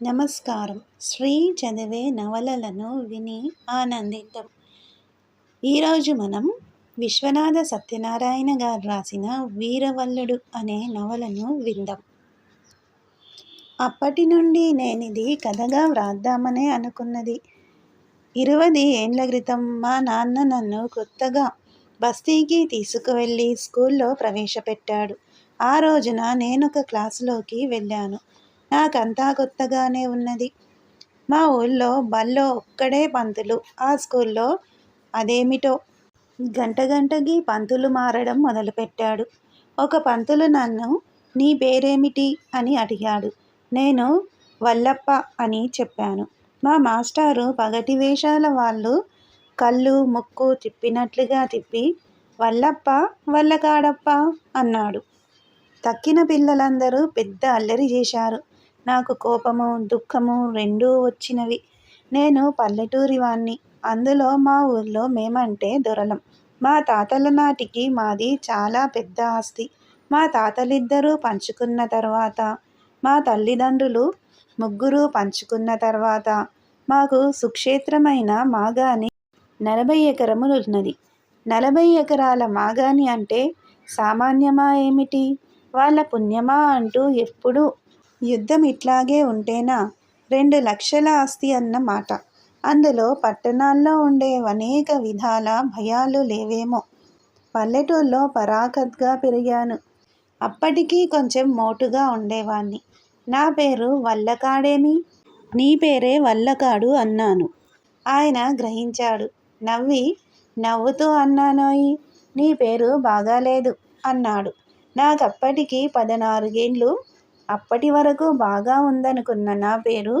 నమస్కారం. శ్రీ చదివే నవలలను విని ఆనందిద్దాం. ఈరోజు మనం విశ్వనాథ సత్యనారాయణ గారు రాసిన వీరవల్లుడు అనే నవలను విందాం. అప్పటి నుండి నేనిది కథగా వ్రాద్దామనే అనుకున్నది. 20 ఏండ్ల క్రితం మా నాన్న నన్ను కొత్తగా బస్తీకి తీసుకువెళ్ళి స్కూల్లో ప్రవేశపెట్టాడు. ఆ రోజున నేనొక క్లాసులోకి వెళ్ళాను. నాకంతా కొత్తగానే ఉన్నది. మా ఊళ్ళో బళ్ళో ఒక్కడే పంతులు. ఆ స్కూల్లో అదేమిటో గంటకి పంతులు మారడం మొదలుపెట్టాడు. ఒక పంతులు నన్ను నీ పేరేమిటి అని అడిగాడు. నేను వల్లప్ప అని చెప్పాను. మా మాస్టారు పగటి వేషాల వాళ్ళు కళ్ళు ముక్కు తిప్పినట్లుగా తిప్పి వల్లప్ప వల్లకాడప్ప అన్నాడు. తక్కిన పిల్లలందరూ పెద్ద అల్లరి చేశారు. నాకు కోపము దుఃఖము రెండూ వచ్చినవి. నేను పల్లెటూరి వాణ్ణి. అందులో మా ఊర్లో మేమంటే దొరలం. మా తాతల నాటికి మాది చాలా పెద్ద ఆస్తి. మా తాతలిద్దరూ పంచుకున్న తర్వాత, మా తల్లిదండ్రులు ముగ్గురు పంచుకున్న తర్వాత మాకు సుక్షేత్రమైన మాగాని 40 ఎకరములున్నది. 40 ఎకరాల మాగాని అంటే సామాన్యమా ఏమిటి? వాళ్ళ పుణ్యమా అంటూ ఎప్పుడూ యుద్ధం ఇట్లాగే ఉంటేనా? 2 లక్షల ఆస్తి అన్న మాట. అందులో పట్టణాల్లో ఉండే అనేక విధాల భయాలు లేవేమో. పల్లెటూళ్ళలో పరాకత్గా పెరిగాను. అప్పటికీ కొంచెం మోటుగా ఉండేవాణ్ణి. నా పేరు వల్లకాడేమి? నీ పేరే వల్లకాడు అన్నాను. ఆయన గ్రహించాడు. నవ్వుతూ అన్నానోయ్, నీ పేరు బాగాలేదు అన్నాడు. నాకప్పటికి 14 ఏండ్లు. అప్పటి వరకు బాగా ఉందనుకున్న నా పేరు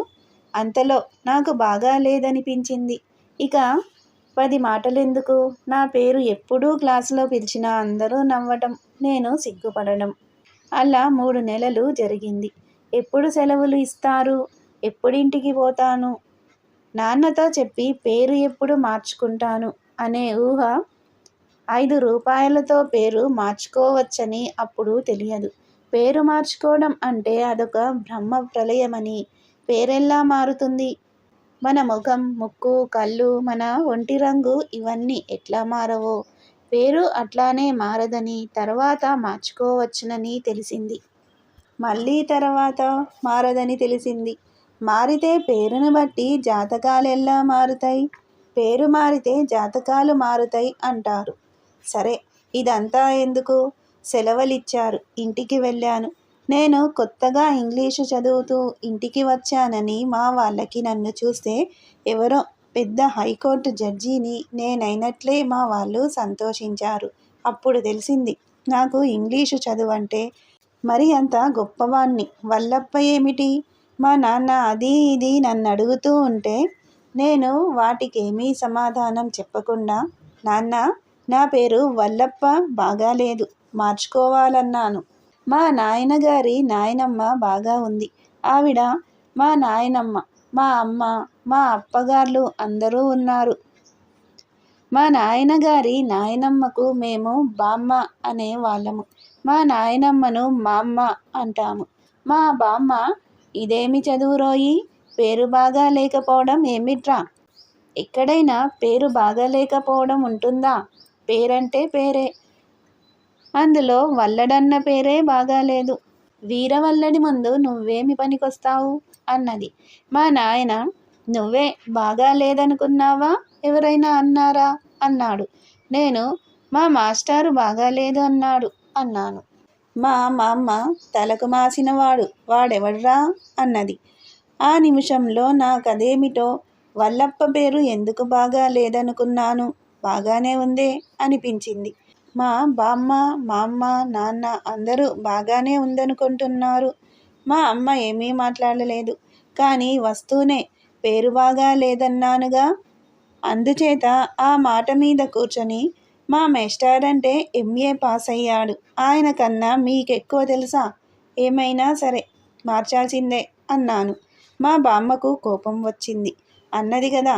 అంతలో నాకు బాగా లేదనిపించింది. ఇక 10 మాటలెందుకు, నా పేరు ఎప్పుడూ క్లాసులో పిలిచినా అందరూ నవ్వటం, నేను సిగ్గుపడడం. అలా 3 నెలలు జరిగింది. ఎప్పుడు సెలవులు ఇస్తారు, ఎప్పుడింటికి పోతాను, నాన్నతో చెప్పి పేరు ఎప్పుడు మార్చుకుంటాను అనే ఊహ. 5 రూపాయలతో పేరు మార్చుకోవచ్చని అప్పుడు తెలియదు. పేరు మార్చుకోవడం అంటే అదొక బ్రహ్మ ప్రళయమని. పేరెలా మారుతుంది? మన ముఖం ముక్కు కళ్ళు మన ఒంటి రంగు ఇవన్నీ ఎట్లా మారవో పేరు అట్లానే మారదని తర్వాత మార్చుకోవచ్చునని తెలిసింది. మళ్ళీ తర్వాత మారదని తెలిసింది. మారితే పేరును బట్టి జాతకాలెలా మారుతాయి? పేరు మారితే జాతకాలు మారుతాయి అంటారు. సరే, ఇదంతా ఎందుకు? సెలవులిచ్చారు. ఇంటికి వెళ్ళాను. నేను కొత్తగా ఇంగ్లీషు చదువుతూ ఇంటికి వచ్చానని మా వాళ్ళకి నన్ను చూస్తే ఎవరో పెద్ద హైకోర్టు జడ్జిని నేనైనట్లే మా వాళ్ళు సంతోషించారు. అప్పుడు తెలిసింది నాకు ఇంగ్లీషు చదువంటే మరి అంత గొప్పవాణ్ణి. వల్లప్ప ఏమిటి? మా నాన్న అది ఇది నన్ను అడుగుతూ ఉంటే నేను వాటికేమీ సమాధానం చెప్పకుండా, నాన్న, నా పేరు వల్లప్ప బాగాలేదు, మార్చుకోవాలన్నాను. మా నాయనగారి నాయనమ్మ బాగా ఉంది. ఆవిడ మా నాయనమ్మ, మా అమ్మ, మా అప్పగార్లు అందరూ ఉన్నారు. మా నాయనగారి నాయనమ్మకు మేము బామ్మ అనే వాళ్ళము. మా నాయనమ్మను మామ్మ అంటాము. మా బామ్మ, ఇదేమి చదువురోయి, పేరు బాగా లేకపోవడం ఏమిట్రా? ఎక్కడైనా పేరు బాగాలేకపోవడం ఉంటుందా? పేరంటే పేరే. అందులో వల్లడన్న పేరే బాగాలేదు. వీరవల్లడి ముందు నువ్వేమి పనికొస్తావు అన్నది. మా నాయన, నువ్వే బాగా లేదనుకున్నావా, ఎవరైనా అన్నారా అన్నాడు. నేను, మా మాస్టారు బాగాలేదు అన్నాడు అన్నాను. మా మామ్మ, తలకు మాసినవాడు, వాడెవడ్రా అన్నది. ఆ నిమిషంలో నాకదేమిటో వల్లప్ప పేరు ఎందుకు బాగా లేదనుకున్నాను, బాగానే ఉందే అనిపించింది. మా బామ్మ, మా అమ్మ, నాన్న అందరూ బాగానే ఉందనుకుంటున్నారు. మా అమ్మ ఏమీ మాట్లాడలేదు. కానీ వస్తూనే పేరు బాగా లేదన్నానుగా. అందుచేత ఆ మాట మీద కూర్చొని, మా మేస్టారంటే MA పాస్ అయ్యాడు. ఆయన కన్నా మీకెక్కువ తెలుసా? ఏమైనా సరే మార్చాల్సిందే అన్నాను. మా బామ్మకు కోపం వచ్చింది. అన్నది కదా,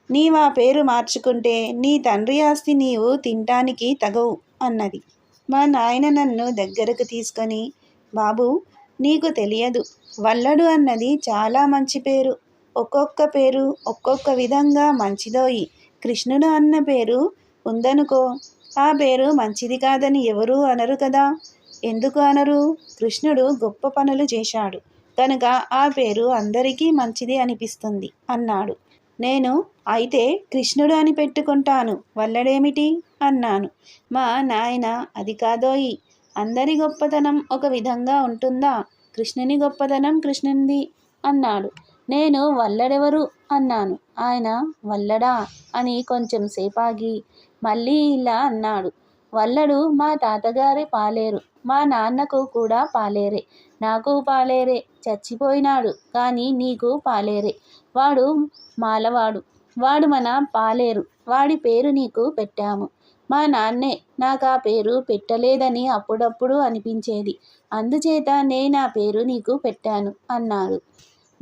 నీవా పేరు మార్చుకుంటే నీ తండ్రి ఆస్తి నీవు తింటానికి తగవు అన్నది. మా నాయన నన్ను దగ్గరకు తీసుకొని, బాబూ, నీకు తెలియదు, వల్లడు అన్నది చాలా మంచి పేరు. ఒక్కొక్క పేరు ఒక్కొక్క విధంగా మంచిదోయి. కృష్ణుడు అన్న పేరు ఉందనుకో, ఆ పేరు మంచిది కాదని ఎవరూ అనరు కదా. ఎందుకు అనరు? కృష్ణుడు గొప్ప పనులు చేశాడు కనుక ఆ పేరు అందరికీ మంచిది అనిపిస్తుంది అన్నాడు. నేను అయితే కృష్ణుడు అని పెట్టుకుంటాను, వల్లడేమిటి అన్నాను. మా నాయన అది కాదోయి, అందరి గొప్పతనం ఒక విధంగా ఉంటుందా, కృష్ణుని గొప్పతనం కృష్ణునిది అన్నాడు. నేను వల్లడెవరు అన్నాను. ఆయన వల్లడా అని కొంచెం సేపాగి మళ్ళీ ఇలా అన్నాడు. వల్లడు మా తాతగారి పాలేరు, మా నాన్నకు కూడా పాలేరే, నాకు పాలేరే. చచ్చిపోయినాడు కానీ నీకు పాలేరే. వాడు మాలవాడు, వాడు మన పాలేరు, వాడి పేరు నీకు పెట్టాము. మా నాన్నే నాకు ఆ పేరు పెట్టలేదని అప్పుడప్పుడు అనిపించేది, అందుచేత నేనా పేరు నీకు పెట్టాను అన్నాడు.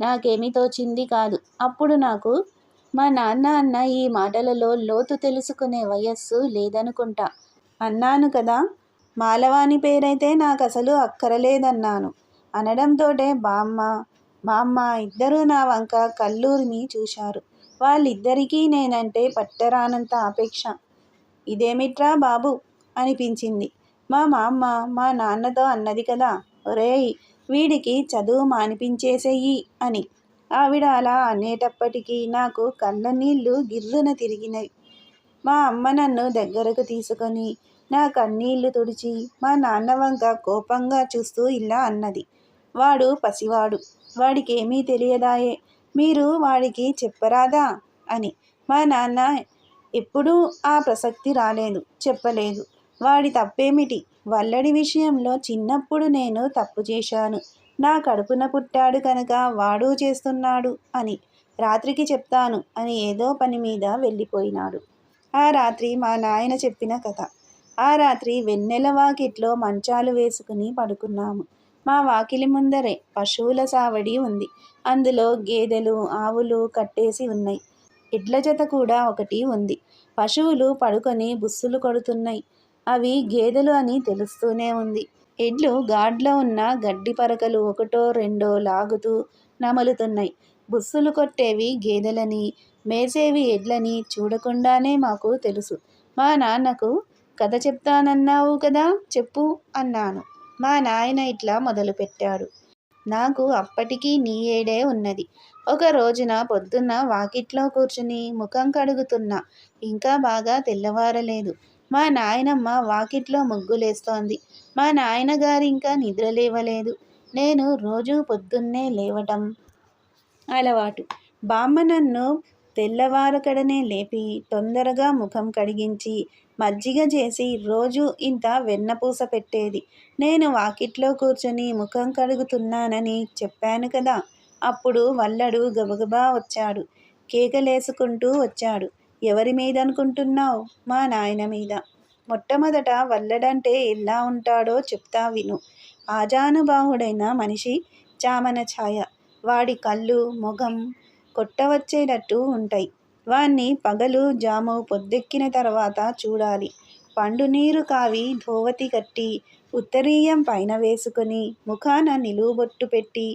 నాకేమీ తోచింది కాదు. అప్పుడు నాకు మా నాన్న అన్న ఈ మాటలలో లోతు తెలుసుకునే వయస్సు లేదనుకుంటా. అన్నాను కదా, మాలవాని పేరైతే నాకసలు అక్కరలేదన్నాను. అనడంతోటే బామ్మ, బామ్మ ఇద్దరూ నా వంక కళ్ళూరిమి చూశారు. వాళ్ళిద్దరికీ నేనంటే పట్టరానంత ఆపేక్ష. ఇదేమిట్రా బాబు అనిపించింది. మా మామ్మ మా నాన్నతో అన్నది కదా, ఒరేయ్ వీడికి చదువు మానిపించేసెయ్యి అని. ఆవిడ అలా అనేటప్పటికీ నాకు కళ్ళ నీళ్లు గిర్రున తిరిగినవి. మా అమ్మ నన్ను దగ్గరకు తీసుకొని నా కన్నీళ్లు తుడిచి మా నాన్న వంక కోపంగా చూస్తూ ఇలా అన్నది. వాడు పసివాడు, వాడికేమీ తెలియదాయే, మీరు వాడికి చెప్పరాదా అని. మా నాన్న ఎప్పుడూ ఆ ప్రసక్తి రాలేదు, చెప్పలేదు. వాడి తప్పేమిటి? వల్లడి విషయంలో చిన్నప్పుడు నేను తప్పు చేశాను, నా కడుపున పుట్టాడు కనుక వాడు చేస్తున్నాడు అని. రాత్రికి చెప్తాను అని ఏదో పని మీద వెళ్ళిపోయినాడు. ఆ రాత్రి మా నాయన చెప్పిన కథ. ఆ రాత్రి వెన్నెల వాకిట్లో మంచాలు వేసుకుని పడుకున్నాము. మా వాకిలి ముందరే పశువుల సావడి ఉంది. అందులో గేదెలు ఆవులు కట్టేసి ఉన్నాయి. ఎడ్ల జత కూడా ఒకటి ఉంది. పశువులు పడుకొని బుస్సులు కొడుతున్నాయి. అవి గేదెలు అని తెలుస్తూనే ఉంది. ఎడ్లు గాడ్లో ఉన్న గడ్డి పరకలు ఒకటో రెండో లాగుతూ నమలుతున్నాయి. బుస్సులు కొట్టేవి గేదెలని, మేసేవి ఎడ్లని చూడకుండానే మాకు తెలుసు. మా నాన్నకు కథ చెప్తానన్నావు కదా, చెప్పు అన్నాను. మా నాయన ఇట్లా మొదలుపెట్టాడు. నాకు అప్పటికీ నీ ఏడే ఉన్నది. ఒక రోజున పొద్దున్న వాకిట్లో కూర్చుని ముఖం కడుగుతున్నా. ఇంకా బాగా తెల్లవారలేదు. మా నాయనమ్మ వాకిట్లో ముగ్గులేస్తోంది. మా నాయనగారు ఇంకా నిద్రలేవలేదు. నేను రోజూ పొద్దున్నే లేవటం అలవాటు. బామ్మ నన్ను తెల్లవారకడనే లేపి తొందరగా ముఖం కడిగించి మజ్జిగ చేసి రోజు ఇంత వెన్నపూస పెట్టేది. నేను వాకిట్లో కూర్చొని ముఖం కడుగుతున్నానని చెప్పాను కదా. అప్పుడు వల్లడు గబగబా వచ్చాడు. కేకలేసుకుంటూ వచ్చాడు. ఎవరి మీదనుకుంటున్నావు? మా నాయన మీద. మొట్టమొదట వల్లడంటే ఎలా ఉంటాడో చెప్తా విను. ఆజానుబాహుడైన మనిషి, చామన ఛాయ. వాడి కళ్ళు మొగం కొట్టవచ్చేటట్టు ఉంటాయి. వాణ్ణి పగలు జాము పొద్దెక్కిన తర్వాత చూడాలి. పండు నీరు కావి ధోవతి కట్టి ఉత్తరీయం పైన వేసుకొని ముఖాన నిలువుబొట్టు పెట్టి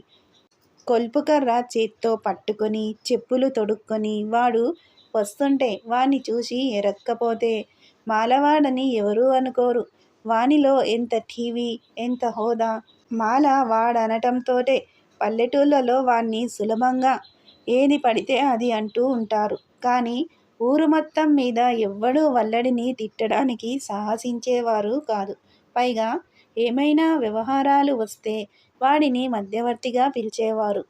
కొల్పుకర్ర చేత్తో పట్టుకొని చెప్పులు తొడుక్కొని వాడు వస్తుంటే వాణ్ణి చూసి ఎరక్కపోతే మాలవాడని ఎవరూ అనుకోరు. వానిలో ఎంత ఠీవి, ఎంత హోదా. మాల వాడనటంతోటే పల్లెటూళ్ళలో వాణ్ణి సులభంగా ఏది పడితే అది అంటూ ఉంటారు. కానీ ఊరు మొత్తం మీద ఎవ్వడూ వల్లడిని తిట్టడానికి సాహసించేవారు కాదు. పైగా ఏమైనా వ్యవహారాలు వస్తే వాడిని మధ్యవర్తిగా పిలిచేవారు.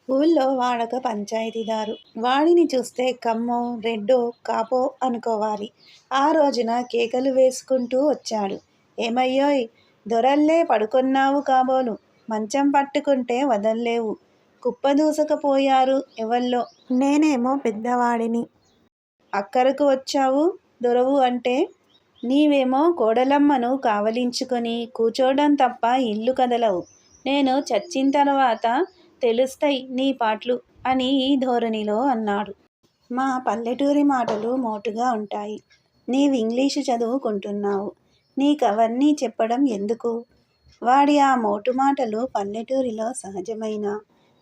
ఊళ్ళో వాడొక పంచాయతీదారు. వాడిని చూస్తే కమ్మో రెడ్డో కాపో అనుకోవాలి. ఆ రోజున కేకలు వేసుకుంటూ వచ్చాడు. ఏమయ్యోయ్, దొరల్లే పడుకొన్నావు కాబోలు, మంచం పట్టుకుంటే వదల్లేవు. కుప్పదూసకపోయారు ఎవళ్ళో. నేనేమో పెద్దవాడిని, అక్కరకు వచ్చావు దొరవు అంటే. నీవేమో కోడలమ్మను కావలించుకొని కూచోడం తప్ప ఇల్లు కదలవు. నేను చచ్చిన తర్వాత తెలుస్తాయి నీ పాట్లు అని ఈ ధోరణిలో అన్నాడు. మా పల్లెటూరి మాటలు మోటుగా ఉంటాయి. నీవు ఇంగ్లీషు చదువుకుంటున్నావు, నీకవన్నీ చెప్పడం ఎందుకు? వాడి ఆ మోటు మాటలు పల్లెటూరిలో సహజమైన.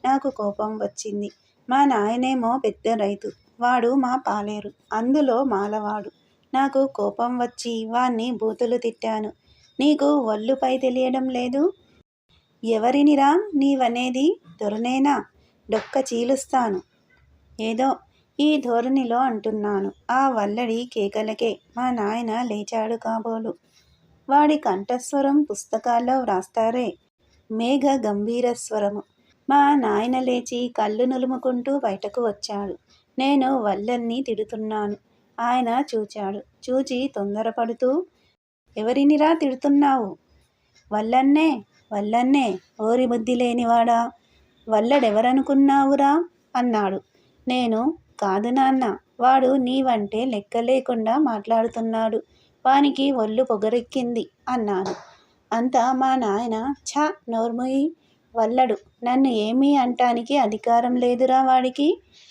నాకు కోపం వచ్చింది. మా నాయనేమో పెద్ద రైతు, వాడు మా పాలేరు, అందులో మాలవాడు. నాకు కోపం వచ్చి వాణ్ణి బూతులు తిట్టాను. నీకు ఒళ్ళుపై తెలియడం లేదు? ఎవరినిరా నీవనేది? దొరనేనా? డొక్క చీలుస్తాను. ఏదో ఈ ధోరణిలో అంటున్నాను. ఆ వల్లడి కేకలకే మా నాయన లేచాడు కాబోలు. వాడి కంఠస్వరం పుస్తకాల్లో వ్రాస్తారే, మేఘ గంభీర స్వరము. మా నాయన లేచి కళ్ళు నులుముకుంటూ బయటకు వచ్చాడు. నేను వల్లన్ని తిడుతున్నాను. ఆయన చూచాడు. చూచి తొందరపడుతూ, ఎవరినిరా తిడుతున్నావు? వల్లన్నే, వల్లన్నే. ఓరి బుద్ధి లేనివాడా, వల్లడెవరనుకున్నావురా అన్నాడు. నేను, కాదు నాన్న, వాడు నీవంటే లెక్క లేకుండా మాట్లాడుతున్నాడు, వానికి ఒళ్ళు పొగరెక్కింది అన్నాను. అంతా మా నాయన, ఛ నోర్ముయి, వల్లడు, నన్ను ఏమీ అంటానికి అధికారం లేదురా వాడికి,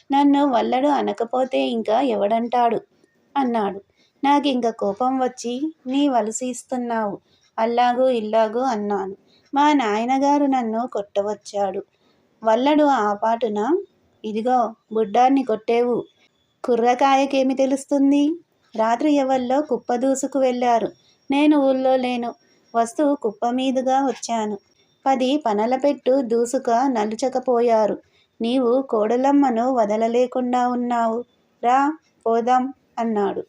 నన్ను వల్లడు అనకపోతే ఇంకా ఎవడంటాడు అన్నాడు. నాకింక కోపం వచ్చి, నీ వలుసు ఇస్తున్నావు, అల్లాగు ఇల్లాగు అన్నాను. మా నాయనగారు నన్ను కొట్టవచ్చాడు. వల్లడు ఆపాటున, ఇదిగో బుడ్డాన్ని కొట్టేవు, కుర్రకాయకేమి తెలుస్తుంది? రాత్రి ఎవల్లో కుప్ప దూసుకు వెళ్ళారు. నేను ఊళ్ళో లేను, వస్తూ కుప్ప మీదుగా వచ్చాను. 10 పనల పెట్టు దూసుక నలుచకపోయారు. నీవు కోడలమ్మను వదలలేకుండా ఉన్నావు. రా పోదాం అన్నాడు.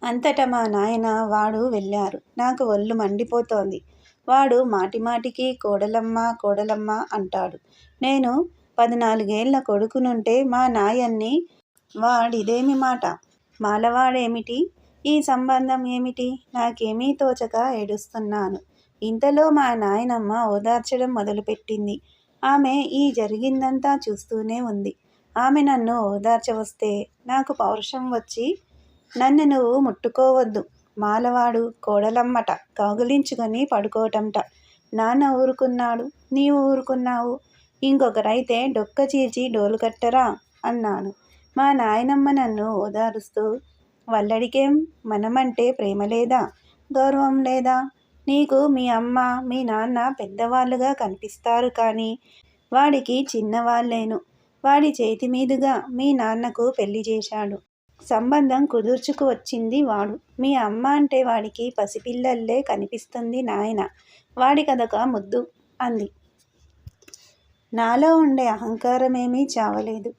అంతటా మా నాయన వాడు వెళ్ళారు. నాకు ఒళ్ళు మండిపోతోంది. వాడు మాటిమాటికి కోడలమ్మ కోడలమ్మ అంటాడు. నేను 14 కొడుకునుంటే మా నాయన్ని వాడిదేమి మాట? మాలవాడేమిటి? ఈ సంబంధం ఏమిటి? నాకేమీ తోచక ఏడుస్తున్నాను. ఇంతలో మా నాయనమ్మ ఓదార్చడం మొదలుపెట్టింది. ఆమె ఈ జరిగిందంతా చూస్తూనే ఉంది. ఆమె నన్ను ఓదార్చవస్తే నాకు పౌరుషం వచ్చి, నన్ను నువ్వు ముట్టుకోవద్దు, మాలవాడు కోడలమ్మట, కౌగిలించుకొని పడుకోవటంట. నాన్న ఊరుకున్నాడు, నీవు ఊరుకున్నావు, ఇంకొకరైతే డొక్క చీల్చి డోలు కట్టరా అన్నాను. మా నాయనమ్మ నన్ను ఓదారుస్తూ, వల్లడికేం మనమంటే ప్రేమ లేదా, గౌరవం లేదా? నీకు మీ అమ్మ మీ నాన్న పెద్దవాళ్ళుగా కనిపిస్తారు కానీ వాడికి చిన్నవాళ్ళేను. వాడి చేతి మీదుగా మీ నాన్నకు పెళ్లి చేశాడు. సంబంధం కుదుర్చుకు వచ్చింది వాడు. మీ అమ్మ అంటే వాడికి పసిపిల్లల్లే కనిపిస్తుంది నాయన. వాడికదొక ముద్దు అంది. నాలో ఉండే అహంకారమేమీ చావలేదు.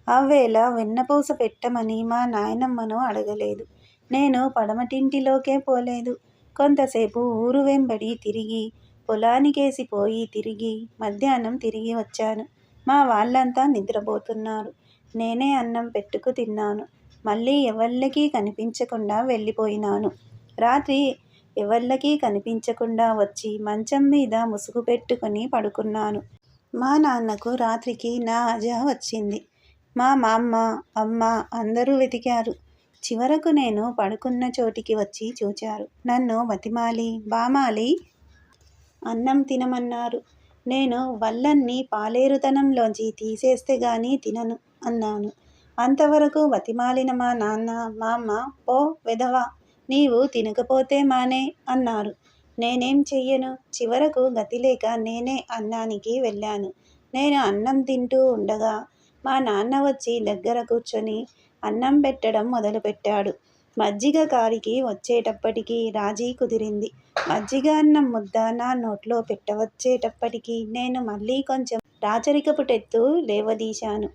అవ్వేళ వెన్నపూస పెట్టమని మా నాయనమ్మను అడగలేదు. నేను పడమటింటిలోకే పోలేదు. కొంతసేపు ఊరు వెంబడి తిరిగి, పొలానికేసి పోయి తిరిగి, మధ్యాహ్నం తిరిగి వచ్చాను. మా వాళ్ళంతా నిద్రపోతున్నారు. నేనే అన్నం పెట్టుకు తిన్నాను. మళ్ళీ ఎవళ్ళకీ కనిపించకుండా వెళ్ళిపోయినాను. రాత్రి ఎవళ్ళకీ కనిపించకుండా వచ్చి మంచం మీద ముసుగు పెట్టుకుని పడుకున్నాను. మా నాన్నకు రాత్రికి నా అజా వచ్చింది. మా మామ్మ, అమ్మ అందరూ వెతికారు. చివరకు నేను పడుకున్న చోటికి వచ్చి చూచారు. నన్ను బతిమాలి బామాలి అన్నం తినమన్నారు. నేను వల్లన్ని పాలేరుతనంలోంచి తీసేస్తే గాని తినను అన్నాను. అంతవరకు బతిమాలిన మా నాన్న, మా అమ్మ, పో వెధవా, నీవు తినకపోతే మానే అన్నారు. నేనేం చెయ్యను? చివరకు గతిలేక నేనే అన్నానికి వెళ్ళాను. నేను అన్నం తింటూ ఉండగా మా నాన్న వచ్చి దగ్గర కూర్చొని అన్నం పెట్టడం మొదలుపెట్టాడు. మజ్జిగ కారికి వచ్చేటప్పటికి రాజీ కుదిరింది. మజ్జిగ అన్నం ముద్ద నా నోట్లో పెట్టవచ్చేటప్పటికి నేను మళ్ళీ కొంచెం రాచరికపు టెత్తు లేవదీశాను.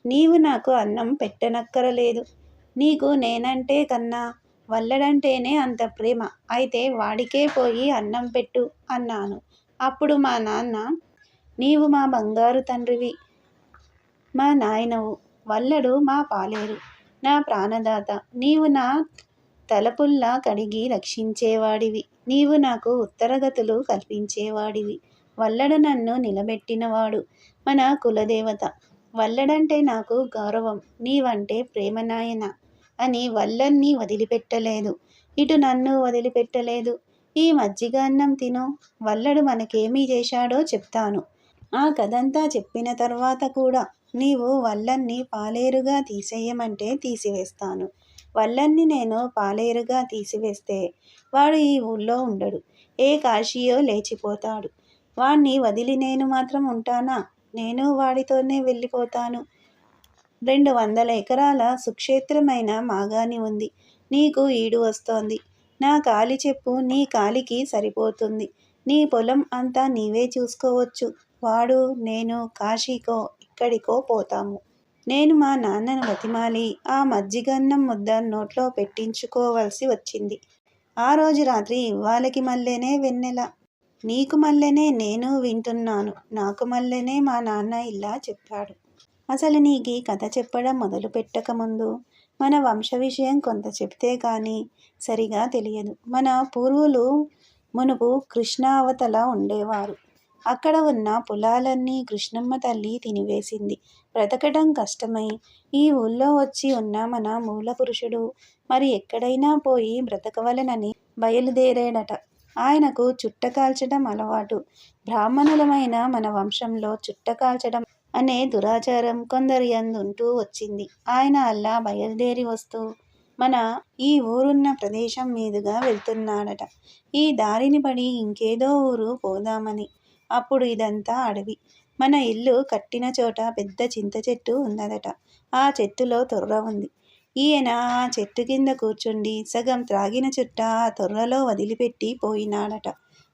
నీవు నాకు అన్నం పెట్టనక్కరలేదు. నీకు నేనంటే కన్నా వల్లడంటేనే అంత ప్రేమ అయితే వాడికే పోయి అన్నం పెట్టు అన్నాను. అప్పుడు మా నాన్న, నీవు మా బంగారు తండ్రివి, మా నాయనవు, వల్లడు మా పాలేరు, నా ప్రాణదాత, నీవు నా తలపుల్లా కడిగి రక్షించేవాడివి, నీవు నాకు ఉత్తరగతులు కల్పించేవాడివి. వల్లడు నన్ను నిలబెట్టినవాడు, మన కులదేవత. వల్లడంటే నాకు గౌరవం, నీవంటే ప్రేమ నాయన అని వల్లన్ని వదిలిపెట్టలేదు, ఇటు నన్ను వదిలిపెట్టలేదు. ఈ మజ్జిగ అన్నం తిను, వల్లడు మనకేమీ చేశాడో చెప్తాను. ఆ కథంతా చెప్పిన తర్వాత కూడా నీవు వల్లన్ని పాలేరుగా తీసేయమంటే తీసివేస్తాను. వల్లన్ని నేను పాలేరుగా తీసివేస్తే వాడు ఈ ఊళ్ళో ఉండడు. ఏ కాశీయో లేచిపోతాడు. వాణ్ణి వదిలి నేను మాత్రం ఉంటానా? నేను వాడితోనే వెళ్ళిపోతాను. 200 ఎకరాల సుక్షేత్రమైన మాగాణి ఉంది. నీకు ఈడు వస్తోంది. నా కాలి చెప్పు నీ కాలికి సరిపోతుంది. నీ పొలం అంతా నీవే చూసుకోవచ్చు. వాడు నేను కాశీకో ఎక్కడికో పోతాము. నేను మా నాన్నను బతిమాలి ఆ మజ్జిగన్నం ముద్ద నోట్లో పెట్టించుకోవలసి వచ్చింది. ఆ రోజు రాత్రి ఇవ్వాలకి మల్లెనే వెన్నెల. నీకు మల్లెనే నేను వింటున్నాను. నాకు మల్లెనే మా నాన్న ఇలా చెప్పాడు. అసలు నీకీ కథ చెప్పడం మొదలు పెట్టకముందు మన వంశ విషయం కొంత చెప్తే కానీ సరిగా తెలియదు. మన పూర్వులు మునుపు కృష్ణావతల ఉండేవారు. అక్కడ ఉన్న పొలాలన్నీ కృష్ణమ్మ తల్లి తినివేసింది. బ్రతకడం కష్టమై ఈ ఊళ్ళో వచ్చి ఉన్న మన మూల పురుషుడు మరి ఎక్కడైనా పోయి బ్రతకవలెనని బయలుదేరాడట. ఆయనకు చుట్ట కాల్చడం అలవాటు. బ్రాహ్మణులమైన మన వంశంలో చుట్ట కాల్చడం అనే దురాచారం కొందరి యందుంటూ వచ్చింది. ఆయన అలా బయలుదేరి వస్తూ మన ఈ ఊరున్న ప్రదేశం మీదుగా వెళ్తున్నాడట. ఈ దారిని పడి ఇంకేదో ఊరు పోదామని. అప్పుడు ఇదంతా అడవి. మన ఇల్లు కట్టిన చోట పెద్ద చింత చెట్టు ఉన్నదట. ఆ చెట్టులో తొర్ర ఉంది. ఈయన ఆ చెట్టు కింద కూర్చుండి సగం త్రాగిన చుట్ట ఆ తొర్రలో వదిలిపెట్టి పోయినాడట.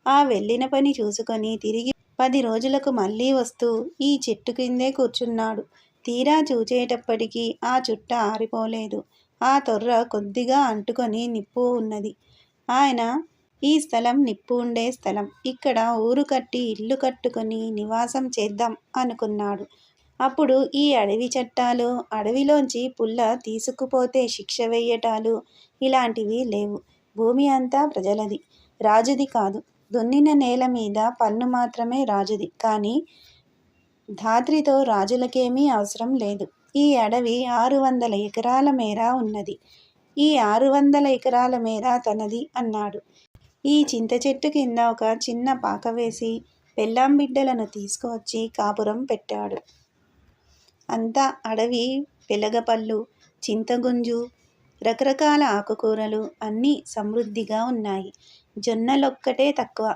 ఆ వెళ్ళిన పని చూసుకొని తిరిగి 10 రోజులకు మళ్ళీ వస్తూ ఈ చెట్టు కిందే కూర్చున్నాడు. తీరా చూచేటప్పటికీ ఆ చుట్ట ఆరిపోలేదు. ఆ తొర్ర కొద్దిగా అంటుకొని నిప్పు ఉన్నది. ఆయన ఈ స్థలం నిప్పు ఉండే స్థలం. ఇక్కడ ఊరు కట్టి ఇల్లు కట్టుకొని నివాసం చేద్దాం అనుకున్నాడు. అప్పుడు ఈ అడవి చట్టాలు, అడవిలోంచి పుల్ల తీసుకుపోతే శిక్ష వేయటాలు ఇలాంటివి లేవు. భూమి అంతా ప్రజలది, రాజుది కాదు. దున్నిన నేల మీద పన్ను మాత్రమే రాజుది. కానీ ధాత్రితో రాజులకేమీ అవసరం లేదు. ఈ అడవి 600 ఎకరాల మేర ఉన్నది. ఈ 600 ఎకరాల మేర తనది అన్నాడు. ఈ చింత చెట్టు కింద ఒక చిన్న పాక వేసి పెళ్ళాం బిడ్డలను తీసుకువచ్చి కాపురం పెట్టాడు. అంతా అడవి వెలగపళ్ళు, చింతగుంజు, రకరకాల ఆకుకూరలు అన్నీ సమృద్ధిగా ఉన్నాయి. జొన్నలొక్కటే తక్కువ.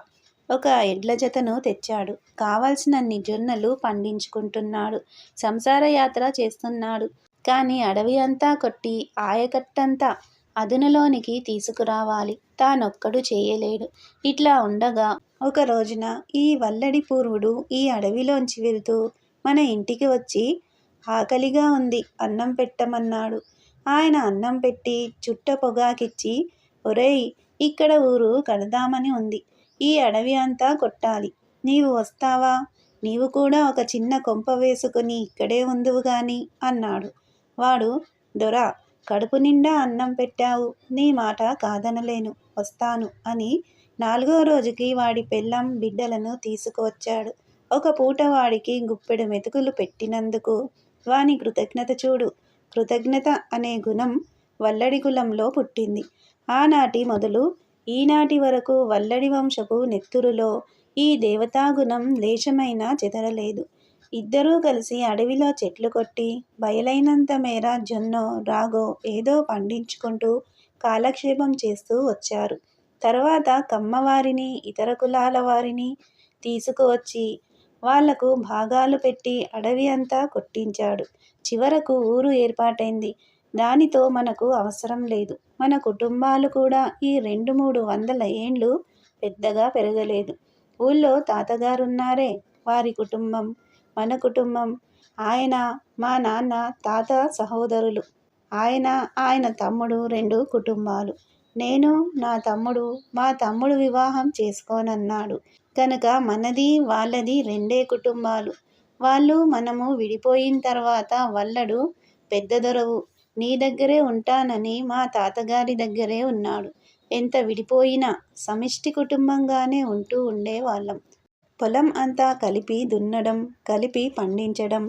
ఒక ఎడ్ల జతను తెచ్చాడు. కావలసినన్ని జొన్నలు పండించుకుంటున్నాడు. సంసార యాత్ర చేస్తున్నాడు. కానీ అడవి అంతా కొట్టి ఆయకట్టంతా అదునులోనికి తీసుకురావాలి. తానొక్కడు చేయలేడు. ఇట్లా ఉండగా ఒక రోజున ఈ వల్లడి పూర్వుడు ఈ అడవిలోంచి వెళ్తూ మన ఇంటికి వచ్చి ఆకలిగా ఉంది, అన్నం పెట్టమన్నాడు. ఆయన అన్నం పెట్టి చుట్ట పొగాకిచ్చి, ఒరేయ్, ఇక్కడ ఊరు కడదామని ఉంది. ఈ అడవి అంతా కొట్టాలి. నీవు వస్తావా? నీవు కూడా ఒక చిన్న కొంప వేసుకుని ఇక్కడే ఉందువు గాని అన్నాడు. వాడు, దొరా, కడుపు నిండా అన్నం పెట్టావు. నీ మాట కాదనలేను, వస్తాను అని 4వ రోజుకి వాడి పెళ్ళాం బిడ్డలను తీసుకువచ్చాడు. ఒక పూట వాడికి గుప్పెడు మెతుకులు పెట్టినందుకు వాని కృతజ్ఞత చూడు. కృతజ్ఞత అనే గుణం వల్లడి కులంలో పుట్టింది. ఆనాటి మొదలు ఈనాటి వరకు వల్లడి వంశపు నెత్తురులో ఈ దేవతాగుణం లేశమైనా చెదరలేదు. ఇద్దరూ కలిసి అడవిలో చెట్లు కొట్టి బయలైనంత మేర జొన్నో రాగో ఏదో పండించుకుంటూ కాలక్షేపం చేస్తూ వచ్చారు. తర్వాత కమ్మవారిని, ఇతర కులాల వారిని తీసుకువచ్చి వాళ్లకు భాగాలు పెట్టి అడవి అంతా కొట్టించాడు. చివరకు ఊరు ఏర్పాటైంది. దానితో మనకు అవసరం లేదు. మన కుటుంబాలు కూడా ఈ 200-300 ఏండ్లు పెద్దగా పెరగలేదు. ఊళ్ళో తాతగారున్నారే, వారి కుటుంబం, మన కుటుంబం, ఆయన, మా నాన్న, తాత సహోదరులు, ఆయన తమ్ముడు 2 కుటుంబాలు, నేను, నా తమ్ముడు. మా తమ్ముడు వివాహం చేసుకోనన్నాడు కనుక మనది వాళ్ళది 2 కుటుంబాలు. వాళ్ళు మనము విడిపోయిన తర్వాత వల్లడు పెద్ద దొరవు నీ దగ్గరే ఉంటానని మా తాతగారి దగ్గరే ఉన్నాడు. ఎంత విడిపోయినా సమిష్టి కుటుంబంగానే ఉంటూ ఉండేవాళ్ళం. పొలం అంతా కలిపి దున్నడం, కలిపి పండించడం,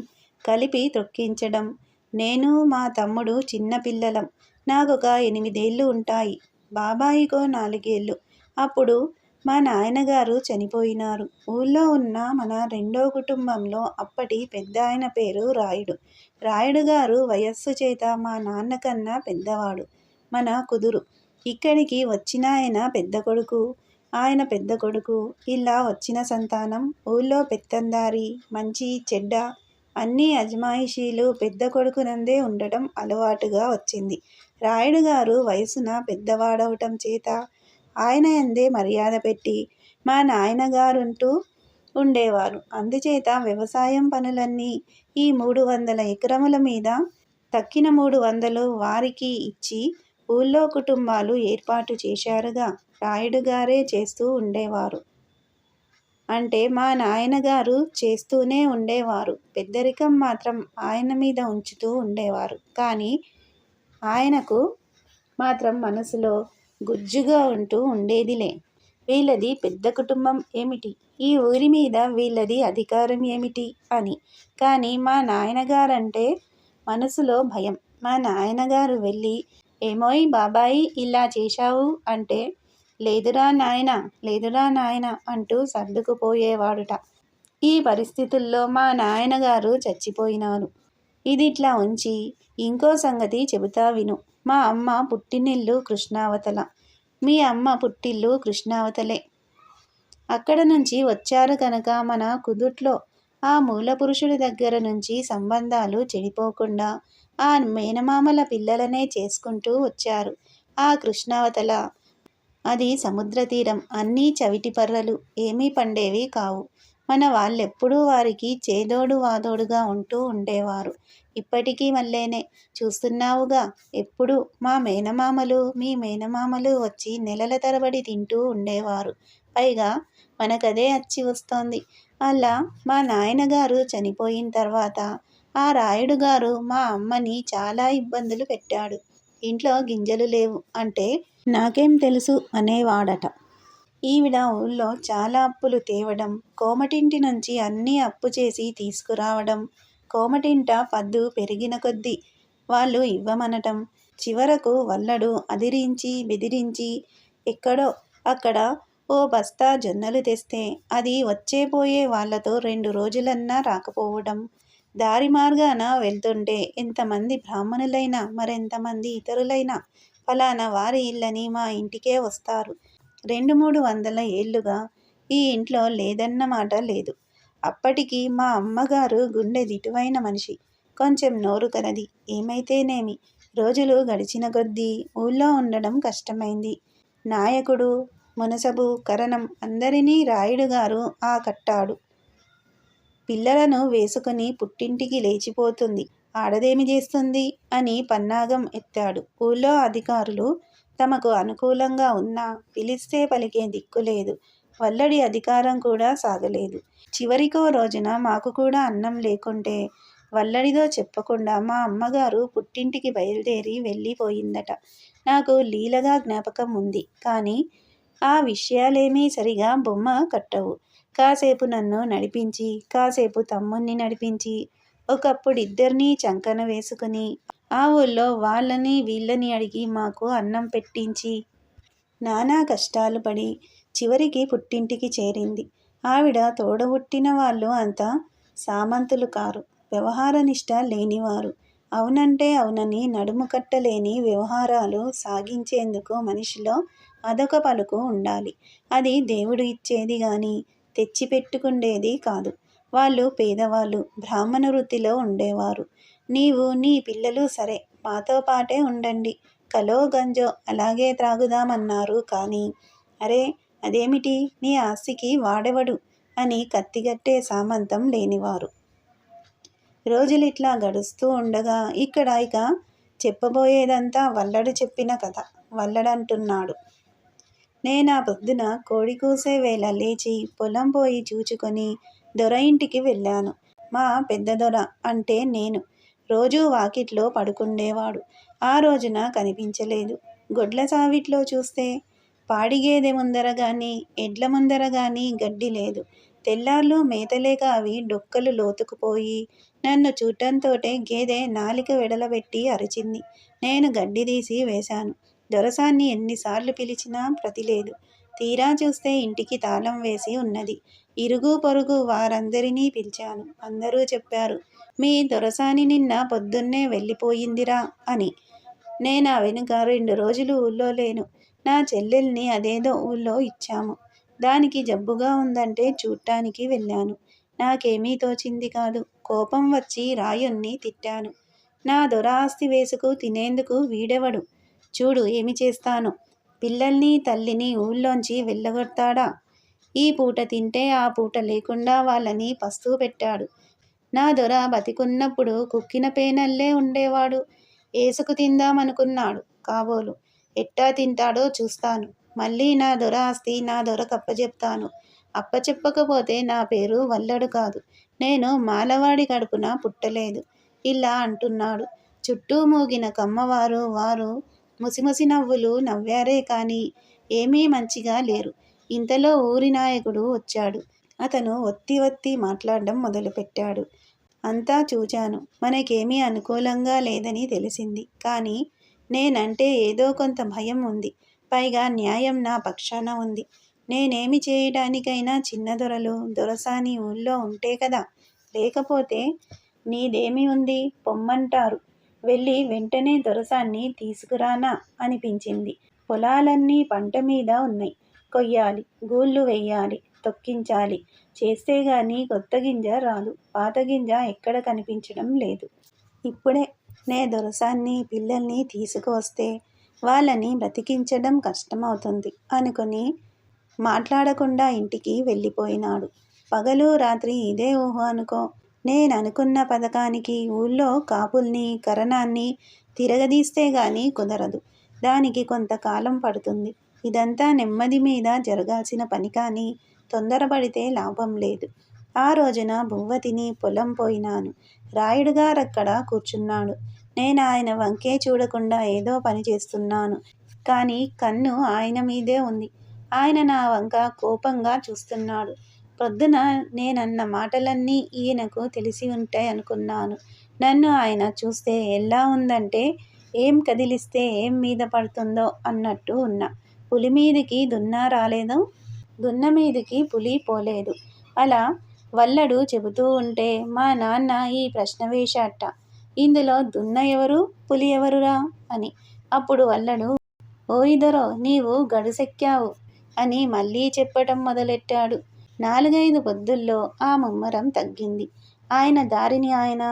కలిపి త్రొక్కించడం. నేను, మా తమ్ముడు చిన్న పిల్లలం. నాకొక 8 ఏళ్ళు ఉంటాయి. బాబాయికో 4 ఏళ్ళు. అప్పుడు మా నాయనగారు చనిపోయినారు. ఊళ్ళో ఉన్న మన 2వ కుటుంబంలో అప్పటి పెద్దాయన పేరు రాయుడు. రాయుడు గారు వయస్సు చేత మా నాన్నకన్నా పెద్దవాడు. మన కుదురు. ఇక్కడికి వచ్చినాయన పెద్ద కొడుకు. ఆయన పెద్ద కొడుకు. ఇలా వచ్చిన సంతానం ఊళ్ళో పెత్తందారి, మంచి చెడ్డ అన్ని అజమాయిషీలు పెద్ద కొడుకునందే ఉండటం అలవాటుగా వచ్చింది. రాయుడు గారు వయసున పెద్దవాడవటం చేత ఆయన యందే మర్యాద పెట్టి మా నాయనగారుంటూ ఉండేవారు. అందుచేత వ్యవసాయం పనులన్నీ ఈ 300 ఎకరముల మీద తక్కిన 300 వారికి ఇచ్చి ఊళ్ళో కుటుంబాలు ఏర్పాటు చేశారుగా. రాయుడుగారే చేస్తూ ఉండేవారు. అంటే మా నాయనగారు చేస్తూనే ఉండేవారు. పెద్దరికం మాత్రం ఆయన మీద ఉంచుతూ ఉండేవారు. కానీ ఆయనకు మాత్రం మనసులో గుజ్జుగా ఉంటూ ఉండేదిలే. వీళ్ళది పెద్ద కుటుంబం ఏమిటి, ఈ ఊరి మీద వీళ్ళది అధికారం ఏమిటి అని. కానీ మా నాయనగారంటే మనసులో భయం. మా నాయనగారు వెళ్ళి, ఏమోయ్ బాబాయి ఇలా చేశావు అంటే, లేదురా నాయనా, లేదురా నాయనా అంటూ సర్దుకుపోయేవాడుట. ఈ పరిస్థితుల్లో మా నాయనగారు చచ్చిపోయినారు. ఇదిట్లా ఉంచి ఇంకో సంగతి చెబుతా విను. మా అమ్మ పుట్టినిల్లు కృష్ణావతల. మీ అమ్మ పుట్టిల్లు కృష్ణావతలే. అక్కడ నుంచి వచ్చారు కనుక మన కుదుట్లో ఆ మూలపురుషుడి దగ్గర నుంచి సంబంధాలు చెడిపోకుండా ఆ మేనమామల పిల్లలనే చేసుకుంటూ వచ్చారు. ఆ కృష్ణావతల అది సముద్ర తీరం. అన్నీ చవిటి పర్రలు, ఏమీ పండేవి కావు. మన వాళ్ళెప్పుడూ వారికి చేదోడు వాదోడుగా ఉంటూ ఉండేవారు. ఇప్పటికీ మళ్ళేనే చూస్తున్నావుగా. ఎప్పుడు మా మేనమామలు మీ మేనమామలు వచ్చి నెలల తరబడి తింటూ ఉండేవారు. పైగా మనకదే అచ్చి వస్తోంది. అలా మా నాయనగారు చనిపోయిన తర్వాత ఆ రాయుడు గారు మా అమ్మని చాలా ఇబ్బందులు పెట్టాడు. ఇంట్లో గింజలు లేవు అంటే నాకేం తెలుసు అనేవాడట. ఈవిడ ఊళ్ళో చాలా అప్పులు తేవడం, కోమటింటి నుంచి అన్నీ అప్పు చేసి తీసుకురావడం, కోమటింట పద్దు పెరిగిన కొద్దీ వాళ్ళు ఇవ్వమనటం, చివరకు వల్లడు అదిరించి బెదిరించి ఎక్కడో అక్కడ ఓ బస్తా జొన్నలు తెస్తే అది వచ్చేపోయే వాళ్లతో 2 రోజులన్నా రాకపోవడం, దారి మార్గాన వెళ్తుంటే ఎంతమంది బ్రాహ్మణులైనా మరెంతమంది ఇతరులైనా ఫలానా వారి ఇల్లని మా ఇంటికే వస్తారు. 200-300 ఏళ్లుగా ఈ ఇంట్లో లేదన్న మాట లేదు. అప్పటికి మా అమ్మగారు గుండె దిటువైన మనిషి, కొంచెం నోరు కలది. ఏమైతేనేమి, రోజులు గడిచిన కొద్దీ ఊళ్ళో ఉండడం కష్టమైంది. నాయకుడు, మునసబు, కరణం అందరినీ రాయుడుగారు కట్టాడు. పిల్లలను వేసుకుని పుట్టింటికి లేచిపోతుంది, ఆడదేమి చేస్తుంది అని పన్నాగం ఎత్తాడు. ఊళ్ళో అధికారులు తమకు అనుకూలంగా ఉన్నా పిలిస్తే పలికే దిక్కులేదు. వల్లడి అధికారం కూడా సాగలేదు. చివరికో రోజున మాకు కూడా అన్నం లేకుంటే వల్లడితో చెప్పకుండా మా అమ్మగారు పుట్టింటికి బయలుదేరి వెళ్ళిపోయిందట. నాకు లీలగా జ్ఞాపకం ఉంది. కానీ ఆ విషయాలేమీ సరిగా బొమ్మ కట్టవు. కాసేపు నన్ను నడిపించి, కాసేపు తమ్ముణ్ణి నడిపించి, ఒకప్పుడిద్దరినీ చంకన వేసుకుని ఆ ఊళ్ళో వాళ్ళని వీళ్ళని అడిగి మాకు అన్నం పెట్టించి నానా కష్టాలు పడి చివరికి పుట్టింటికి చేరింది. ఆవిడ తోడబుట్టిన వాళ్ళు అంతా సామంతులు కారు, వ్యవహార నిష్ట లేనివారు. అవునంటే అవునని నడుము కట్టలేని వ్యవహారాలు సాగించేందుకు మనిషిలో అదొక పలుకు ఉండాలి. అది దేవుడు ఇచ్చేది గాని తెచ్చిపెట్టుకుండేది కాదు. వాళ్ళు పేదవాళ్ళు, బ్రాహ్మణ వృత్తిలో ఉండేవారు. నీవు నీ పిల్లలు సరే మాతో పాటే ఉండండి, కలో గంజో అలాగే త్రాగుదామన్నారు. కానీ అరే అదేమిటి, నీ ఆస్తికి వాడెవడు అని కత్తిగట్టే సామంతం లేనివారు. రోజులిట్లా గడుస్తూ ఉండగా ఇక్కడ ఇక చెప్పబోయేదంతా వల్లడు చెప్పిన కథ. వల్లడంటున్నాడు, నేనా పొద్దున కోడి కూసే వేళ లేచి పొలం పోయి చూచుకొని దొర ఇంటికి వెళ్ళాను. మా పెద్ద దొర అంటే నేను రోజూ వాకిట్లో పడుకుండేవాడు. ఆ రోజున కనిపించలేదు. గొడ్ల సావిట్లో చూస్తే పాడిగేదె ముందర గాని ఎడ్ల ముందర గాని గడ్డి లేదు. తెల్లార్లు మేతలేక అవి డొక్కలు లోతుకుపోయి నన్ను చూడటంతోటే గేదె నాలిక వెడలబెట్టి అరిచింది. నేను గడ్డి తీసి వేశాను. దొరసాన్ని ఎన్నిసార్లు పిలిచినా ప్రతిలేదు. తీరా చూస్తే ఇంటికి తాళం వేసి ఉన్నది. ఇరుగు పొరుగు వారందరినీ పిలిచాను. అందరూ చెప్పారు, మీ దొరసాని నిన్న పొద్దున్నే వెళ్ళిపోయిందిరా అని. నేనా వెనుక 2 రోజులు ఊళ్ళో లేను. నా చెల్లెల్ని అదేదో ఊళ్ళో ఇచ్చాము. దానికి జబ్బుగా ఉందంటే చూడ్డానికి వెళ్ళాను. నాకేమీ తోచింది కాదు. కోపం వచ్చి రాయుణ్ణి తిట్టాను. నా దొర ఆస్తి వేసుకు తినేందుకు వీడెవడు? చూడు ఏమి చేస్తానో. పిల్లల్ని తల్లిని ఊళ్ళోంచి వెళ్ళగొడతాడా? ఈ పూట తింటే ఆ పూట లేకుండా వాళ్ళని పస్తూ పెట్టాడు. నా దొర బతికున్నప్పుడు కుక్కిన పేనల్లే ఉండేవాడు. ఏసుకు తిందామనుకున్నాడు కాబోలు. ఎట్టా తింటాడో చూస్తాను. మళ్ళీ నా దొర ఆస్తి నా దొరకప్పజెప్తాను. అప్పచెప్పకపోతే నా పేరు వల్లడు కాదు. నేను మాలవాడి కడుపున పుట్టలేదు. ఇలా అంటున్నాడు. చుట్టూ మూగిన కమ్మవారు వారు ముసిముసి నవ్వులు నవ్వారే కానీ ఏమీ మంచిగా లేరు. ఇంతలో ఊరి నాయకుడు వచ్చాడు. అతను ఒత్తి ఒత్తి మాట్లాడడం మొదలుపెట్టాడు. అంతా చూచాను. మనకేమీ అనుకూలంగా లేదని తెలిసింది. కానీ నేనంటే ఏదో కొంత భయం ఉంది. పైగా న్యాయం నా పక్షాన ఉంది. నేనేమి చేయడానికైనా చిన్నదొరలు దొరసాని ఊళ్ళో ఉంటే కదా. లేకపోతే నీదేమి ఉంది పొమ్మంటారు. వెళ్ళి వెంటనే దొరసాన్ని తీసుకురానా అనిపించింది. పొలాలన్నీ పంట మీద ఉన్నాయి. కొయ్యాలి, గూళ్ళు వెయ్యాలి, తొక్కించాలి. చేస్తేగాని కొత్త గింజ రాదు. పాత గింజ ఎక్కడ కనిపించడం లేదు. ఇప్పుడే నే దొరసాన్ని పిల్లల్ని తీసుకువస్తే వాళ్ళని బ్రతికించడం కష్టమవుతుంది అనుకుని మాట్లాడకుండా ఇంటికి వెళ్ళిపోయినాడు. పగలు రాత్రి ఇదే ఊహ అనుకో. నేననుకున్న పథకానికి ఊళ్ళో కాపుల్ని కరణాన్ని తిరగదీస్తే గాని కుదరదు. దానికి కొంతకాలం పడుతుంది. ఇదంతా నెమ్మది మీద జరగాల్సిన పని కానీ తొందరపడితే లాభం లేదు. ఆ రోజున బువ్వ తిని పొలం పోయినాను. రాయుడుగారక్కడ కూర్చున్నాడు. నేను ఆయన వంకే చూడకుండా ఏదో పని చేస్తున్నాను. కానీ కన్ను ఆయన మీదే ఉంది. ఆయన నా వంక కోపంగా చూస్తున్నాడు. పొద్దున నేనన్న మాటలన్నీ ఈయనకు తెలిసి ఉంటాయనుకున్నాను. నన్ను ఆయన చూస్తే ఎలా ఉందంటే ఏం కదిలిస్తే ఏం మీద పడుతుందో అన్నట్టు ఉన్నా. పులి మీదికి దున్న రాలేదు, దున్న మీదికి పులి పోలేదు. అలా వల్లడు చెబుతూ ఉంటే మా నాన్న ఈ ప్రశ్న వేశాట. ఇందులో దున్న ఎవరు, పులి ఎవరురా అని. అప్పుడు వల్లడు ఓయిదొరో నీవు గడుసెక్కావు అని మళ్ళీ చెప్పటం మొదలెట్టాడు. 4-5 పొద్దుల్లో ఆ ముమ్మరం తగ్గింది. ఆయన దారిని ఆయన,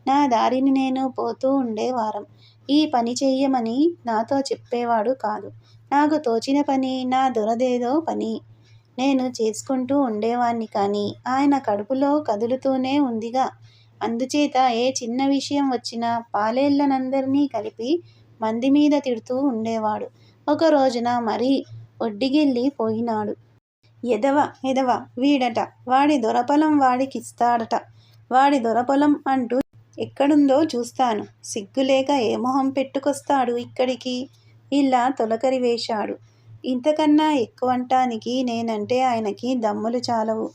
నా దారిని నేను పోతూ ఉండేవారం. ఈ పని చెయ్యమని నాతో చెప్పేవాడు కాదు. నాకు తోచిన పని నా దొరదేదో పని నేను చేసుకుంటూ ఉండేవాణ్ణి. కానీ ఆయన కడుపులో కదులుతూనే ఉందిగా. అందుచేత ఏ చిన్న విషయం వచ్చినా పాలేళ్ళనందరినీ కలిపి మంది మీద తిడుతూ ఉండేవాడు. ఒక రోజున మరీ ఒడ్డిగిల్లి పోయినాడు. ఎదవ ఎదవ వీడట, వాడి దొరపొలం వాడికిస్తాడట. వాడి దొరపొలం అంటూ ఎక్కడుందో చూస్తాను. సిగ్గులేక ఏ మొహం పెట్టుకొస్తాడు ఇక్కడికి. ఇలా తొలకరి వేశాడు. ఇంతకన్నా ఎక్కువంటానికి నేనంటే ఆయనకి దమ్ములు చాలవు.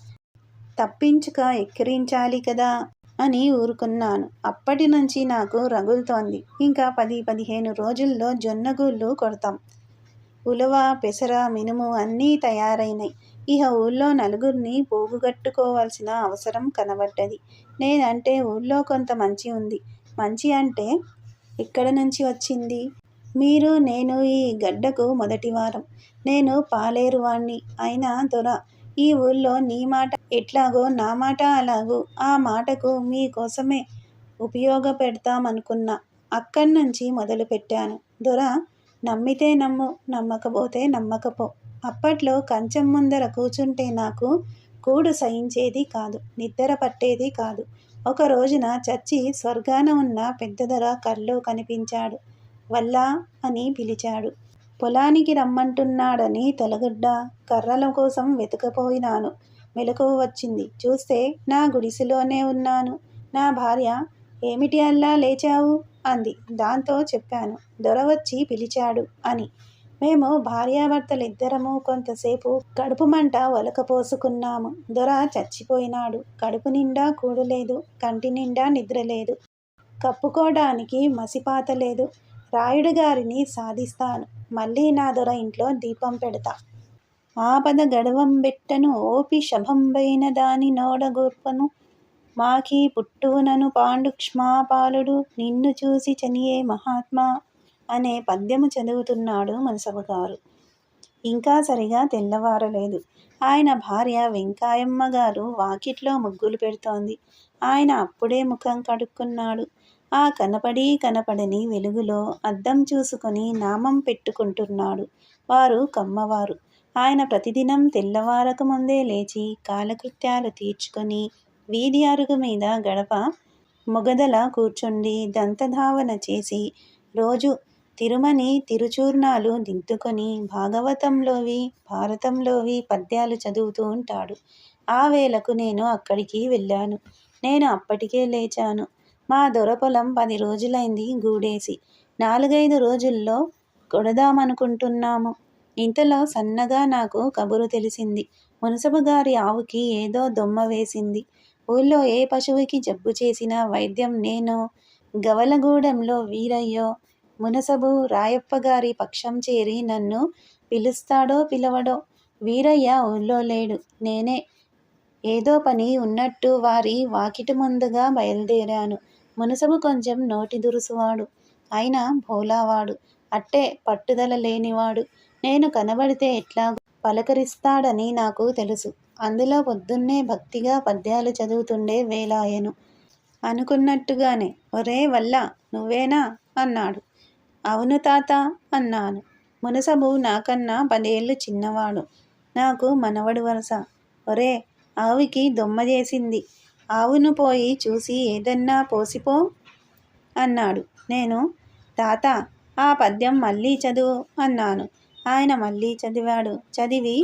తప్పించుక ఎక్కిరించాలి కదా అని ఊరుకున్నాను. అప్పటి నుంచి నాకు రగులుతోంది. ఇంకా 10-15 రోజుల్లో జొన్నగూళ్ళు కొడతాం. ఉలవ, పెసర, మినుము అన్నీ తయారైనాయి. ఇహ ఊళ్ళో నలుగురిని పోగుగట్టుకోవాల్సిన అవసరం కనబడ్డది. నేనంటే ఊళ్ళో కొంత మంచి ఉంది. మంచి అంటే ఎక్కడ నుంచి వచ్చింది? మీరు నేను ఈ గడ్డకు మొదటివారం. నేను పాలేరువాణ్ణి. అయినా దొర, ఈ ఊళ్ళో నీ మాట ఎట్లాగో నా మాట అలాగూ. ఆ మాటకు మీకోసమే ఉపయోగపెడతామనుకున్నా. అక్కడ్నుంచి మొదలుపెట్టాను. దొర, నమ్మితే నమ్ము, నమ్మకపోతే నమ్మకపో. అప్పట్లో కంచం ముందర కూచుంటే నాకు కూడు సహించేది కాదు, నిద్ర పట్టేది కాదు. ఒక రోజున చచ్చి స్వర్గాన ఉన్న పెద్దదొర కల్లో కనిపించాడు. వల్లా అని పిలిచాడు. పొలానికి రమ్మంటున్నాడని తలగడ్డ, కర్రల కోసం వెతకపోయినాను. మెలకువ వచ్చింది. చూస్తే నా గుడిసెలోనే ఉన్నాను. నా భార్య ఏమిటి అల్లా లేచావు అంది. దాంతో చెప్పాను దొర వచ్చి పిలిచాడు అని. మేము భార్యాభర్తలిద్దరము కొంతసేపు కడుపు మంట ఒలకపోసుకున్నాము. దొర చచ్చిపోయినాడు. కడుపు నిండా కూడులేదు, కంటి నిండా నిద్రలేదు, కప్పుకోవడానికి మసిపాత లేదు. రాయుడుగారిని సాధిస్తాను. మళ్ళీ నా దొర ఇంట్లో దీపం పెడతా. ఆపద గడవంబెట్టను ఓపి శభంబైన దాని నోడగూర్పను. మాకీ పుట్టునను పాండు క్ష్మాపాలుడు నిన్ను చూసి చనియే మహాత్మా అనే పద్యము చదువుతున్నాడు మనసబుగారు. ఇంకా సరిగా తెల్లవారలేదు. ఆయన భార్య వెంకాయమ్మ గారు వాకిట్లో ముగ్గులు పెడుతోంది. ఆయన అప్పుడే ముఖం కడుక్కున్నాడు. ఆ కనపడని వెలుగులో అద్దం చూసుకొని నామం పెట్టుకుంటున్నాడు. వారు కమ్మవారు. ఆయన ప్రతిదినం తెల్లవారక ముందే లేచి కాలకృత్యాలు తీర్చుకొని వీధి అరుగు మీద గడప మొగదల కూర్చుండి దంతధావన చేసి రోజు తిరుమని తిరుచూర్ణాలు దిద్దుకొని భాగవతంలోవి భారతంలోవి పద్యాలు చదువుతూ ఉంటాడు. ఆ వేళకు నేను అక్కడికి వెళ్ళాను. నేను అప్పటికే లేచాను. మా దొరపొలం 10 రోజులైంది గూడేసి. 4-5 రోజుల్లో కొడదామనుకుంటున్నాము. ఇంతలో సన్నగా నాకు కబురు తెలిసింది. మునసబు గారి ఆవుకి ఏదో దొమ్మ వేసింది. ఊళ్ళో ఏ పశువుకి జబ్బు చేసినా వైద్యం నేనో, గవలగూడెంలో వీరయ్యో, మునసబు రాయప్పగారి పక్షం చేరి నన్ను పిలుస్తాడో పిలవడో. వీరయ్య ఊళ్ళో లేడు. నేనే ఏదో పని ఉన్నట్టు వారి వాకిటి ముందుగా బయలుదేరాను. మునసబు కొంచెం నోటి దురుసువాడు. అయినా భోలావాడు. అట్టే పట్టుదల లేనివాడు. నేను కనబడితే ఎట్లాగో పలకరిస్తాడని నాకు తెలుసు. అందులో పొద్దున్నే భక్తిగా పద్యాలు చదువుతుండే వేలాయెను. అనుకున్నట్టుగానే ఒరే వల్ల నువ్వేనా అన్నాడు. అవును తాత అన్నాను. మునసబు నాకన్నా 10 ఏళ్ళు చిన్నవాడు. నాకు మనవడు వరస. ఒరే ఆవుకి దొమ్మ చేసింది. ఆవును పోయి చూసి ఏదన్నా పోసిపో అన్నాడు. నేను తాత ఆ పద్యం మళ్ళీ చదువు అన్నాను. ఆయన మళ్ళీ చదివాడు. చదివి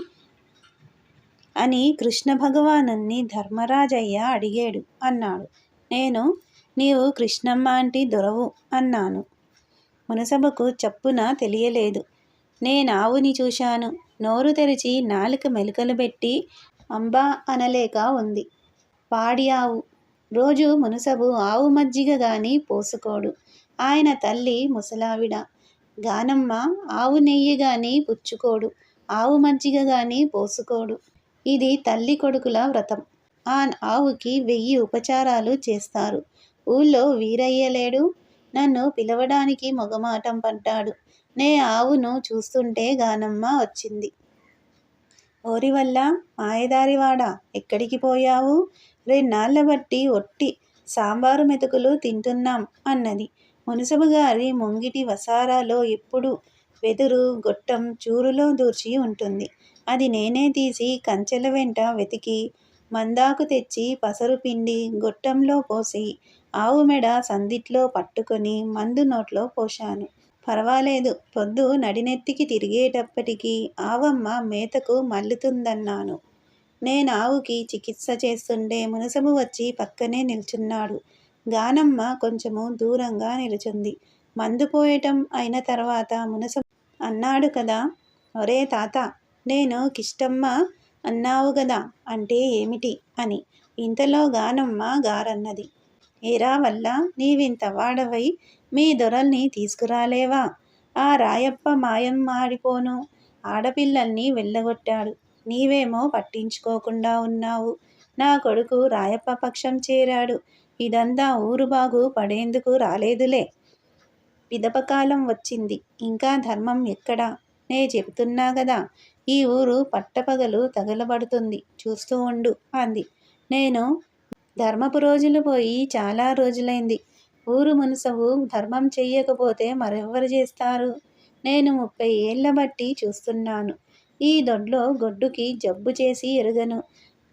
అని కృష్ణ భగవానుణ్ణి ధర్మరాజయ్య అడిగాడు అన్నాడు. నేను నీవు కృష్ణమ్మ ఆంటీ దొరవు అన్నాను. మునసబుకు చప్పున తెలియలేదు. నేనావుని చూశాను. నోరు తెరిచి నాలుక మెలికలు పెట్టి అంబా అనలేక ఉంది. పాడి ఆవు. రోజు మునసబు ఆవు మజ్జిగ గాని పోసుకోడు. ఆయన తల్లి ముసలావిడ. గానమ్మ ఆవు నెయ్యి గాని పుచ్చుకోడు. ఆవు మజ్జిగ గాని పోసుకోడు. ఇది తల్లి కొడుకుల వ్రతం. ఆ ఆవుకి 1000 ఉపచారాలు చేస్తారు. ఊళ్ళో వీరయ్య లేడు. నన్ను పిలవడానికి మొగమాటం పడ్డాడు. నే ఆవును చూస్తుంటే గానమ్మ వచ్చింది. ఓరివల్ల మాయదారివాడా ఎక్కడికి పోయావు? 2 నాళ్ల బట్టి ఒట్టి సాంబారు మెతుకులు తింటున్నాం అన్నది. మునసబు గారి ముంగిటి వసారాలో ఎప్పుడు వెదురు గొట్టం చూరులో దూర్చి ఉంటుంది. అది నేనే తీసి కంచెల వెంట వెతికి మందాకు తెచ్చి పసరు పిండి గొట్టంలో పోసి ఆవు మెడ సందిట్లో పట్టుకొని మందు నోట్లో పోశాను. పర్వాలేదు, పొద్దు నడినెత్తికి తిరిగేటప్పటికి ఆవమ్మ మేతకు మల్లుతుందన్నాను. నేనావుకి చికిత్స చేస్తుంటే మునసబు వచ్చి పక్కనే నిల్చున్నాడు. గానమ్మ కొంచెము దూరంగా నిలుచుంది. మందు పోయటం అయిన తర్వాత మునసబు అన్నాడు కదా, ఒరే తాత నేను కిష్టమ్మ అన్నావు గదా అంటే ఏమిటి అని. ఇంతలో గానమ్మ గారన్నది. ఏరా వల్ల నీవింత వాడవై మీ దొరల్ని తీసుకురాలేవా? ఆ రాయప్ప మాయం మాడిపోను ఆడపిల్లల్ని వెళ్ళగొట్టాడు. నీవేమో పట్టించుకోకుండా ఉన్నావు. నా కొడుకు రాయప్ప పక్షం చేరాడు. ఇదంతా ఊరు బాగు పడేందుకు రాలేదులే. పిదపకాలం వచ్చింది. ఇంకా ధర్మం ఎక్కడా? నే చెబుతున్నా గదా, ఈ ఊరు పట్టపగలు తగలబడుతుంది. చూస్తూ ఉండు అంది. నేను ధర్మపు రోజులు పోయి చాలా రోజులైంది. ఊరు మునసబు ధర్మం చెయ్యకపోతే మరెవ్వరు చేస్తారు? నేను 30 ఏళ్ల బట్టి చూస్తున్నాను. ఈ దొడ్లో గొడ్డుకి జబ్బు చేసి ఎరుగను.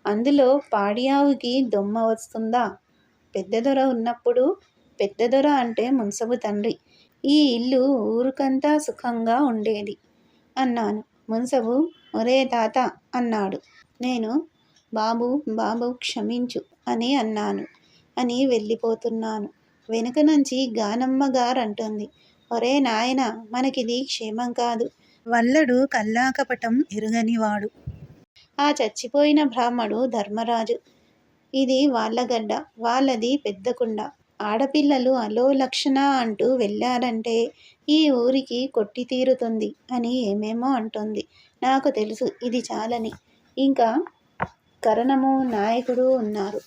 అందులో పాడి ఆవుకి దొమ్మ వస్తుందా? పెద్దదొర ఉన్నప్పుడు, పెద్దదొర అంటే మున్సబు తండ్రి, ఈ ఇల్లు ఊరుకంతా సుఖంగా ఉండేది అన్నాను. మున్సబు ఒరే తాత అన్నాడు. నేను బాబు బాబు క్షమించు అని అన్నాను. అని వెళ్ళిపోతున్నాను. వెనుక నుంచి గానమ్మ గారంటుంది. ఒరే నాయన, మనకిది క్షేమం కాదు. వల్లడు కల్లాకపటం ఎరుగనివాడు. ఆ చచ్చిపోయిన బ్రాహ్మడు ధర్మరాజు. ఇది వాళ్ళ గడ్డ, వాళ్ళది పెద్దకుండ. ఆడపిల్లలు అలో లక్షణ అంటూ వెళ్ళారంటే ఈ ఊరికి కొట్టి తీరుతుంది అని ఏమేమో అంటుంది. నాకు తెలుసు ఇది చాలని. ఇంకా కరణము నాయకుడు ఉన్నారు.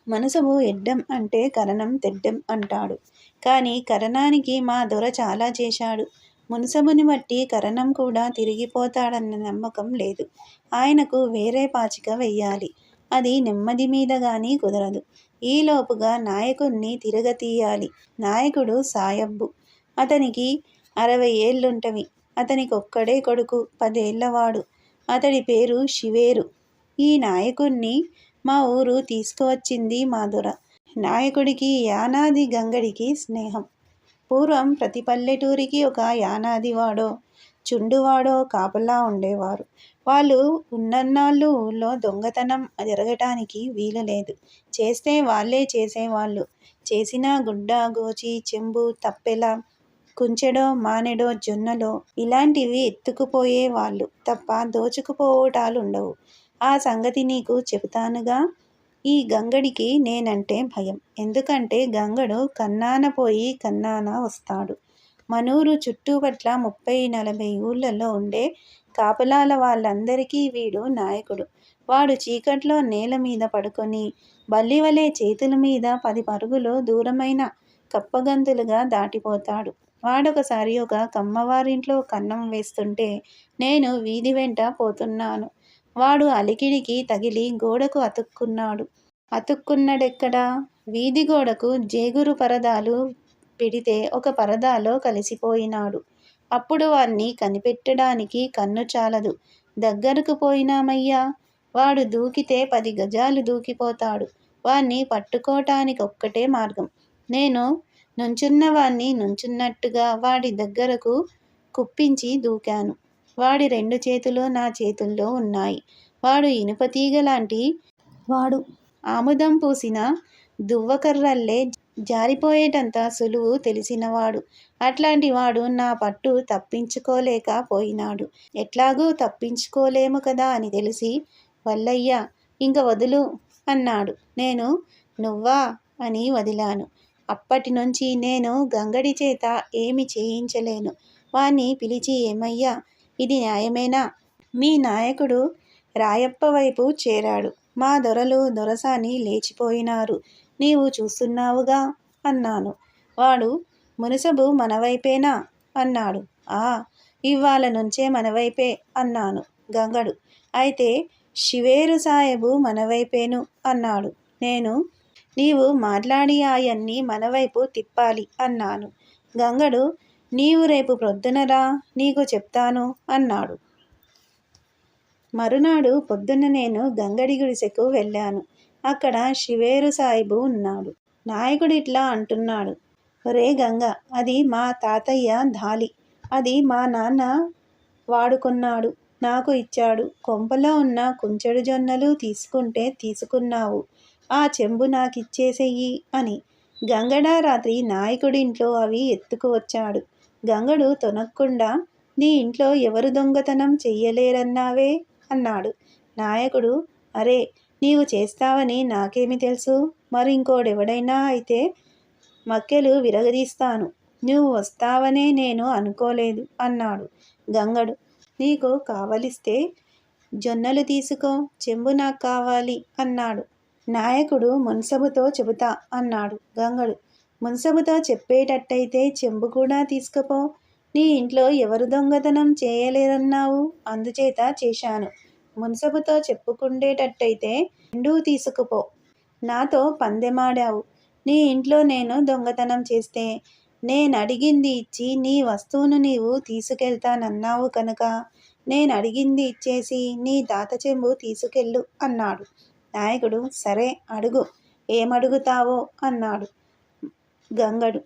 మనసబు ఎడ్డం అంటే కరణం తెడ్డం అంటాడు. కానీ కరణానికి మా దొర చాలా చేశాడు. మునసబుని బట్టి కరణం కూడా తిరిగిపోతాడన్న నమ్మకం లేదు. ఆయనకు వేరే పాచిక వెయ్యాలి. అది నెమ్మది మీద గాని కుదరదు. ఈలోపుగా నాయకుణ్ణి తిరగతీయాలి. నాయకుడు సాయబ్బు. అతనికి 60 ఏళ్లుంటవి. అతనికొక్కడే కొడుకు, 10 ఏళ్లవాడు. అతడి పేరు శివేరు. ఈ నాయకుణ్ణి మా ఊరు తీసుకువచ్చింది మా దొర. నాయకుడికి యానాది గంగడికి స్నేహం. పూర్వం ప్రతి పల్లెటూరికి ఒక యానాదివాడో, చుండువాడో కాపలా ఉండేవారు. వాళ్ళు ఉన్నన్నాళ్ళు ఊళ్ళో దొంగతనం జరగటానికి వీలులేదు. చేస్తే వాళ్ళే చేసేవాళ్ళు. చేసినా గుడ్డ, గోచి, చెంబు, తప్పెల, కుంచెడో, మానెడో, జొన్నలో ఇలాంటివి ఎత్తుకుపోయేవాళ్ళు తప్ప దోచుకుపోవటాలుండవు. ఆ సంగతి నీకు చెబుతానుగా. ఈ గంగడికి నేనంటే భయం. ఎందుకంటే గంగడు కన్నాన పోయి కన్నాన వస్తాడు. మనూరు చుట్టుపట్ల 30-40 ఊళ్ళల్లో ఉండే కాపలాల వాళ్ళందరికీ వీడు నాయకుడు. వాడు చీకట్లో నేల మీద పడుకొని బల్లివలే చేతుల మీద 10 పరుగులు దూరమైన కప్పగంతులుగా దాటిపోతాడు. వాడొకసారి ఒక కమ్మవారింట్లో కన్నం వేస్తుంటే నేను వీధి వెంట పోతున్నాను. వాడు అలికిడికి తగిలి గోడకు అతుక్కున్నాడు. అతుక్కున్నడెక్కడా? వీధి గోడకు జేగురు పరదాలు పెడితే ఒక పరదాలో కలిసిపోయినాడు. అప్పుడు వాణ్ణి కనిపెట్టడానికి కన్ను చాలదు. దగ్గరకు పోయినామయ్యా. వాడు దూకితే 10 గజాలు దూకిపోతాడు. వాణ్ణి పట్టుకోటానికొక్కటే మార్గం. నేను నుంచున్నవాణ్ణి నుంచున్నట్టుగా వాడి దగ్గరకు కుప్పించి దూకాను. వాడి 2 చేతులు నా చేతుల్లో ఉన్నాయి. వాడు ఇనుపతీగలాంటి వాడు. ఆముదం పూసిన దువ్వకర్రల్లే జారిపోయేటంత సులువు తెలిసినవాడు. అట్లాంటి వాడు నా పట్టు తప్పించుకోలేక పోయినాడు. ఎట్లాగూ తప్పించుకోలేము కదా అని తెలిసి, వల్లయ్యా ఇంక వదులు అన్నాడు. నేను నువ్వా అని వదిలాను. అప్పటినుంచి నేను గంగడి చేత ఏమి చేయించలేను. వాణ్ణి పిలిచి, ఏమయ్యా, ఇది న్యాయమేనా? మీ నాయకుడు రాయప్ప వైపు చేరాడు. మా దొరలు దొరసాని లేచిపోయినారు. నీవు చూస్తున్నావుగా అన్నాను. వాడు మునసబు మనవైపేనా అన్నాడు. ఆ, ఇవ్వాళ నుంచే మనవైపే అన్నాను. గంగడు అయితే శివేరు సాయబు మనవైపేను అన్నాడు. నేను నీవు మాట్లాడి ఆయన్ని మనవైపు తిప్పాలి అన్నాను. గంగడు నీవు రేపు ప్రొద్దునరా, నీకు చెప్తాను అన్నాడు. మరునాడు పొద్దున్న నేను గంగడి గుడిసెకు వెళ్ళాను. అక్కడ శివేరు సాయిబు ఉన్నాడు. నాయకుడిట్లా అంటున్నాడు. ఒరే గంగ, అది మా తాతయ్య ధాలి. అది మా నాన్న వాడుకున్నాడు. నాకు ఇచ్చాడు. కొంపలో ఉన్న కుంచెడు జొన్నలు తీసుకుంటే తీసుకున్నావు. ఆ చెంబు నాకిచ్చేసెయ్యి అని. గంగడ రాత్రి నాయకుడింట్లో అవి ఎత్తుకువచ్చాడు. గంగడు తొనక్కుండా, నీ ఇంట్లో ఎవరు దొంగతనం చెయ్యలేరన్నావే అన్నాడు. నాయకుడు, అరే, నీవు చేస్తావని నాకేమి తెలుసు? మరింకోడెవడైనా అయితే మక్కెలు విరగదీస్తాను. నువ్వు వస్తావనే నేను అనుకోలేదు అన్నాడు. గంగడు, నీకు కావలిస్తే జొన్నలు తీసుకో, చెంబు నాకు కావాలి అన్నాడు. నాయకుడు మున్సబుతో చెబుతా అన్నాడు. గంగడు, మున్సబుతో చెప్పేటట్టయితే చెంబు కూడా తీసుకుపో. నీ ఇంట్లో ఎవరు దొంగతనం చేయలేరన్నావు, అందుచేత చేశాను. మున్సబుతో చెప్పుకుండేటట్టయితే రెండూ తీసుకుపో. నాతో పందెమాడావు. నీ ఇంట్లో నేను దొంగతనం చేస్తే నేనడిగింది ఇచ్చి నీ వస్తువును నీవు తీసుకెళ్తానన్నావు కనుక నేనడిగింది ఇచ్చేసి నీ తాత చెంబు తీసుకెళ్ళు అన్నాడు. నాయకుడు, సరే అడుగు, ఏమడుగుతావో అన్నాడు. గంగడు,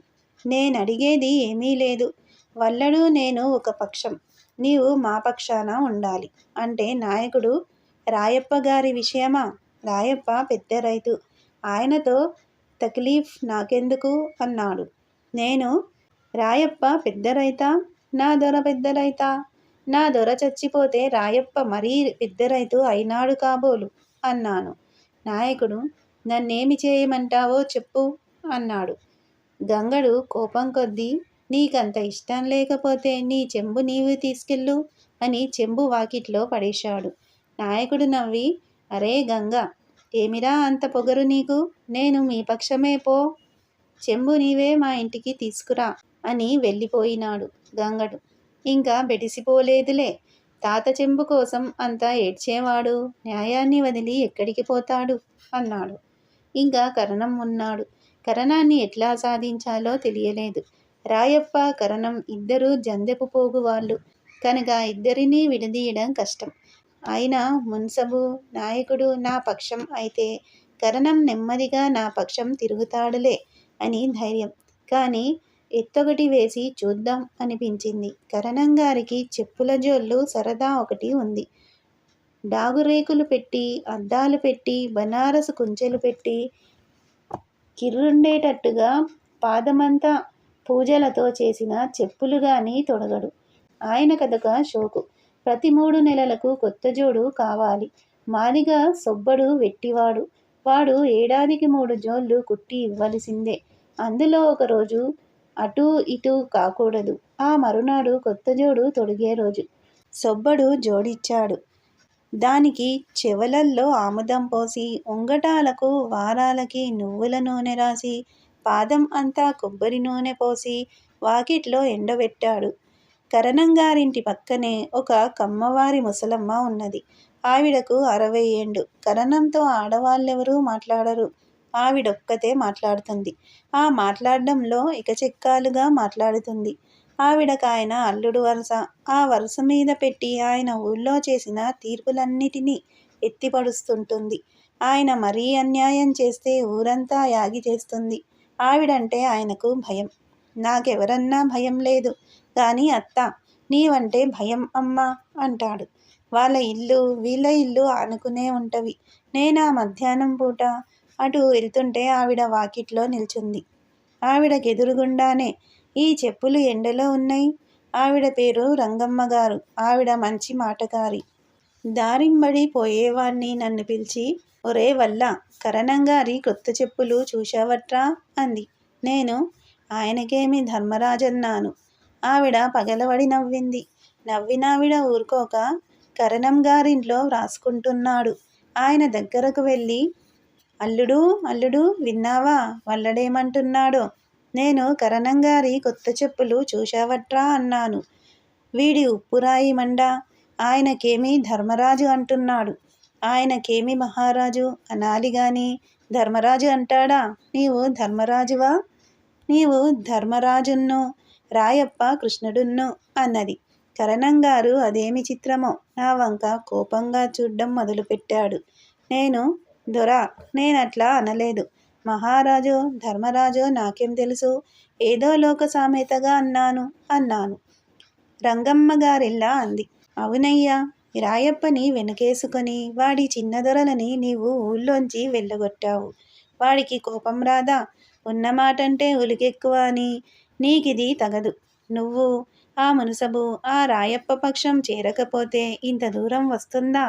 నేనడిగేది ఏమీ లేదు. వల్లడు నేను ఒక పక్షం, నీవు మా పక్షాన ఉండాలి అంటే నాయకుడు, రాయప్ప గారి విషయమా? రాయప్ప పెద్ద రైతు. ఆయనతో తక్లీఫ్ నాకెందుకు అన్నాడు. నేను, రాయప్ప పెద్ద రైతా? నా దొర పెద్ద రైతా? నా దొర చచ్చిపోతే రాయప్ప మరీ పెద్ద రైతు అయినాడు కాబోలు అన్నాను. నాయకుడు, నన్నేమి చేయమంటావో చెప్పు అన్నాడు. గంగడు కోపం కొద్దీ, నీకంత ఇష్టం లేకపోతే నీ చెంబు నీవు తీసుకెళ్ళు అని చెంబు వాకిట్లో పడేశాడు. నాయకుడు నవ్వి, అరే గంగ, ఏమిరా అంత పొగరు నీకు? నేను మీ పక్షమే పో. చెంబు నీవే మా ఇంటికి తీసుకురా అని వెళ్ళిపోయినాడు. గంగడు ఇంకా బెడిసిపోలేదులే. తాత చెంబు కోసం అంతా ఏడ్చేవాడు న్యాయాన్ని వదిలి ఎక్కడికి పోతాడు అన్నాడు. ఇంకా కరణం ఉన్నాడు. కరణాన్ని ఎట్లా సాధించాలో తెలియలేదు. రాయప్ప, కరణం ఇద్దరూ జందెపు పోగు వాళ్ళు కనుక ఇద్దరినీ విడదీయడం కష్టం. అయినా మున్సబు నాయకుడు నా పక్షం అయితే కరణం నెమ్మదిగా నా పక్షం తిరుగుతాడులే అని ధైర్యం. కానీ ఎత్తొకటి వేసి చూద్దాం అనిపించింది. కరణం గారికి చెప్పుల జోళ్ళు సరదా ఒకటి ఉంది. డాగురేకులు పెట్టి, అద్దాలు పెట్టి, బనారసు కుంచెలు పెట్టి, కిర్రుండేటట్టుగా పాదమంతా పూజలతో చేసిన చెప్పులు గాని తొడగడు. ఆయన కదొక షోకు. ప్రతి 3 నెలలకు కొత్త జోడు కావాలి. మాదిగా సొబ్బడు వెట్టివాడు. వాడు ఏడాదికి 3 జోళ్ళు కుట్టి ఇవ్వవలసిందే. అందులో ఒకరోజు అటూ ఇటూ కాకూడదు. ఆ మరునాడు కొత్త జోడు తొడిగే రోజు. సొబ్బడు జోడిచ్చాడు. దానికి చెవలల్లో ఆముదం పోసి, ఉంగటాలకు వారాలకి నువ్వుల నూనె రాసి, పాదం అంతా కొబ్బరి నూనె పోసి వాకిట్లో ఎండబెట్టాడు. కరణంగారింటి పక్కనే ఒక కమ్మవారి ముసలమ్మ ఉన్నది. ఆవిడకు 60 ఏండ్లు. కరణంతో ఆడవాళ్ళెవరూ మాట్లాడరు. ఆవిడొక్కతే మాట్లాడుతుంది. ఆ మాట్లాడ్డంలో ఎకచెక్కాలుగా మాట్లాడుతుంది. ఆవిడకాయన అల్లుడు వరుస. ఆ వరుస మీద పెట్టి ఆయన ఊళ్ళో చేసిన తీర్పులన్నిటినీ ఎత్తిపడుస్తుంటుంది. ఆయన మరీ అన్యాయం చేస్తే ఊరంతా యాగి చేస్తుంది. ఆవిడంటే ఆయనకు భయం. నాకెవరన్నా భయం లేదు గాని అత్తా, నీవంటే భయం అమ్మా అంటాడు. వాళ్ళ ఇల్లు వీళ్ళ ఇల్లు ఆనుకునే ఉంటవి. నేనా మధ్యాహ్నం పూట అటు వెళ్తుంటే ఆవిడ వాకిట్లో నిల్చుంది. ఆవిడకెదురుగుండానే ఈ చెప్పులు ఎండలో ఉన్నాయి. ఆవిడ పేరు రంగమ్మగారు. ఆవిడ మంచి మాటకారి. దారింబడి పోయేవాణ్ణి నన్ను పిలిచి, ఒరే వల్ల, కరణంగారి కొత్త చెప్పులు చూశావట్రా అంది. నేను ఆయనకేమి ధర్మరాజన్నాను. ఆవిడ పగలబడి నవ్వింది. నవ్వినావిడ ఊరుకోక, కరణం గారింట్లో వ్రాసుకుంటున్నాడు. ఆయన దగ్గరకు వెళ్ళి, అల్లుడు అల్లుడు విన్నావా వల్లడేమంటున్నాడో? నేను కరణంగారి కొత్త చెప్పులు చూశావట్రా అన్నాను. వీడి ఉప్పురాయి మండ. ఆయనకేమి ధర్మరాజు అంటున్నాడు. ఆయనకేమి మహారాజు అనాలిగాని ధర్మరాజు అంటాడా? నీవు ధర్మరాజువా? నీవు ధర్మరాజున్నో, రాయప్ప కృష్ణుడున్నో అన్నది. కరణంగారు అదేమి చిత్రమో నా వంక కోపంగా చూడ్డం మొదలుపెట్టాడు. నేను దొరా, నేనట్లా అనలేదు. మహారాజో ధర్మరాజో నాకేం తెలుసు? ఏదో లోక సామెతగా అన్నాను. రంగమ్మగారిల్లా అంది. అవునయ్యా, రాయప్పని వెనకేసుకొని వాడి చిన్నదొరలని నీవు ఊళ్ళోంచి వెళ్ళగొట్టావు. వాడికి కోపం రాదా? ఉన్నమాటంటే ఉలికెక్కువ అని. నీకిది తగదు. నువ్వు ఆ మునసబు ఆ రాయప్ప పక్షం చేరకపోతే ఇంత దూరం వస్తుందా?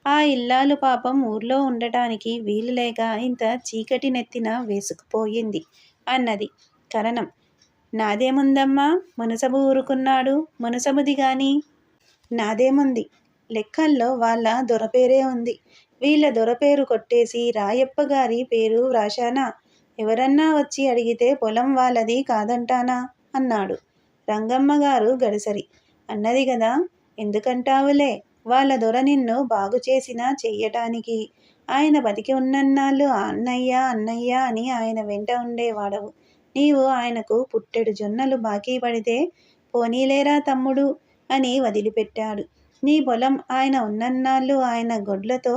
ఆ ఇల్లాలు పాపం ఊర్లో ఉండటానికి వీలులేక ఇంత చీకటి నెత్తిన వేసుకుపోయింది అన్నది. కరణం, నాదేముందమ్మా, మునసబు ఊరుకున్నాడు. మునసబుది గాని నాదేముంది? లెక్కల్లో వాళ్ళ దొరపేరే ఉంది. వీళ్ళ దొరపేరు కొట్టేసి రాయప్ప గారి పేరు వ్రాశానా? ఎవరన్నా వచ్చి అడిగితే పొలం వాళ్ళది కాదంటానా అన్నాడు. రంగమ్మగారు గడసరి అన్నది గదా, ఎందుకంటావులే? వాళ్ళ దొర నిన్ను బాగు చేసినా చెయ్యటానికి. ఆయన బతికి ఉన్నన్నాళ్ళు అన్నయ్య అన్నయ్య అని ఆయన వెంట ఉండేవాడవు. నీవు ఆయనకు పుట్టెడు జొన్నలు బాకీ పడితే పోనీలేరా తమ్ముడు అని వదిలిపెట్టాడు. నీ పొలం ఆయన ఉన్నన్నాళ్ళు ఆయన గొడ్లతో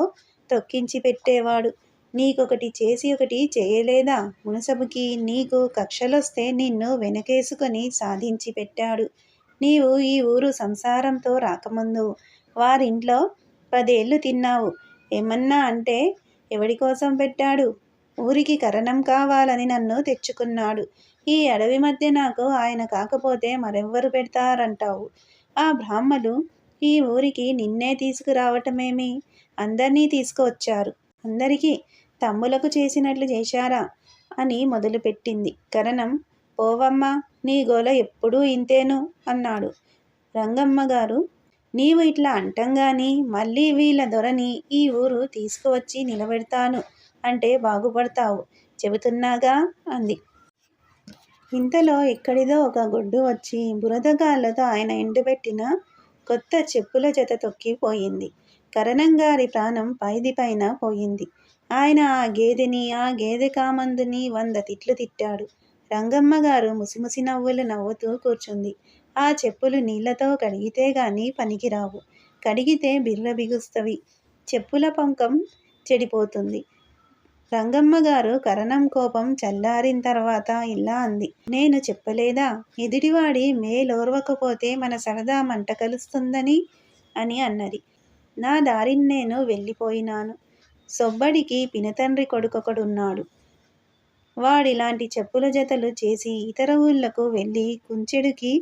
తొక్కించి పెట్టేవాడు. నీకొకటి చేసి ఒకటి చేయలేదా? మునసబుకి నీకు కక్షలొస్తే నిన్ను వెనకేసుకొని సాధించి పెట్టాడు. నీవు ఈ ఊరు సంసారంతో రాకముందు వారింట్లో 10 ఏళ్ళు తిన్నావు. ఏమన్నా అంటే ఎవడికోసం పెట్టాడు? ఊరికి కరణం కావాలని నన్ను తెచ్చుకున్నాడు. ఈ అడవి మధ్య నాకు ఆయన కాకపోతే మరెవ్వరు పెడతారంటావు? ఆ బ్రాహ్మలు ఈ ఊరికి నిన్నే తీసుకురావటమేమి? అందర్నీ తీసుకువచ్చారు. అందరికీ తమ్ములకు చేసినట్లు చేశారా అని మొదలుపెట్టింది. కరణం, పోవమ్మా, నీ గోల ఎప్పుడూ ఇంతేను అన్నాడు. రంగమ్మగారు, నీవు ఇట్లా అంటంగాని మళ్ళీ వీళ్ళ దొరని ఈ ఊరు తీసుకువచ్చి నిలబెడతాను అంటే బాగుపడతావు చెబుతున్నాగా అంది. ఇంతలో ఎక్కడిదో ఒక గొడ్డు వచ్చి బురదగాళ్ళతో ఆయన ఎండబెట్టిన కొత్త చెప్పుల జత తొక్కిపోయింది. కరణంగారి ప్రాణం పైది పైన పోయింది. ఆయన ఆ గేదె కామందుని 100 తిట్లు తిట్టాడు. రంగమ్మగారు ముసిముసి నవ్వులు నవ్వుతూ కూర్చుంది. ఆ చెప్పులు నీళ్లతో కడిగితే గాని పనికిరావు. కడిగితే బిర్ర బిగుస్తవి. చెప్పుల పొంకం చెడిపోతుంది. రంగమ్మగారు కరణం కోపం చల్లారిన తర్వాత ఇలా అంది. నేను చెప్పలేదా ఎదుటివాడి మేలోర్వకపోతే మన సరదా మంట కలుస్తుందని అని అన్నది. నా దారిని నేను వెళ్ళిపోయినాను. సొబ్బడికి పినతండ్రి కొడుకొకడున్నాడు. వాడిలాంటి చెప్పుల జతలు చేసి ఇతర ఊళ్ళకు వెళ్ళి కుంచెడుకి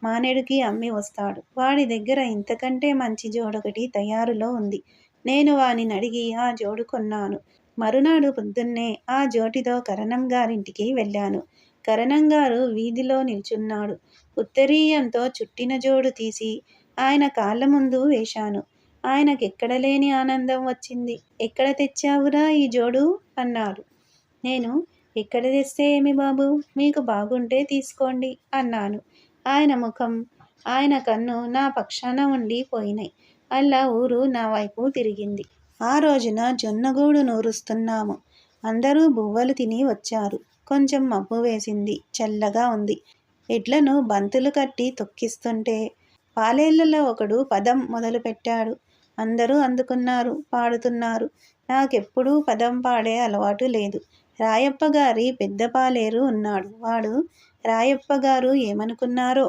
మానేడుకి అమ్మి వస్తాడు. వాడి దగ్గర ఇంతకంటే మంచి జోడొకటి తయారులో ఉంది. నేను వానినడిగి ఆ జోడు కొన్నాను. మరునాడు పొద్దున్నే ఆ జోటితో కరణం గారింటికి వెళ్ళాను. కరణం గారు వీధిలో నిల్చున్నాడు. ఉత్తరీయంతో చుట్టిన జోడు తీసి ఆయన కాళ్ళ ముందు వేశాను. ఆయనకెక్కడలేని ఆనందం వచ్చింది. ఎక్కడ తెచ్చావురా ఈ జోడు అన్నాడు. నేను ఎక్కడ తెస్తే ఏమి బాబు, మీకు బాగుంటే తీసుకోండి అన్నాను. ఆయన ముఖం, ఆయన కన్ను నా పక్షాన ఉండి పోయినాయి. అలా ఊరు నా వైపు తిరిగింది. ఆ రోజున జొన్నగూడు నూరుస్తున్నాము. అందరూ బువ్వలు తిని వచ్చారు. కొంచెం మబ్బు వేసింది. చల్లగా ఉంది. ఎడ్లను బంతులు కట్టి తొక్కిస్తుంటే పాలేళ్లలో ఒకడు పదం మొదలుపెట్టాడు. అందరూ అందుకున్నారు, పాడుతున్నారు. నాకెప్పుడూ పదం పాడే అలవాటు లేదు. రాయప్పగారి పెద్ద పాలేరు ఉన్నాడు. వాడు రాయప్పగారు ఏమనుకున్నారో.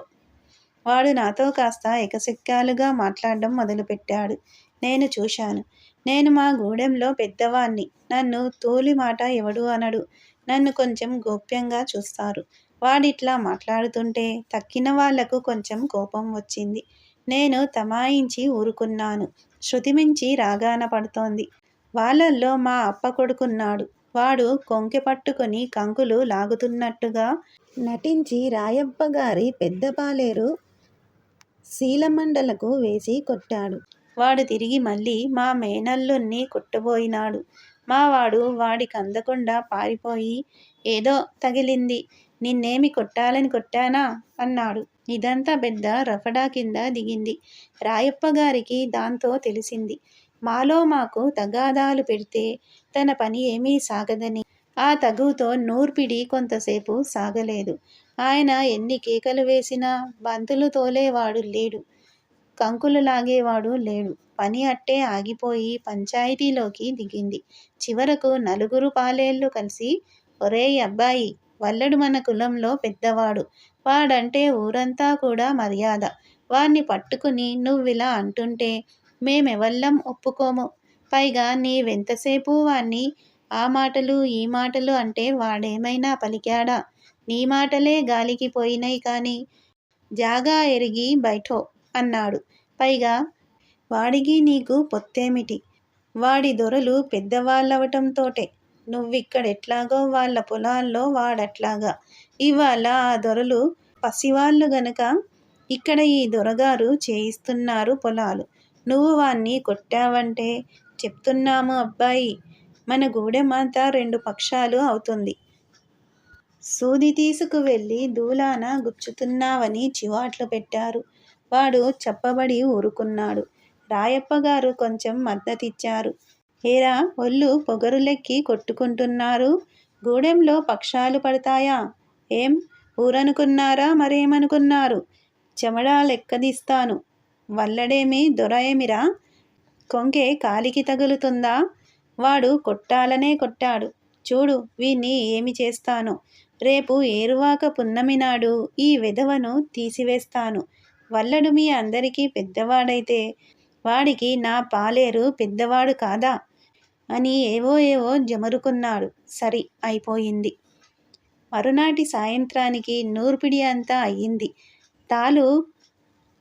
వాడు నాతో కాస్త ఎకసెక్కాలుగా మాట్లాడడం మొదలుపెట్టాడు. నేను చూశాను. నేను మా గూడెంలో పెద్దవాణ్ణి. నన్ను తూలి మాట ఎవడు అనడు. నన్ను కొంచెం గోప్యంగా చూస్తారు. వాడిట్లా మాట్లాడుతుంటే తక్కిన వాళ్లకు కొంచెం కోపం వచ్చింది. నేను తమాయించి ఊరుకున్నాను. శృతిమించి రాగాన పడుతోంది. వాళ్ళల్లో మా అప్ప కొడుకున్నాడు. వాడు కొంకె పట్టుకుని కంకులు లాగుతున్నట్టుగా నటించి రాయప్పగారి పెద్ద పాలేరు శీలమండలకు వేసి కొట్టాడు. వాడు తిరిగి మళ్ళీ మా మేనల్లుణ్ణి కొట్టబోయినాడు. మావాడు వాడికందకుండా పారిపోయి ఏదో తగిలింది, నిన్నేమి కొట్టాలని కొట్టానా అన్నాడు. ఇదంతా పెద్ద రఫడా కింద దిగింది. రాయప్పగారికి దాంతో తెలిసింది. మాలో మాకు తగాదాలు పెడితే తన పని ఏమీ సాగదని. ఆ తగువుతో నూర్పిడి కొంతసేపు సాగలేదు. ఆయన ఎన్ని కేకలు వేసినా బంతులు తోలేవాడు లేడు, కంకులు లాగేవాడు లేడు. పని అట్టే ఆగిపోయి పంచాయతీలోకి దిగింది. చివరకు నలుగురు పాలేళ్ళు కలిసి, ఒరేయ్ అబ్బాయి, వల్లడు మన కులంలో పెద్దవాడు. వాడంటే ఊరంతా కూడా మర్యాద. వాణ్ణి పట్టుకుని నువ్విలా అంటుంటే మేమెవళ్ళం ఒప్పుకోము. పైగా నీవెంతసేపు వాణ్ణి ఆ మాటలు ఈ మాటలు అంటే వాడేమైనా పలికాడా? నీ మాటలే గాలికి పోయినై కాని జాగా ఎరిగి బైఠో అన్నాడు. పైగా వాడికి నీకు పొత్తేమిటి? వాడి దొరలు పెద్దవాళ్ళవటంతోటే నువ్విక్కడెట్లాగో వాళ్ళ పొలాల్లో వాడట్లాగా. ఇవాళ ఆ దొరలు పసివాళ్ళు గనక ఇక్కడ ఈ దొరగారు చేయిస్తున్నారు పొలాలు. నువ్వు వాణ్ణి కొట్టావంటే చెప్తున్నాము అబ్బాయి, మన గూడెమంతా 2 పక్షాలు అవుతుంది. సూది తీసుకు వెళ్ళి దూలాన గుచ్చుతున్నావని చివాట్లు పెట్టారు. వాడు చెప్పబడి ఊరుకున్నాడు. రాయప్పగారు కొంచెం మద్దతిచ్చారు. ఏరా ఒళ్ళు పొగరులెక్కి కొట్టుకుంటున్నారు. గూడెంలో పక్షాలు పడతాయా? ఏం ఊరనుకున్నారా మరేమనుకున్నారు? చెమడా లెక్కదీస్తాను. వల్లడేమి దొర ఏమిరా? కొంకె కాలికి తగులుతుందా? వాడు కొట్టాలనే కొట్టాడు. చూడు వీణ్ణి ఏమి చేస్తానో. రేపు ఏరువాక పున్నమినాడు ఈ వెధవను తీసివేస్తాను. వల్లడు మీ అందరికీ పెద్దవాడైతే వాడికి నా పాలేరు పెద్దవాడు కాదా అని ఏవో జమరుకున్నాడు. సరి అయిపోయింది. మరునాటి సాయంత్రానికి నూర్పిడి అంతా అయ్యింది. తాలు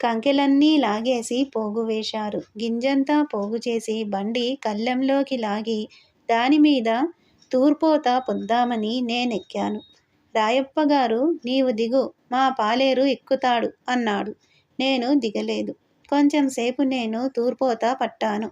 కంకెలన్నీ లాగేసి పోగు వేశారు. గింజంతా పోగు చేసి బండి కళ్ళెంలోకి లాగి దానిమీద తూర్పోత పొద్దామని నేనెక్కాను. రాయప్పగారు నీవు దిగు, మా పాలేరు ఎక్కుతాడు అన్నాడు. నేను దిగలేదు. కొంచెం సేపు నేను తూర్పోత పట్టాను.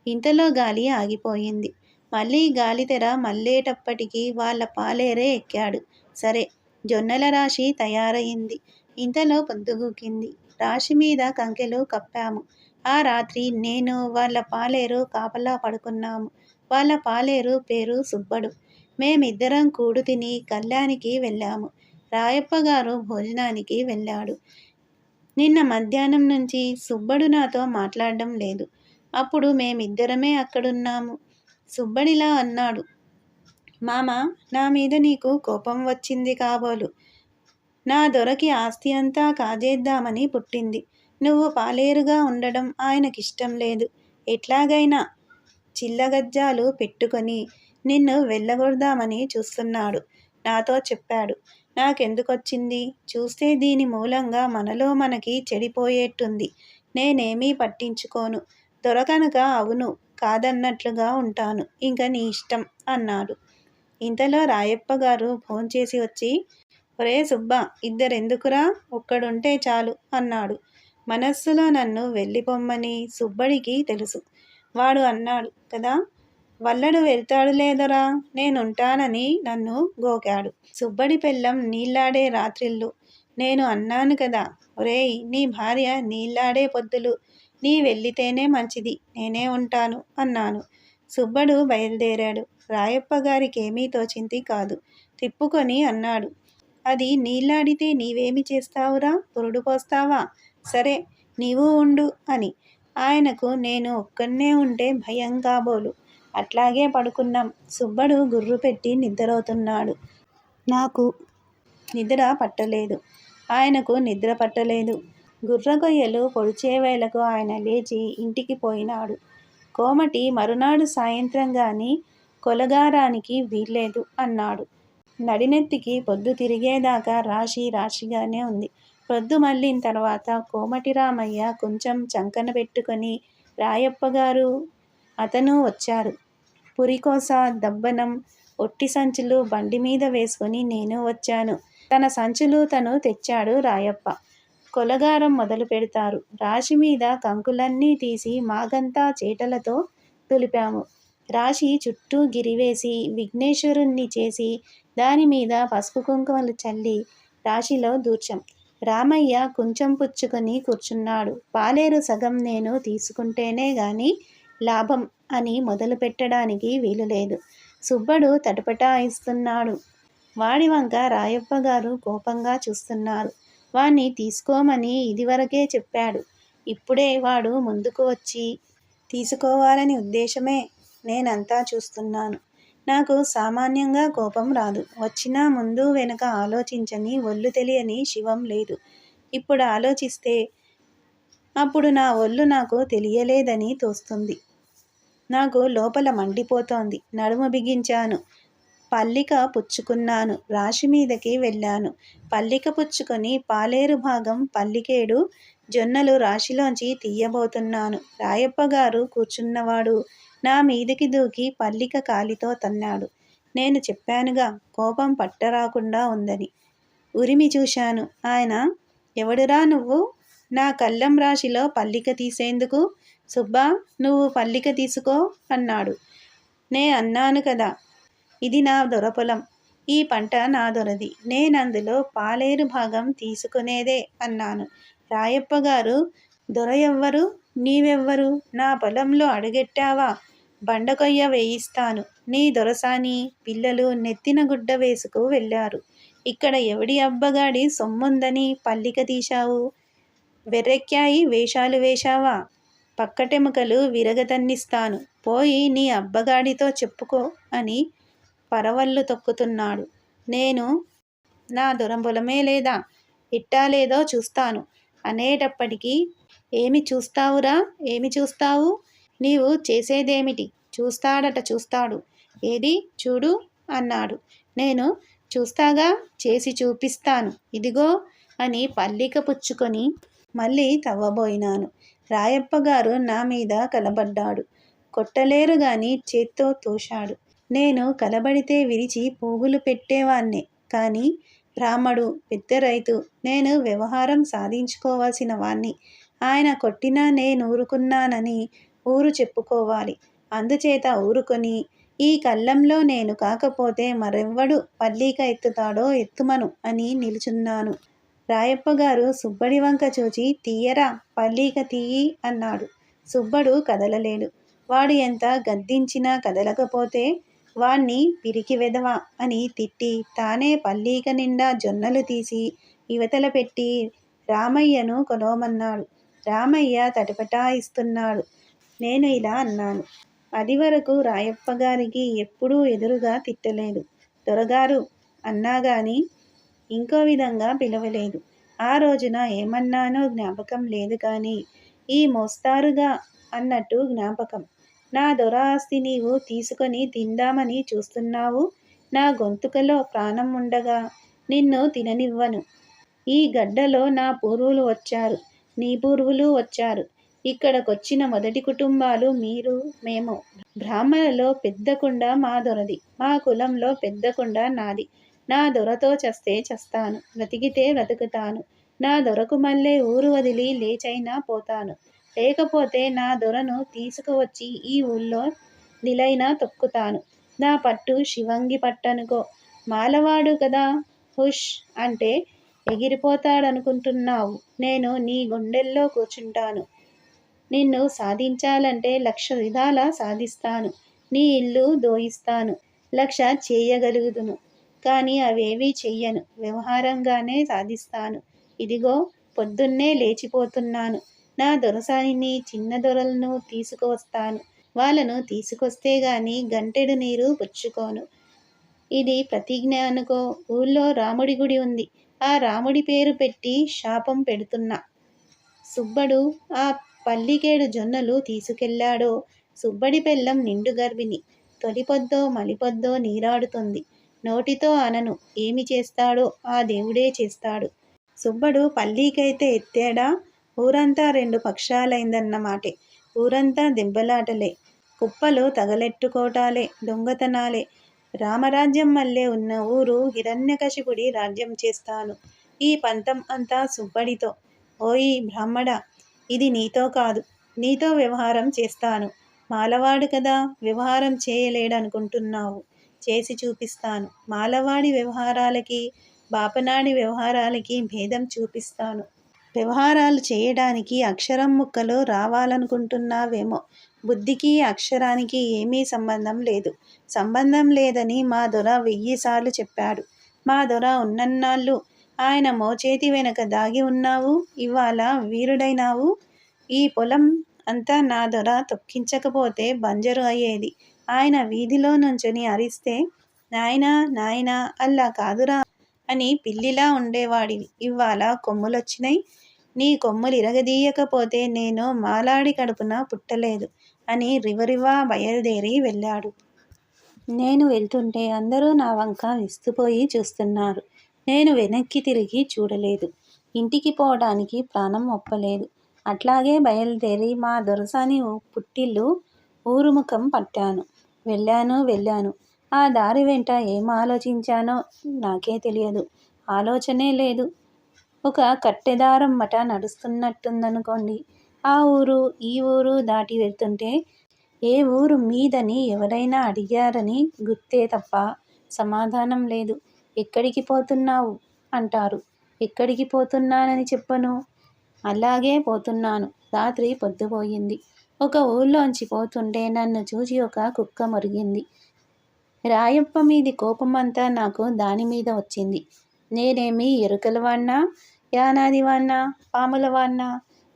ఇంతలో గాలి ఆగిపోయింది. మళ్ళీ గాలితెర మళ్ళేటప్పటికి వాళ్ళ పాలేరే ఎక్కాడు. సరే, జొన్నల రాశి తయారయింది. ఇంతలో పొద్దుగూకింది. రాశి మీద కంకెలు కప్పాము. ఆ రాత్రి నేను వాళ్ళ పాలేరు కాపలా పడుకున్నాము. వాళ్ళ పాలేరు పేరు సుబ్బడు. మేమిద్దరం కూడు తిని కళ్యాణికి వెళ్ళాము. రాయప్పగారు భోజనానికి వెళ్ళాడు. నిన్న మధ్యాహ్నం నుంచి సుబ్బడు నాతో మాట్లాడడం లేదు. అప్పుడు మేమిద్దరమే అక్కడున్నాము. సుబ్బడిలా అన్నాడు. మామ, నా మీద నీకు కోపం వచ్చింది కాబోలు. నా దొరకి ఆస్తి అంతా కాజేద్దామని పుట్టింది. నువ్వు పాలేరుగా ఉండడం ఆయనకిష్టం లేదు. ఎట్లాగైనా చిల్లగజ్జాలు పెట్టుకొని నిన్ను వెళ్ళగొడదామని చూస్తున్నాడు. నాతో చెప్పాడు. నాకెందుకొచ్చింది? చూస్తే దీని మూలంగా మనలో మనకి చెడిపోయేట్టుంది. నేనేమీ పట్టించుకోను. దొరకనక అవును కాదన్నట్లుగా ఉంటాను. ఇంక నీ ఇష్టం అన్నాడు. ఇంతలో రాయప్పగారు భోంచేసి వచ్చి, ఒరే సుబ్బా, ఇద్దరెందుకురా, ఒక్కడుంటే చాలు అన్నాడు. మనస్సులో నన్ను వెళ్ళిపొమ్మని సుబ్బడికి తెలుసు. వాడు అన్నాడు కదా, వల్లడు వెళ్తాడులేదరా, నేనుంటానని నన్ను గోకాడు. సుబ్బడి పెళ్ళం నీళ్లాడే రాత్రిళ్ళు. నేను అన్నాను కదా, ఒరేయ్, నీ భార్య నీళ్లాడే పొద్దులు. నీ వెళ్ళితేనే మంచిది, నేనే ఉంటాను అన్నాను. సుబ్బడు బయలుదేరాడు. రాయప్పగారికేమీ తోచింది కాదు. తిప్పుకొని అన్నాడు, అది నీళ్లాడితే నీవేమి చేస్తావురా, పురుడు పోస్తావా? సరే, నీవు ఉండు అని. ఆయనకు నేను ఒక్కన్నే ఉంటే భయం కాబోలు. అట్లాగే పడుకున్నాం. సుబ్బడు గుర్రు పెట్టి నిద్రవుతున్నాడు. నాకు నిద్ర పట్టలేదు. ఆయనకు నిద్ర పట్టలేదు. గుర్రగొయ్యలు పొడిచే వేళకు ఆయన లేచి ఇంటికి పోయినాడు. కోమటి మరునాడు సాయంత్రం గాని కొలగారానికి వీల్లేదు అన్నాడు. నడినెత్తికి పొద్దు తిరిగేదాకా రాశి రాశిగానే ఉంది. పొద్దు మళ్ళిన తర్వాత కోమటి రామయ్య కొంచెం చంకన పెట్టుకొని రాయప్పగారు అతను వచ్చారు. పురికోస, దబ్బనం, ఒట్టి సంచులు బండి మీద వేసుకొని నేను వచ్చాను. తన సంచులు తను తెచ్చాడు రాయప్ప. కొలగారం మొదలు పెడతారు. రాశి మీద కంకులన్నీ తీసి మాగంతా చేటలతో తులిపాము. రాశి చుట్టూ గిరివేసి విఘ్నేశ్వరుణ్ణి చేసి దానిమీద పసుపు కుంకుమలు చల్లి రాశిలో దూర్చాం. రామయ్య కొంచెం పుచ్చుకొని కూర్చున్నాడు. పాలేరు సగం నేను తీసుకుంటేనే గాని లాభం అని మొదలు పెట్టడానికి వీలులేదు. సుబ్బడు తటపటాయిస్తున్నాడు. వాడి వంక రాయప్పగారు కోపంగా చూస్తున్నారు. వాణ్ణి తీసుకోమని ఇదివరకే చెప్పాడు. ఇప్పుడే వాడు ముందుకు వచ్చి తీసుకోవాలని ఉద్దేశమే. నేనంతా చూస్తున్నాను. నాకు సామాన్యంగా కోపం రాదు. వచ్చినా ముందు వెనక ఆలోచించని ఒళ్ళు తెలియని శివం లేదు. ఇప్పుడు ఆలోచిస్తే అప్పుడు నా ఒళ్ళు నాకు తెలియలేదని తోస్తుంది. నాకు లోపల మండిపోతోంది. నడుము బిగించాను. పల్లిక పుచ్చుకున్నాను. రాశి మీదకి వెళ్ళాను. పల్లిక పుచ్చుకొని పాలేరు భాగం పల్లికేడు జొన్నలు రాశిలోంచి తీయబోతున్నాను. రాయప్పగారు కూర్చున్నవాడు నా మీదకి దూకి పల్లిక కాలితో తన్నాడు. నేను చెప్పానుగా, కోపం పట్టరాకుండా ఉందని. ఉరిమి చూశాను. ఆయన, ఎవడురా నువ్వు? నా కళ్ళం రాశిలో పల్లిక తీసేందుకు? సుబ్బా, నువ్వు పల్లిక తీసుకో అన్నాడు. నే అన్నాను కదా, ఇది నా దొరపొలం. ఈ పంట నా దొరది. నేనందులో పాలేరు భాగం తీసుకునేదే అన్నాను. రాయప్పగారు, దొర ఎవ్వరు? నీవెవ్వరు? నా పొలంలో అడుగెట్టావా? బండకొయ్య వేయిస్తాను. నీ దొరసాని పిల్లలు నెత్తిన గుడ్డ వేసుకు వెళ్ళారు. ఇక్కడ ఎవడి అబ్బగాడి సొమ్ముందని పల్లిక తీశావు? వెర్రెక్కాయి వేషాలు వేశావా? పక్కటెముకలు విరగతన్నిస్తాను. పోయి నీ అబ్బగాడితో చెప్పుకో అని పరవళ్ళు తొక్కుతున్నాడు. నేను, నా దొరపొలమే లేదా, ఎట్టాలేదో చూస్తాను అనేటప్పటికీ, ఏమి చూస్తావురా, ఏమి చూస్తావు? నీవు చేసేదేమిటి? చూస్తాడట, చూస్తాడు. ఏది చూడు అన్నాడు. నేను చూస్తాగా, చేసి చూపిస్తాను, ఇదిగో అని పల్లిక పుచ్చుకొని మళ్ళీ తవ్వబోయినాను. రాయప్పగారు నా మీద కలబడ్డాడు. కొట్టలేరు గాని చేత్తో తోశాడు. నేను కలబడితే విరిచి పోగులు పెట్టేవాణ్ణే. కానీ బ్రాహ్మడు, పెద్ద రైతు. నేను వ్యవహారం సాధించుకోవాల్సిన వాణ్ణి. ఆయన కొట్టినా నేనూరుకున్నానని ఊరు చెప్పుకోవాలి. అందుచేత ఊరుకొని ఈ కళ్ళంలో నేను కాకపోతే మరెవ్వడు పల్లీక ఎత్తుతాడో ఎత్తుమను అని నిలుచున్నాను. రాయప్పగారు సుబ్బడి వంక చూచి తీయరా పల్లీక తీయి అన్నాడు. సుబ్బడు కదలలేడు. వాడు ఎంత గద్దించినా కదలకపోతే వాణ్ణి పిరికి వెధవ అని తిట్టి తానే పల్లీక నిండా జొన్నలు తీసి ఇవతల పెట్టి రామయ్యను కొలవమన్నాడు. రామయ్య తటపటాయిస్తున్నాడు. నేను ఇలా అన్నాను. అదివరకు రాయప్పగారికి ఎప్పుడూ ఎదురుగా తిట్టలేదు. దొరగారు అన్నాగాని ఇంకో విధంగా పిలవలేదు. ఆ రోజున ఏమన్నానో జ్ఞాపకం లేదు కానీ ఈ మోస్తారుగా అన్నట్టు జ్ఞాపకం. నా దొర ఆస్తి నీవు తీసుకొని తిందామని చూస్తున్నావు. నా గొంతుకలో ప్రాణం ఉండగా నిన్ను తిననివ్వను. ఈ గడ్డలో నా పూర్వులు వచ్చారు. నీ పూర్వులు వచ్చారు. ఇక్కడకొచ్చిన మొదటి కుటుంబాలు మీరు మేము. బ్రాహ్మణులలో పెద్ద కుండ మా దొరది. మా కులంలో పెద్ద కుండ నాది. నా దొరతో చస్తే చస్తాను. బ్రతికితే బ్రతుకుతాను. నా దొరకు మళ్ళీ ఊరు వదిలి లేచైనా పోతాను. లేకపోతే నా దొరను తీసుకువచ్చి ఈ ఊళ్ళో నిలైనా తొక్కుతాను. నా పట్టు శివంగి పట్టనుకో. మాలవాడు కదా హుష్ అంటే ఎగిరిపోతాడనుకుంటున్నావు. నేను నీ గుండెల్లో కూర్చుంటాను. నిన్ను సాధించాలంటే 1,00,000 విధాలా సాధిస్తాను. నీ ఇల్లు దోయిస్తాను. 1,00,000 చేయగలుగుదును. కానీ అవేవీ చెయ్యను. వ్యవహారంగానే సాధిస్తాను. ఇదిగో పొద్దున్నే లేచిపోతున్నాను. నా దొరసానిని చిన్న దొరలను తీసుకువస్తాను. వాళ్ళను తీసుకొస్తే గాని గంటెడు నీరు పుచ్చుకోను. ఇది ప్రతిజ్ఞ అనుకో. ఊళ్ళో రాముడి గుడి ఉంది. ఆ రాముడి పేరు పెట్టి శాపం పెడుతున్నా. సుబ్బడు ఆ పల్లికేడు జొన్నలు తీసుకెళ్ళాడో. సుబ్బడి పెళ్ళం నిండు గర్భిణి. తొలిపొద్దో మలిపొద్దో నీరాడుతుంది. నోటితో అనను. ఏమి చేస్తాడో ఆ దేవుడే చేస్తాడు. సుబ్బడు పల్లీకైతే ఎత్తాడా? ఊరంతా 2 పక్షాలైందన్నమాటే. ఊరంతా దెబ్బలాటలే, కుప్పలు తగలెట్టుకోటాలే, దొంగతనాలే. రామరాజ్యం మళ్ళీ ఉన్న ఊరు హిరణ్యకశిపుడి రాజ్యం చేస్తాను. ఈ పంతం అంతా సుబ్బడితో. ఓయి బ్రాహ్మడా, ఇది నీతో కాదు. నీతో వ్యవహారం చేస్తాను. మాలవాడు కదా, వ్యవహారం చేయలేడనుకుంటున్నావు. చేసి చూపిస్తాను. మాలవాడి వ్యవహారాలకి బాపనాడి వ్యవహారాలకి భేదం చూపిస్తాను. వ్యవహారాలు చేయడానికి అక్షరం ముక్కలు రావాలనుకుంటున్నావేమో. బుద్ధికి అక్షరానికి ఏమీ సంబంధం లేదు. సంబంధం లేదని మా దొర 1000 సార్లు చెప్పాడు. మా దొర ఉన్నన్నాళ్ళు ఆయన మోచేతి వెనక దాగి ఉన్నావు. ఇవాళ వీరుడైనావు. ఈ పొలం అంతా నా దొర తొక్కించకపోతే బంజరు అయ్యేది. ఆయన వీధిలో నుంచుని అరిస్తే నాయనా నాయనా అల్లా కాదురా అని పిల్లిలా ఉండేవాడివి. ఇవాళ కొమ్ములొచ్చినాయి. నీ కొమ్ములు ఇరగదీయకపోతే నేను మాలాడి కడుపున పుట్టలేదు అని రివరివా బయలుదేరి వెళ్ళాడు. నేను వెళ్తుంటే అందరూ నా వంక విస్తుపోయి చూస్తున్నారు. నేను వెనక్కి తిరిగి చూడలేదు. ఇంటికి పోవడానికి ప్రాణం ఒప్పలేదు. అట్లాగే బయలుదేరి మా దొరసాని పుట్టిల్లు ఊరుముఖం పట్టాను. వెళ్ళాను. ఆ దారి వెంట ఏం ఆలోచించానో నాకే తెలియదు. ఆలోచనే లేదు. ఒక కట్టెదారం మట నడుస్తున్నట్టుందనుకోండి. ఆ ఊరు ఈ ఊరు దాటి వెళ్తుంటే ఏ ఊరు మీదని ఎవరైనా అడిగారని గుర్తే తప్ప సమాధానం లేదు. ఎక్కడికి పోతున్నావు అంటారు. ఎక్కడికి పోతున్నానని చెప్పను. అలాగే పోతున్నాను. రాత్రి పొద్దుపోయింది. ఒక ఊళ్ళోంచి పోతుంటే నన్ను చూసి ఒక కుక్క మొరిగింది. రాయప్ప మీది కోపమంతా నాకు దానిమీద వచ్చింది. నేనేమి ఎరుకలవాణ్ణా, యానాదివాణ్ణా, పాములవాణ్ణా?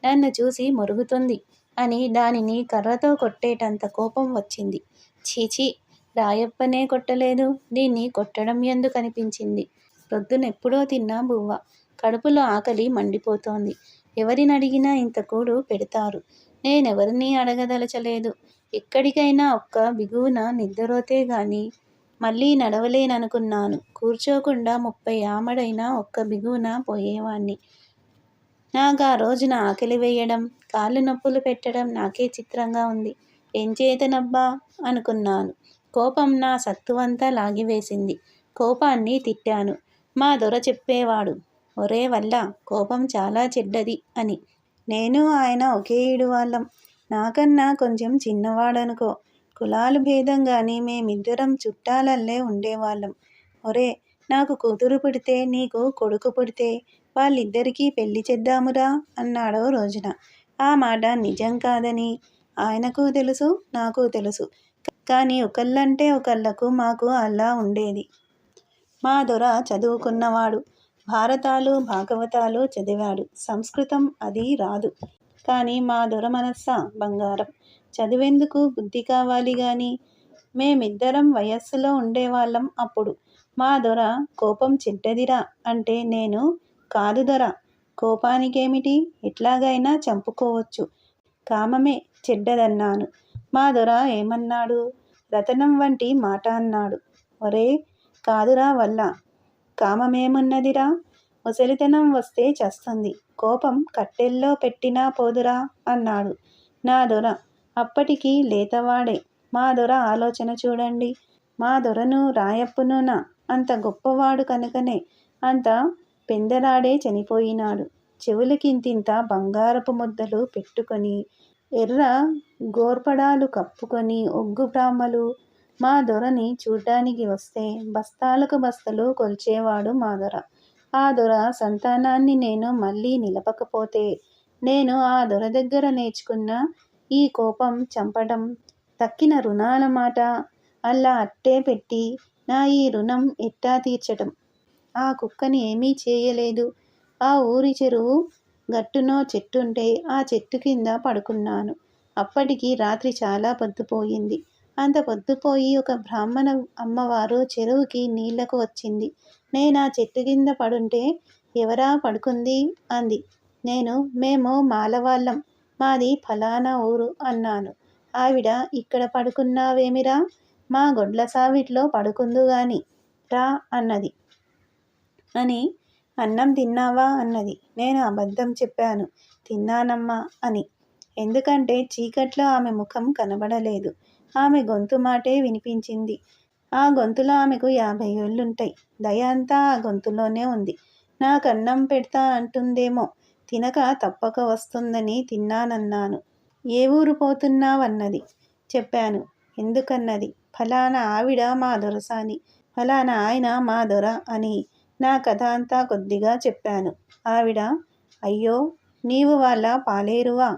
నన్ను చూసి మొరుగుతుంది అని దానిని కర్రతో కొట్టేటంత కోపం వచ్చింది. చీచీ, రాయప్పనే కొట్టలేదు. దీన్ని కొట్టడం ఎందుకనిపించింది. ప్రొద్దునెప్పుడో తిన్నా బువ్వ. కడుపులో ఆకలి మండిపోతోంది. ఎవరినడిగినా ఇంత కూడు పెడతారు. నేనెవరినీ అడగదలచలేదు. ఎక్కడికైనా ఒక్క బిగువున నిద్రపోతే గాని మళ్ళీ నడవలేననుకున్నాను. కూర్చోకుండా 30 ఆమడైనా ఒక్క బిగువున పోయేవాణ్ణి. నాకా రోజున ఆకలి వేయడం, కాళ్ళు నొప్పులు పెట్టడం నాకే చిత్రంగా ఉంది. ఎంచేతనబ్బా అనుకున్నాను. కోపం నా సత్తువంతా లాగివేసింది. కోపాన్ని తిట్టాను. మా దొర చెప్పేవాడు, ఒరే వల్ల కోపం చాలా చెడ్డది అని. నేను ఆయన ఒకే ఈడు వాళ్ళం. నాకన్నా కొంచెం చిన్నవాడనుకో. కులాలు భేదంగాని మేమిద్దరం చుట్టాలల్లే ఉండేవాళ్ళం. ఒరే, నాకు కూతురు పుడితే నీకు కొడుకు పుడితే వాళ్ళిద్దరికీ పెళ్లి చేద్దామురా అన్నాడో రోజున. ఆ మాట నిజం కాదని ఆయనకు తెలుసు, నాకు తెలుసు. కానీ ఒకళ్ళంటే ఒకళ్ళకు మాకు అలా ఉండేది. మా దొర చదువుకున్నవాడు. భారతాలు భాగవతాలు చదివాడు. సంస్కృతం అది రాదు. కానీ మా దొర మనస్సా బంగారం. చదువెందుకు, బుద్ధి కావాలి గాని. మేమిద్దరం వయస్సులో ఉండేవాళ్ళం అప్పుడు. మా దొర కోపం చెడ్డదిరా అంటే నేను కాదు దొర, కోపానికేమిటి, ఎట్లాగైనా చంపుకోవచ్చు, కామమే చెడ్డదన్నాను. మా దొర ఏమన్నాడు? రతనం వంటి మాట అన్నాడు. ఒరే, కాదురా వల్ల, కామమేమున్నదిరా, ముసలితనం వస్తే చస్తుంది, కోపం కట్టెల్లో పెట్టినా పోదురా అన్నాడు నా దొర. అప్పటికి లేతవాడే. మా దొర ఆలోచన చూడండి. మా దొరను రాయప్పునునా అంత గొప్పవాడు కనుకనే అంత పెందరాడే చనిపోయినాడు. చెవులకింతింత బంగారపు ముద్దలు పెట్టుకొని, ఎర్ర గోర్పడాలు కప్పుకొని ఒగ్గు బ్రాహ్మలు మా దొరని చూడ్డానికి వస్తే బస్తాలకు బస్తలు కొల్చేవాడు మా దొర. ఆ దొర సంతానాన్ని నేను మళ్ళీ నిలపకపోతే, నేను ఆ దొర దగ్గర నేర్చుకున్న ఈ కోపం, చంపడం, తక్కిన రుణాల మాట అల్లా అట్టే పెట్టి నా ఈ రుణం ఎట్టా తీర్చటం? ఆ కుక్కని ఏమీ చేయలేదు. ఆ ఊరి చెరువు గట్టునో చెట్టుంటే ఆ చెట్టు కింద పడుకున్నాను. అప్పటికి రాత్రి చాలా పొద్దుపోయింది. అంత పొద్దుపోయి ఒక బ్రాహ్మణ అమ్మవారు చెరువుకి నీళ్లకు వచ్చింది. నేనా చెట్టు కింద పడుంటే ఎవరా పడుకుంది అంది. మేము మాలవాళ్ళం, మాది ఫలానా ఊరు అన్నాను. ఆవిడ, ఇక్కడ పడుకున్నావేమిరా, మా గొడ్ల సావిట్లో పడుకుందుగాని రా అన్నది. అని అన్నం తిన్నావా అన్నది. నేను అబద్ధం చెప్పాను, తిన్నానమ్మా అని. ఎందుకంటే చీకట్లో ఆమె ముఖం కనబడలేదు. ఆమె గొంతు మాటే వినిపించింది. ఆ గొంతులో ఆమెకు 50 ఏళ్లుంటాయి. దయ అంతా ఆ గొంతులోనే ఉంది. నాకన్నం పెడ్తా అంటుందేమో, తినక తప్పక వస్తుందని తిన్నానన్నాను. ఏ ఊరు పోతున్నావన్నది. చెప్పాను. ఎందుకన్నది. ఫలానా ఆవిడ మా దొరసాని, ఫలానా ఆయన మా దొర అని నా కథ అంతా కొద్దిగా చెప్పాను. ఆవిడ, అయ్యో, నీవు వాళ్ళ పాలేరువా?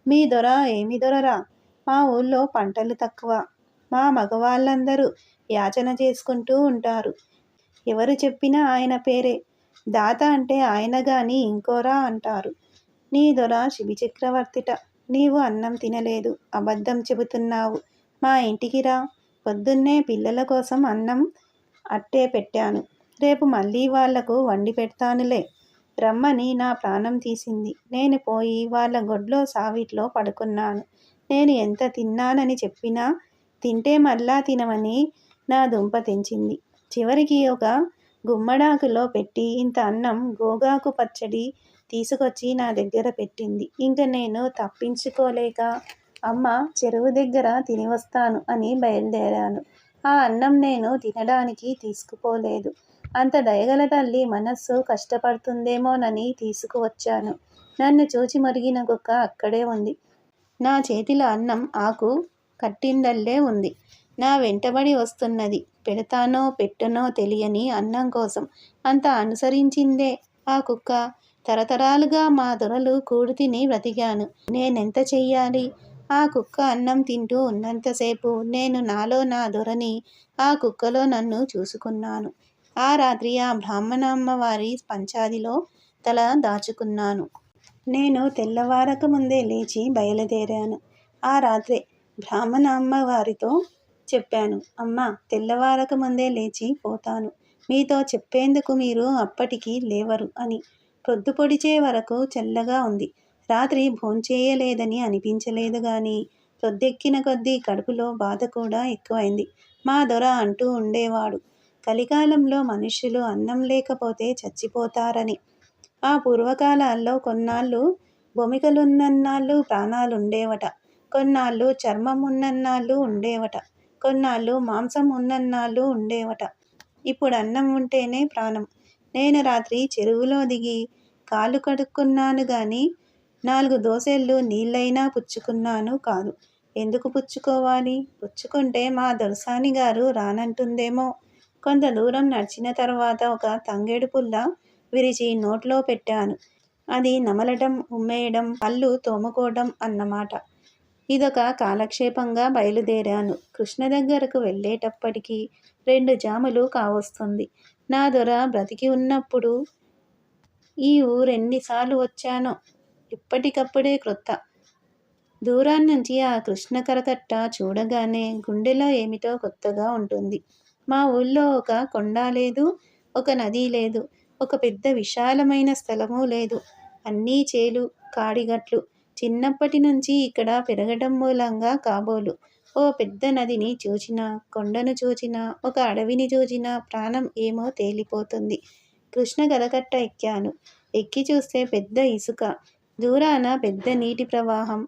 మీ దొర ఏమి దొరరా? మా ఊళ్ళో పంటలు తక్కువ. మా మగవాళ్ళందరూ యాచన చేసుకుంటూ ఉంటారు. ఎవరు చెప్పినా ఆయన పేరే. దాత అంటే ఆయన గాని ఇంకోరా అంటారు. నీ దొర శిబిచక్రవర్తిట. నీవు అన్నం తినలేదు, అబద్ధం చెబుతున్నావు. మా ఇంటికి రా. పొద్దున్నే పిల్లల కోసం అన్నం అట్టే పెట్టాను. రేపు మళ్ళీ వాళ్లకు వండి పెడతానులే. రమ్మని నా ప్రాణం తీసింది. నేను పోయి వాళ్ళ గొడ్లో సావిట్లో పడుకున్నాను. నేను ఎంత తిన్నానని చెప్పినా తింటే మళ్ళా తినమని నా దుంప తెంచింది. చివరికి ఒక గుమ్మడాకులో పెట్టి ఇంత అన్నం, గోగాకు పచ్చడి తీసుకొచ్చి నా దగ్గర పెట్టింది. ఇంక నేను తప్పించుకోలేక, అమ్మ, చెరువు దగ్గర తిని వస్తాను అని బయలుదేరాను. ఆ అన్నం నేను తినడానికి తీసుకుపోలేదు. అంత దయగల తల్లి మనస్సు కష్టపడుతుందేమోనని తీసుకువచ్చాను. నన్ను చూచి మరిగిన కుక్క అక్కడే ఉంది. నా చేతిలో అన్నం ఆకు కట్టిందల్లే ఉంది. నా వెంటబడి వస్తున్నది. పెడతానో పెట్టనో తెలియని అన్నం కోసం అంత అనుసరించిందే ఆ కుక్క. తరతరాలుగా మా దొరలు కూడు తిని బ్రతికాను. నేనెంత చెయ్యాలి? ఆ కుక్క అన్నం తింటూ ఉన్నంతసేపు నేను నాలో నా దొరని, ఆ కుక్కలో నన్ను చూసుకున్నాను. ఆ రాత్రి ఆ బ్రాహ్మణ అమ్మవారి పంచాదిలో తల దాచుకున్నాను. నేను తెల్లవారక ముందే లేచి బయలుదేరాను. ఆ రాత్రే బ్రాహ్మణ అమ్మవారితో చెప్పాను. అమ్మా, తెల్లవారక ముందే లేచి పోతాను. మీతో చెప్పేందుకు మీరు అప్పటికి లేవరు అని. ప్రొద్దు పొడిచే వరకు చల్లగా ఉంది. రాత్రి భోంచేయలేదని అనిపించలేదు గాని ప్రొద్దెక్కిన కొద్దీ కడుపులో బాధ కూడా ఎక్కువైంది. మా దొర అంటూ ఉండేవాడు, కలికాలంలో మనుష్యులు అన్నం లేకపోతే చచ్చిపోతారని. ఆ పూర్వకాలాల్లో కొన్నాళ్ళు బొమికలున్నన్నాళ్ళు ప్రాణాలుండేవట. కొన్నాళ్ళు చర్మం ఉన్నన్నాళ్ళు ఉండేవట. కొన్నాళ్ళు మాంసం ఉన్నన్నాళ్ళు ఉండేవట. ఇప్పుడు అన్నం ఉంటేనే ప్రాణం. నేను రాత్రి చెరువులో దిగి కాళ్ళు కడుక్కున్నాను గాని 4 దోసెళ్ళు నీళ్ళైనా పుచ్చుకున్నాను కాదు. ఎందుకు పుచ్చుకోవాలి? పుచ్చుకుంటే మా దొరసాని గారు రానంటుందేమో. కొంత దూరం నడిచిన తర్వాత ఒక తంగేడు పుల్ల విరిచి నోట్లో పెట్టాను. అది నమలటం, ఉమ్మేయడం, పళ్ళు తోముకోవడం అన్నమాట. ఇదొక కాలక్షేపంగా బయలుదేరాను. కృష్ణ దగ్గరకు వెళ్ళేటప్పటికి 2 జాములు కావస్తుంది. నా దొర బ్రతికి ఉన్నప్పుడు ఈ ఊరెన్నిసార్లు వచ్చానో. ఇప్పటికప్పుడే క్రొత్త. దూరాన్నించి ఆ కృష్ణ కరకట్ట చూడగానే గుండెలో ఏమిటో కొత్తగా ఉంటుంది. మా ఊళ్ళో ఒక కొండ లేదు, ఒక నది లేదు, ఒక పెద్ద విశాలమైన స్థలమూ లేదు. అన్నీ చేలు, కాడిగట్లు. చిన్నప్పటి నుంచి ఇక్కడ పెరగడం మూలంగా కాబోలు. ఓ పెద్ద నదిని చూచినా, కొండను చూచినా, ఒక అడవిని చూచినా ప్రాణం ఏమో తేలిపోతుంది. కృష్ణ కరకట్ట ఎక్కాను. ఎక్కి చూస్తే పెద్ద ఇసుక, దూరాన పెద్ద నీటి ప్రవాహం.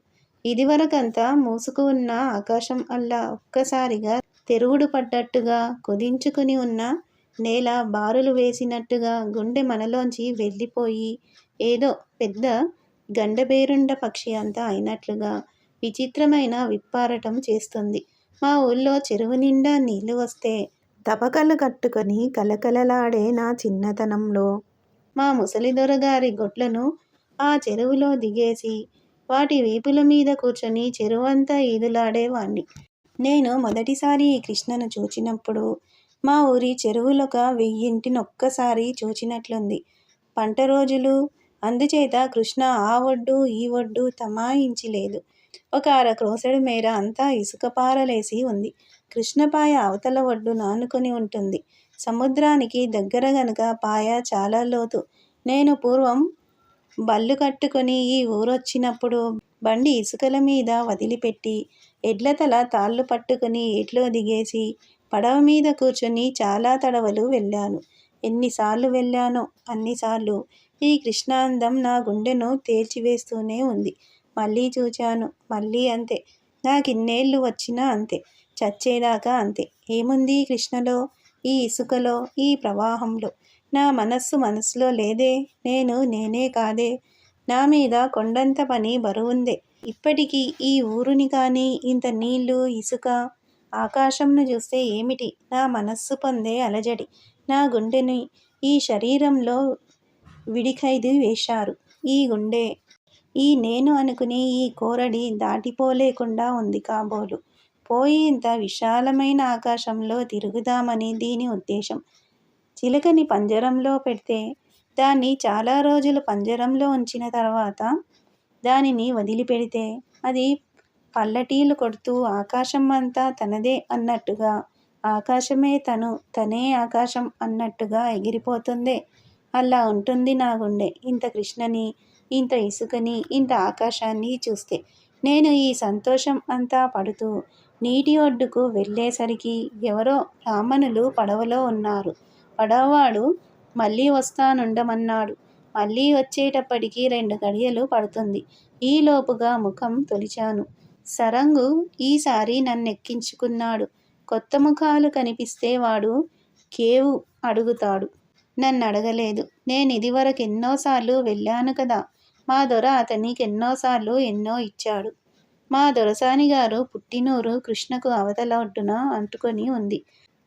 ఇదివరకంతా మూసుకు ఉన్న ఆకాశం అల్లా ఒక్కసారిగా తెరుగుడు పడ్డట్టుగా, కుదించుకుని ఉన్న నేల బారులు వేసినట్టుగా గుండె మనలోంచి వెళ్ళిపోయి ఏదో పెద్ద గండబేరుండ పక్షి అంతా అయినట్లుగా విచిత్రమైన విప్పారటం చేస్తుంది. మా ఊళ్ళో చెరువు నిండా నీళ్లు వస్తే తపకలు కట్టుకొని కలకలలాడే నా చిన్నతనంలో మా ముసలి దొరగారి గొడ్లను ఆ చెరువులో దిగేసి వాటి వీపుల మీద కూర్చొని చెరువంతా ఈదులాడేవాణ్ణి. నేను మొదటిసారి ఈ కృష్ణను చూచినప్పుడు మా ఊరి చెరువులొక 1000 చూచినట్లుంది. పంట రోజులు. అందుచేత కృష్ణ ఆ ఒడ్డు ఈ ఒడ్డు తమాయించి లేదు. ఒక క్రోసెడు మేర అంతా ఇసుక పారలేసి ఉంది. కృష్ణపాయ అవతల ఒడ్డు నానుకొని ఉంటుంది. సముద్రానికి దగ్గర గనుక పాయ చాలా లోతు. నేను పూర్వం బళ్ళు కట్టుకొని ఈ ఊరొచ్చినప్పుడు బండి ఇసుకల మీద వదిలిపెట్టి ఎడ్లతల తాళ్ళు పట్టుకొని ఏట్లో దిగేసి పడవ మీద కూర్చొని చాలా తడవలు వెళ్ళాను. ఎన్నిసార్లు వెళ్ళానో అన్నిసార్లు ఈ కృష్ణాందం నా గుండెను తేల్చివేస్తూనే ఉంది. మళ్ళీ చూచాను, మళ్ళీ అంతే. నాకిన్నేళ్ళు వచ్చినా అంతే, చచ్చేదాకా అంతే. ఏముంది కృష్ణలో, ఈ ఇసుకలో, ఈ ప్రవాహంలో? నా మనస్సులో లేదే. నేనే కాదే. నా మీద కొండంత పని బరువుందే. ఇప్పటికీ ఈ ఊరుని కానీ, ఇంత నీళ్లు, ఇసుక, ఆకాశంను చూస్తే ఏమిటి నా మనస్సు పొందే అలజడి? నా గుండెని ఈ శరీరంలో విడిఖైదు వేశారు. ఈ గుండె, ఈ నేను అనుకునే ఈ కోరడి దాటిపోలేకుండా ఉంది కాబోలు. పోయి ఇంత విశాలమైన ఆకాశంలో తిరుగుదామని దీని ఉద్దేశం. చిలుకని పంజరంలో పెడితే దాన్ని చాలా రోజులు పంజరంలో ఉంచిన తర్వాత దానిని వదిలిపెడితే అది పల్లటీలు కొడుతూ ఆకాశం అంతా తనదే అన్నట్టుగా, ఆకాశమే తనే ఆకాశం అన్నట్టుగా ఎగిరిపోతుందే. అలా ఉంటుంది నా గుండె ఇంత కృష్ణని, ఇంత ఇసుకని, ఇంత ఆకాశాన్ని చూస్తే. నేను ఈ సంతోషం అంతా పడుతూ నీటి ఒడ్డుకు వెళ్ళేసరికి ఎవరో బ్రాహ్మణులు పడవలో ఉన్నారు. పడవవాడు మళ్ళీ వస్తానుండమన్నాడు. మళ్ళీ వచ్చేటప్పటికి 2 గడియలు పడుతుంది. ఈలోపుగా ముఖం తొలిచాను. సరంగు ఈసారి నన్నెక్కించుకున్నాడు. కొత్త ముఖాలు కనిపిస్తే వాడు కేవు అడుగుతాడు. నన్నడగలేదు. నేనిదివరకెన్నోసార్లు వెళ్ళాను కదా. మా దొర అతనికెన్నోసార్లు ఎన్నో ఇచ్చాడు. మా దొరసానిగారు పుట్టినూరు కృష్ణకు అవతల ఒడ్డున అంటుకొని ఉంది.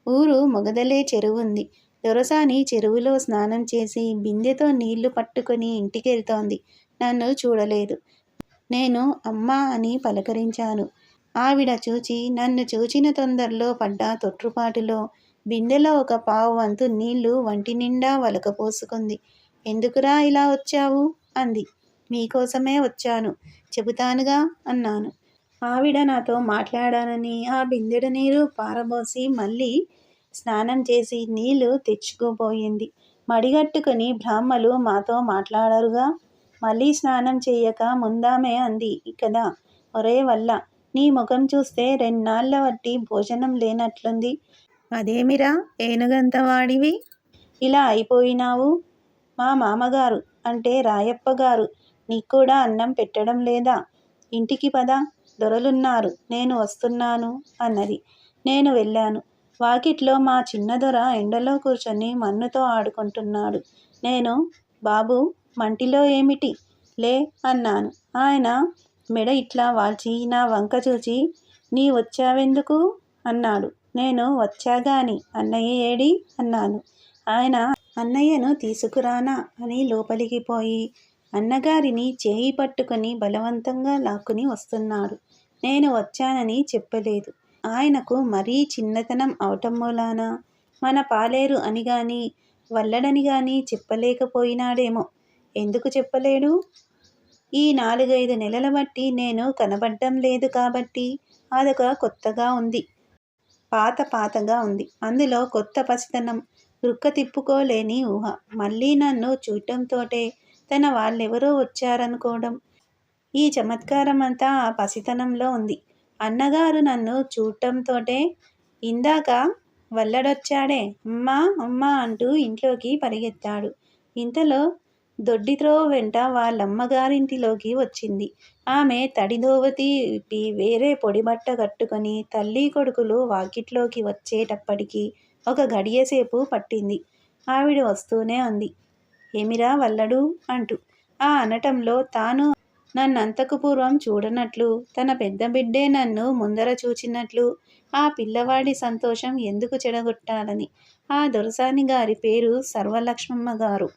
ఊరు మొగదలే చెరువుంది. దొరసాని చెరువులో స్నానం చేసి బిందెతో నీళ్లు పట్టుకొని ఇంటికెళ్తోంది. నన్ను చూడలేదు. నేను అమ్మా అని పలకరించాను. ఆవిడ చూచి నన్ను చూచిన తొందరలో పడ్డ తొట్రుపాటులో బిందెలో ఒక పావువంతు నీళ్లు వంటి నిండా వలకపోసుకుంది. ఎందుకురా ఇలా వచ్చావు అంది. మీకోసమే వచ్చాను, చెబుతానుగా అన్నాను. ఆవిడ నాతో మాట్లాడానని ఆ బిందెడు నీరు పారబోసి మళ్ళీ స్నానం చేసి నీళ్లు తెచ్చుకుపోయింది. మడిగట్టుకుని బ్రాహ్మలు మాతో మాట్లాడరుగా. మళ్ళీ స్నానం చెయ్యక ముందామే అంది కదా. ఒరే వల్ల, నీ ముఖం చూస్తే 2 నాళ్ల వట్టి భోజనం లేనట్లుంది. అదేమిరా ఏనుగంత వాడివి ఇలా అయిపోయినావు? మా మామగారు అంటే రాయప్పగారు నీక్కూడా అన్నం పెట్టడం లేదా? ఇంటికి పద, దొరలున్నారు, నేను వస్తున్నాను అన్నది. నేను వెళ్ళాను. వాకిట్లో మా చిన్నదొర ఎండలో కూర్చొని మన్నుతో ఆడుకుంటున్నాడు. నేను బాబూ మంటిలో ఏమిటి లే అన్నాను. ఆయన మెడ ఇట్లా వాల్చి నా వంక చూచి, నీ వచ్చావెందుకు అన్నాడు. నేను వచ్చాగాని అన్నయ్య ఏడి అన్నాను. ఆయన అన్నయ్యను తీసుకురానా అని లోపలికి పోయి అన్నగారిని చేయి పట్టుకొని బలవంతంగా లాక్కుని వస్తున్నాడు. నేను వచ్చానని చెప్పలేదు. ఆయనకు మరీ చిన్నతనం అవటం మూలాన మన పాలేరు అని గాని వల్లడని గాని చెప్పలేకపోయినాడేమో. ఎందుకు చెప్పలేడు? ఈ 4-5 నెలల బట్టి నేను కనబడ్డం లేదు కాబట్టి అదొక కొత్తగా ఉంది. పాతగా ఉంది. అందులో కొత్త పసితనం, వృక్క తిప్పుకోలేని ఊహ. మళ్ళీ నన్ను చూడటంతోటే తన వాళ్ళెవరో వచ్చారనుకోవడం. ఈ చమత్కారమంతా ఆ పసితనంలో ఉంది. అన్నగారు నన్ను చూడటంతోటే ఇందాక వల్లడొచ్చాడే, అమ్మా అమ్మా అంటూ ఇంట్లోకి పరిగెత్తాడు. ఇంతలో దొడ్డిత్రోవ వెంట వాళ్ళమ్మగారింటిలోకి వచ్చింది. ఆమె తడి దోవతి విప్పి వేరే పొడిబట్ట కట్టుకొని తల్లి కొడుకులు వాకిట్లోకి వచ్చేటప్పటికి ఒక గడియసేపు పట్టింది. ఆవిడ వస్తూనే అంది, ఏమిరా వల్లడు అంటూ. ఆ అనటంలో తాను నన్నంతకు పూర్వం చూడనట్లు, తన పెద్ద బిడ్డే నన్ను ముందర చూచినట్లు, ఆ పిల్లవాడి సంతోషం ఎందుకు చెడగొట్టాలని. ఆ దొరసాని గారి పేరు సర్వలక్ష్మమ్మ గారు.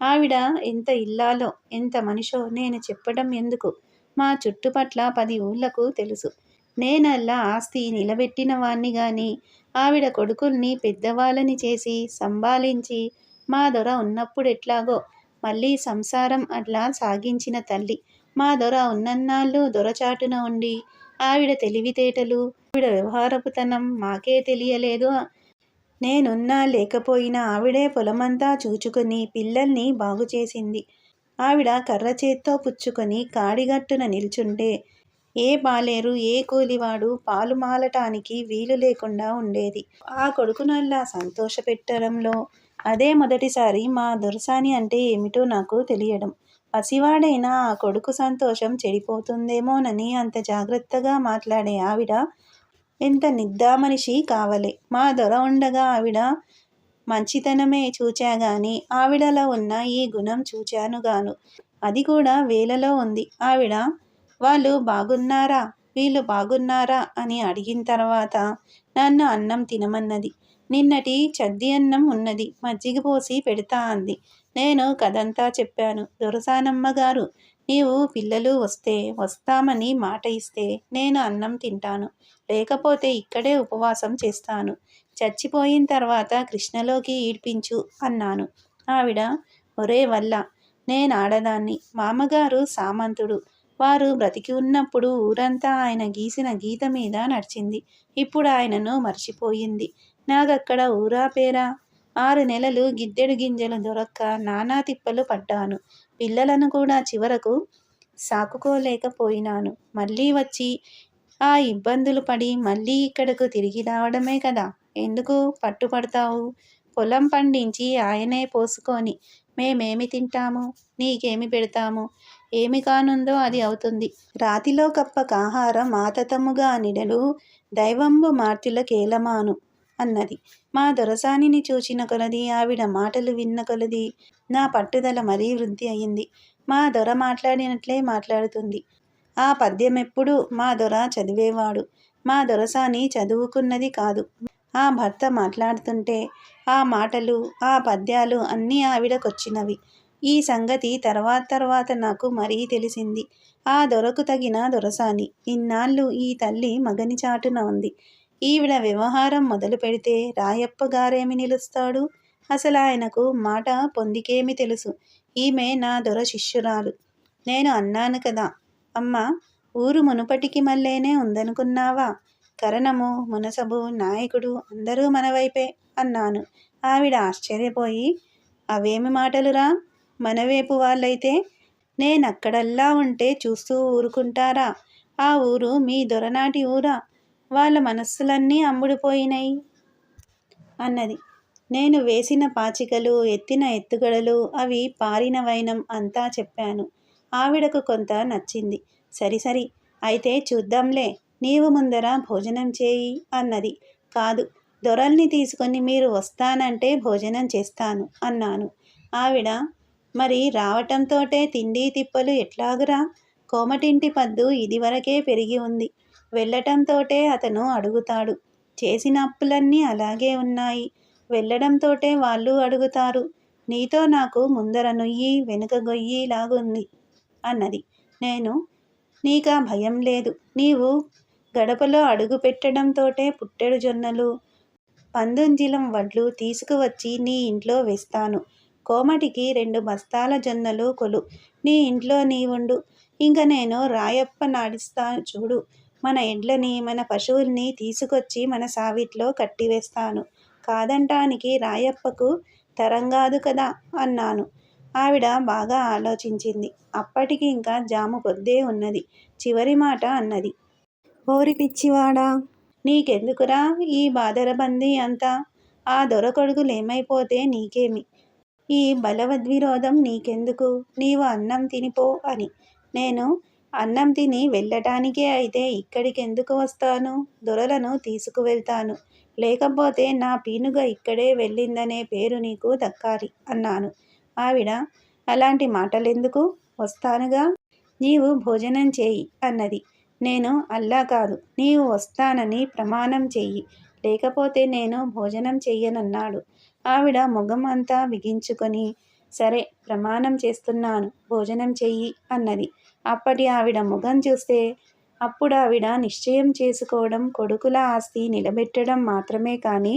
ఆవిడ ఎంత ఇల్లాలో, ఎంత మనిషో నేను చెప్పడం ఎందుకు. మా చుట్టుపట్ల 10 ఊళ్ళకు తెలుసు. నేనల్లా ఆస్తి నిలబెట్టిన వాణ్ణి గాని, ఆవిడ కొడుకుల్ని పెద్దవాళ్ళని చేసి సంబాళించి మా దొర ఉన్నప్పుడెట్లాగో మళ్ళీ సంసారం అట్లా సాగించిన తల్లి. మా దొర ఉన్నన్నాళ్ళు దొరచాటున ఉండి ఆవిడ తెలివితేటలు, ఆవిడ వ్యవహారపుతనం మాకే తెలియలేదు. నేనున్నా లేకపోయినా ఆవిడే పొలమంతా చూచుకొని పిల్లల్ని బాగుచేసింది. ఆవిడ కర్ర చేత్తో పుచ్చుకొని కాడిగట్టున నిల్చుంటే ఏ పాలేరు ఏ కూలివాడు పాలు మాలటానికి వీలు లేకుండా ఉండేది. ఆ కొడుకునల్లా సంతోషపెట్టడంలో అదే మొదటిసారి మా దొరసాని అంటే ఏమిటో నాకు తెలియడం. పసివాడైనా ఆ కొడుకు సంతోషం చెడిపోతుందేమోనని అంత జాగ్రత్తగా మాట్లాడే ఆవిడ ఎంత నిద్దామనిషి కావలే. మా దొర ఉండగా ఆవిడ మంచితనమే చూచాగాని ఆవిడలో ఉన్న ఈ గుణం చూచానుగాను. అది కూడా వేలలో ఉంది. ఆవిడ వాళ్ళు బాగున్నారా, వీళ్ళు బాగున్నారా అని అడిగిన తర్వాత నన్ను అన్నం తినమన్నది. నిన్నటి చద్ది అన్నం ఉన్నది, మజ్జిగ పోసి పెడతా అంది. నేను కథంతా చెప్పాను. దొరసానమ్మగారు, నీవు పిల్లలు వస్తే వస్తామని మాట ఇస్తే నేను అన్నం తింటాను, లేకపోతే ఇక్కడే ఉపవాసం చేస్తాను. చచ్చిపోయిన తర్వాత కృష్ణలోకి ఈడ్పించు అన్నాను. ఆవిడ, ఒరే వల్ల, నేనాడదాన్ని, మామగారు సామంతుడు, వారు బ్రతికి ఉన్నప్పుడు ఊరంతా ఆయన గీసిన గీత మీద నడిచింది. ఇప్పుడు ఆయనను మర్చిపోయింది. నాకక్కడ ఊరా పేరా? 6 నెలలు గిద్దెడు గింజలు దొరక్క నానా తిప్పలు పడ్డాను. పిల్లలను కూడా చివరకు సాకుకోలేకపోయినాను. మళ్ళీ వచ్చి ఆ ఇబ్బందులు పడి మళ్ళీ ఇక్కడకు తిరిగి రావడమే కదా. ఎందుకు పట్టుపడతావు? పొలం పండించి ఆయనే పోసుకొని మేమేమి తింటాము, నీకేమి పెడతాము? ఏమి కానుందో అది అవుతుంది. రాతిలో కప్పకాహారం ఆతతముగా నిడలు దైవంబు మార్తుల కేలమాను అన్నది. మా దొరసానిని చూచిన కొలది, ఆవిడ మాటలు విన్న కొలది నా పట్టుదల మరీ వృద్ధి అయింది. మా దొర మాట్లాడినట్లే మాట్లాడుతుంది. ఆ పద్యమెప్పుడు మా దొర చదివేవాడు. మా దొరసాని చదువుకున్నది కాదు. ఆ భర్త మాట్లాడుతుంటే ఆ మాటలు, ఆ పద్యాలు అన్నీ ఆవిడకొచ్చినవి. ఈ సంగతి తర్వాత నాకు మరీ తెలిసింది. ఆ దొరకు తగిన దొరసాని. ఇన్నాళ్ళు ఈ తల్లి మగని చాటున ఉంది. ఈవిడ వ్యవహారం మొదలు పెడితే రాయప్ప గారేమి నిలుస్తాడు? అసలాయనకు మాట పొందికేమి తెలుసు? ఈమె నా దొర శిష్యురాలు. నేను అన్నాను కదా, అమ్మ, ఊరు మునుపటికి మళ్ళేనే ఉందనుకున్నావా? కరణము, మునసబు, నాయకుడు అందరూ మనవైపే అన్నాను. ఆవిడ ఆశ్చర్యపోయి, అవేమి మాటలురా? మనవేపు వాళ్ళైతే నేనక్కడల్లా ఉంటే చూస్తూ ఊరుకుంటారా? ఆ ఊరు మీ దొరనాటి ఊరా? వాళ్ళ మనస్సులన్నీ అమ్ముడుపోయినాయి అన్నది. నేను వేసిన పాచికలు, ఎత్తిన ఎత్తుగడలు, అవి పారిన వైనం అంతా చెప్పాను. ఆవిడకు కొంత నచ్చింది. సరి అయితే చూద్దాంలే, నీవు ముందర భోజనం చేయి అన్నది. కాదు, దొరల్ని తీసుకొని మీరు వస్తానంటే భోజనం చేస్తాను అన్నాను. ఆవిడ, మరి రావటంతోటే తిండి తిప్పలు ఎట్లాగురా? కోమటింటి పద్దు ఇదివరకే పెరిగి ఉంది. వెళ్ళటంతోటే అతను అడుగుతాడు. చేసిన అప్పులన్నీ అలాగే ఉన్నాయి. వెళ్ళడంతోటే వాళ్ళు అడుగుతారు. నీతో నాకు ముందర నొయ్యి వెనుక గొయ్యి లాగుంది అన్నది. నేను నీకా భయం లేదు. నీవు గడపలో అడుగు పెట్టడంతోటే పుట్టెడు జొన్నలు, పందుంజిలం వడ్లు తీసుకువచ్చి నీ ఇంట్లో వేస్తాను. కోమటికి 2 బస్తాల జొన్నలు కొలు. నీ ఇంట్లో నీవుండు. ఇంక నేను రాయప్ప నాడిస్తా చూడు. మన ఎడ్లని మన పశువుల్ని తీసుకొచ్చి మన సావిట్లో కట్టివేస్తాను. కాదంటానికి రాయప్పకు తరంగాదు కదా అన్నాను. ఆవిడ బాగా ఆలోచించింది. అప్పటికి ఇంకా జాము పొద్దే ఉన్నది. చివరి మాట అన్నది. ఓరి పిచ్చివాడా! నీకెందుకురా ఈ బాదరబందీ అంతా? ఆ దొరకొడుకులేమైపోతే నీకేమి? ఈ బలవద్విరోధం నీకెందుకు? నీవు అన్నం తినిపో అని. నేను అన్నం తిని వెళ్ళటానికే అయితే ఇక్కడికెందుకు వస్తాను? దొరలను తీసుకువెళ్తాను. లేకపోతే నా పీనుగ ఇక్కడే వెళ్ళిందనే పేరు నీకు దక్కాలి అన్నాను. ఆవిడ అలాంటి మాటలెందుకు? వస్తానుగా. నీవు భోజనం చేయి అన్నది. నేను అల్లా కాదు. నీవు వస్తానని ప్రమాణం చెయ్యి. లేకపోతే నేను భోజనం చెయ్యనన్నాడు. ఆవిడ ముఖం అంతా బిగించుకొని సరే ప్రమాణం చేస్తున్నాను భోజనం చెయ్యి అన్నది. అప్పటి ఆవిడ ముఖం చూస్తే అప్పుడావిడ నిశ్చయం చేసుకోవడం కొడుకుల ఆస్తి నిలబెట్టడం మాత్రమే కానీ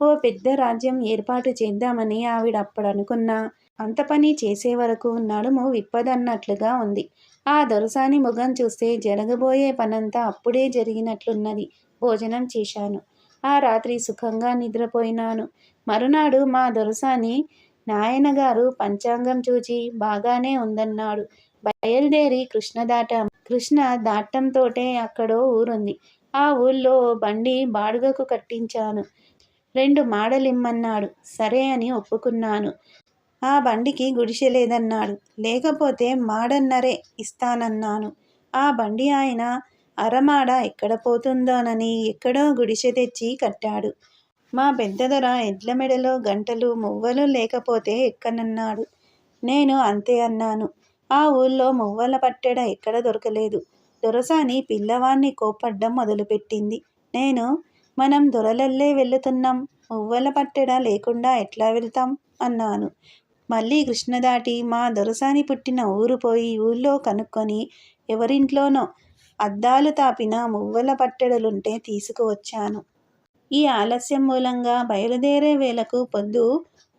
ఓ పెద్ద రాజ్యం ఏర్పాటు చేద్దామని ఆవిడ అప్పుడనుకున్నా అంత పని చేసే వరకు నడుము విప్పదన్నట్లుగా ఉంది. ఆ దొరసాని ముఖం చూస్తే జరగబోయే పనంతా అప్పుడే జరిగినట్లున్నది. భోజనం చేశాను. ఆ రాత్రి సుఖంగా నిద్రపోయినాను. మరునాడు మా దొరసాని నాయనగారు పంచాంగం చూచి బాగానే ఉందన్నాడు. బయలుదేరి కృష్ణ దాటాం. కృష్ణ దాటంతోటే అక్కడో ఊరుంది. ఆ ఊళ్ళో ఓ బండి బాడుగకు కట్టించాను. 2 మాడలిమ్మన్నాడు. సరే అని ఒప్పుకున్నాను. ఆ బండికి గుడిసె లేదన్నాడు. లేకపోతే మాడన్నరే ఇస్తానన్నాను. ఆ బండి ఆయన అరమాడ ఎక్కడ పోతుందోనని ఎక్కడో గుడిసె తెచ్చి కట్టాడు. మా పెద్దదొర ఎడ్ల మెడలో గంటలు మువ్వలు లేకపోతే ఎక్కనన్నాడు. నేను అంతే అన్నాను. ఆ ఊళ్ళో మువ్వల పట్టెడ ఎక్కడ దొరకలేదు. దొరసాని పిల్లవాణ్ణి కోప్పడ్డం మొదలుపెట్టింది. నేను మనం దొరలల్లే వెళుతున్నాం. మువ్వల పట్టెడ లేకుండా ఎట్లా వెళ్తాం అన్నాను. మళ్ళీ కృష్ణ దాటి మా దొరసాని పుట్టిన ఊరు పోయి ఊళ్ళో కనుక్కొని ఎవరింట్లోనో అద్దాలు తాపిన మువ్వల పట్టెడలుంటే తీసుకువచ్చాను. ఈ ఆలస్యం మూలంగా బయలుదేరే వేళకు పొద్దు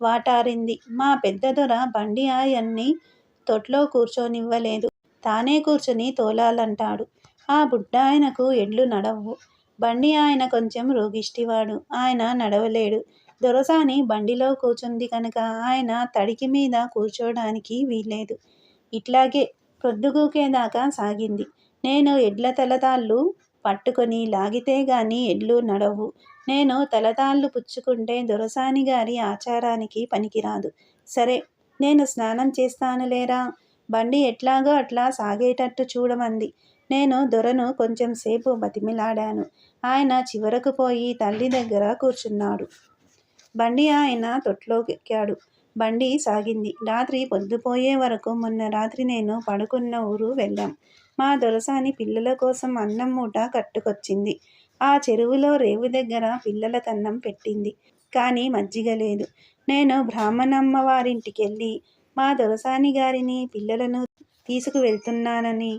వాటారింది. మా పెద్దదొర బండి ఆయన్ని తొట్లో కూర్చోనివ్వలేదు. తానే కూర్చుని తోలాలంటాడు. ఆ బుడ్డాయనకు ఎడ్లు నడవ్వు. బండి ఆయన కొంచెం రోగిష్టివాడు. ఆయన నడవలేడు. దొరసాని బండిలో కూర్చుంది కనుక ఆయన తడికి మీద కూర్చోడానికి వీల్లేదు. ఇట్లాగే ప్రొద్దుగూకేదాకా సాగింది. నేను ఎడ్ల తలతాళ్ళు పట్టుకొని లాగితే గాని ఎడ్లు నడవ్వు. నేను తలతాళ్ళు పుచ్చుకుంటే దొరసాని గారి ఆచారానికి పనికిరాదు. సరే నేను స్నానం చేస్తానులేరా. బండి ఎట్లాగో అట్లా సాగేటట్టు చూడమంది. నేను దొరను కొంచెం సేపు బతిమిలాడాను. ఆయన చివరకు పోయి తల్లి దగ్గర కూర్చున్నాడు. బండి ఆయన తొట్లోకెక్కాడు. బండి సాగింది. రాత్రి పొద్దుపోయే వరకు మొన్న రాత్రి నేను పడుకున్న ఊరు వెళ్ళాం. మా దొరసాని పిల్లల కోసం అన్నం మూట కట్టుకొచ్చింది. ఆ చెరువులో రేవు దగ్గర పిల్లల కన్నం పెట్టింది. కానీ మజ్జిగ లేదు. నేను బ్రాహ్మణమ్మ వారింటికెళ్ళి మా దొరసాని గారిని పిల్లలను తీసుకువెళ్తున్నానని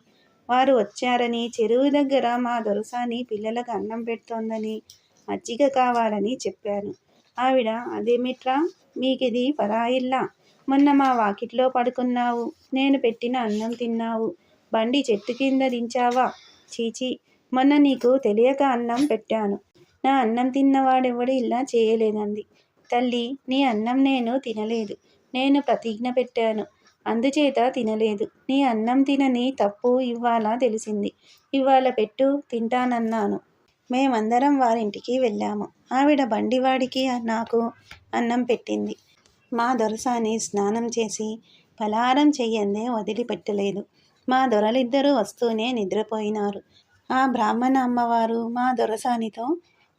వారు వచ్చారని చెరువు దగ్గర మా దొరసాని పిల్లలకు అన్నం పెడుతోందని మజ్జిగ కావాలని చెప్పాను. ఆవిడ అదేమిట్రా మీకిది పరాయిల్లా? మొన్న మా వాకిట్లో పడుకున్నావు. నేను పెట్టిన అన్నం తిన్నావు. బండి చెట్టు కింద దించావా? చీచీ, మొన్న నీకు తెలియక అన్నం పెట్టాను. నా అన్నం తిన్నవాడెవడు ఇలా చేయలేదంది. తల్లి, నీ అన్నం నేను తినలేదు. నేను ప్రతిజ్ఞ పెట్టాను. అందుచేత తినలేదు. నీ అన్నం తినని తప్పు ఇవాళ తెలిసింది. ఇవాళ పెట్టు, తింటానన్నాను. మేమందరం వారింటికి వెళ్ళాము. ఆవిడ బండివాడికి నాకు అన్నం పెట్టింది. మా దొరసాని స్నానం చేసి పలహారం చెయ్యందే వదిలిపెట్టలేదు. మా దొరలిద్దరూ వస్తూనే నిద్రపోయినారు. ఆ బ్రాహ్మణ అమ్మవారు మా దొరసానితో,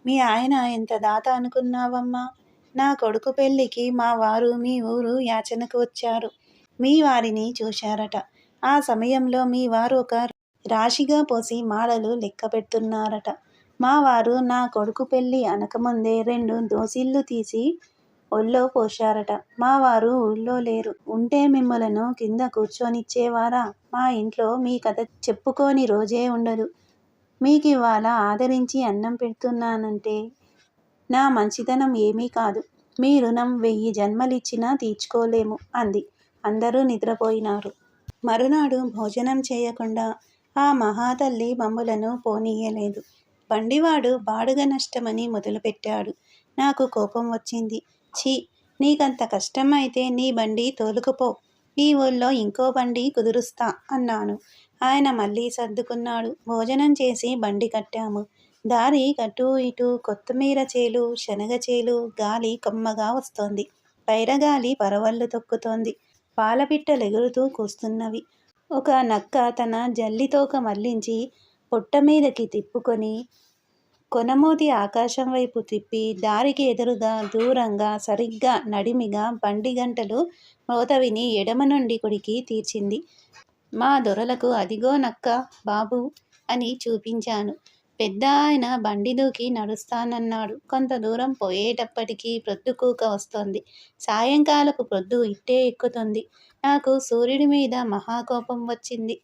మీ ఆయన ఎంత దాత అనుకున్నావమ్మా? నా కొడుకు పెళ్ళికి మా వారు మీ ఊరు యాచనకు వచ్చారు. మీ వారిని చూశారట. ఆ సమయంలో మీ వారు ఒక రాశిగా పోసి మాడలు లెక్క పెడుతున్నారట. మా వారు నా కొడుకు పెళ్ళి అనకముందే 2 దోసిళ్ళు తీసి ఒళ్ళో పోశారట. మా వారు ఊళ్ళో లేరు. ఉంటే మిమ్మలను కింద కూర్చోనిచ్చేవారా? మా ఇంట్లో మీ కథ చెప్పుకోని రోజే ఉండదు. మీకివాళ ఆదరించి అన్నం పెడుతున్నానంటే నా మంచితనం ఏమీ కాదు. మీ రుణం 1000 జన్మలిచ్చినా తీర్చుకోలేము అంది. అందరూ నిద్రపోయినారు. మరునాడు భోజనం చేయకుండా ఆ మహాతల్లి మమ్ములను పోనీయలేదు. బండివాడు బాడుగ నష్టమని మొదలుపెట్టాడు. నాకు కోపం వచ్చింది. ఛీ, నీకంత కష్టం అయితే నీ బండి తోలుకుపో. ఈ ఊళ్ళో ఇంకో బండి కుదురుస్తా అన్నాను. ఆయన మళ్ళీ సర్దుకున్నాడు. భోజనం చేసి బండి కట్టాము. దారి అటూ ఇటూ కొత్తిమీర చేలు, శనగ చేలు, గాలి కమ్మగా వస్తోంది. పైరగాలి పరవళ్ళు తొక్కుతోంది. పాలపిట్టలెగురుతూ కూస్తున్నవి. ఒక నక్క తన జల్లితోక మళ్లించి పొట్టమీదకి తిప్పుకొని కొనమూతి ఆకాశం వైపు తిప్పి దారికి ఎదురుగా దూరంగా సరిగ్గా నడిమిగా బండి గంటలు మోత విని ఎడమ నుండి కుడికి తీర్చింది. మా దొరలకు అదిగో నక్క బాబూ అని చూపించాను. పెద్ద ఆయన బండి దూకి నడుస్తానన్నాడు. కొంత దూరం పోయేటప్పటికి ప్రొద్దుకూక వస్తోంది. సాయంకాలపు ప్రొద్దు ఇట్టే ఎక్కుతుంది. నాకు సూర్యుడి మీద మహాకోపం వచ్చింది.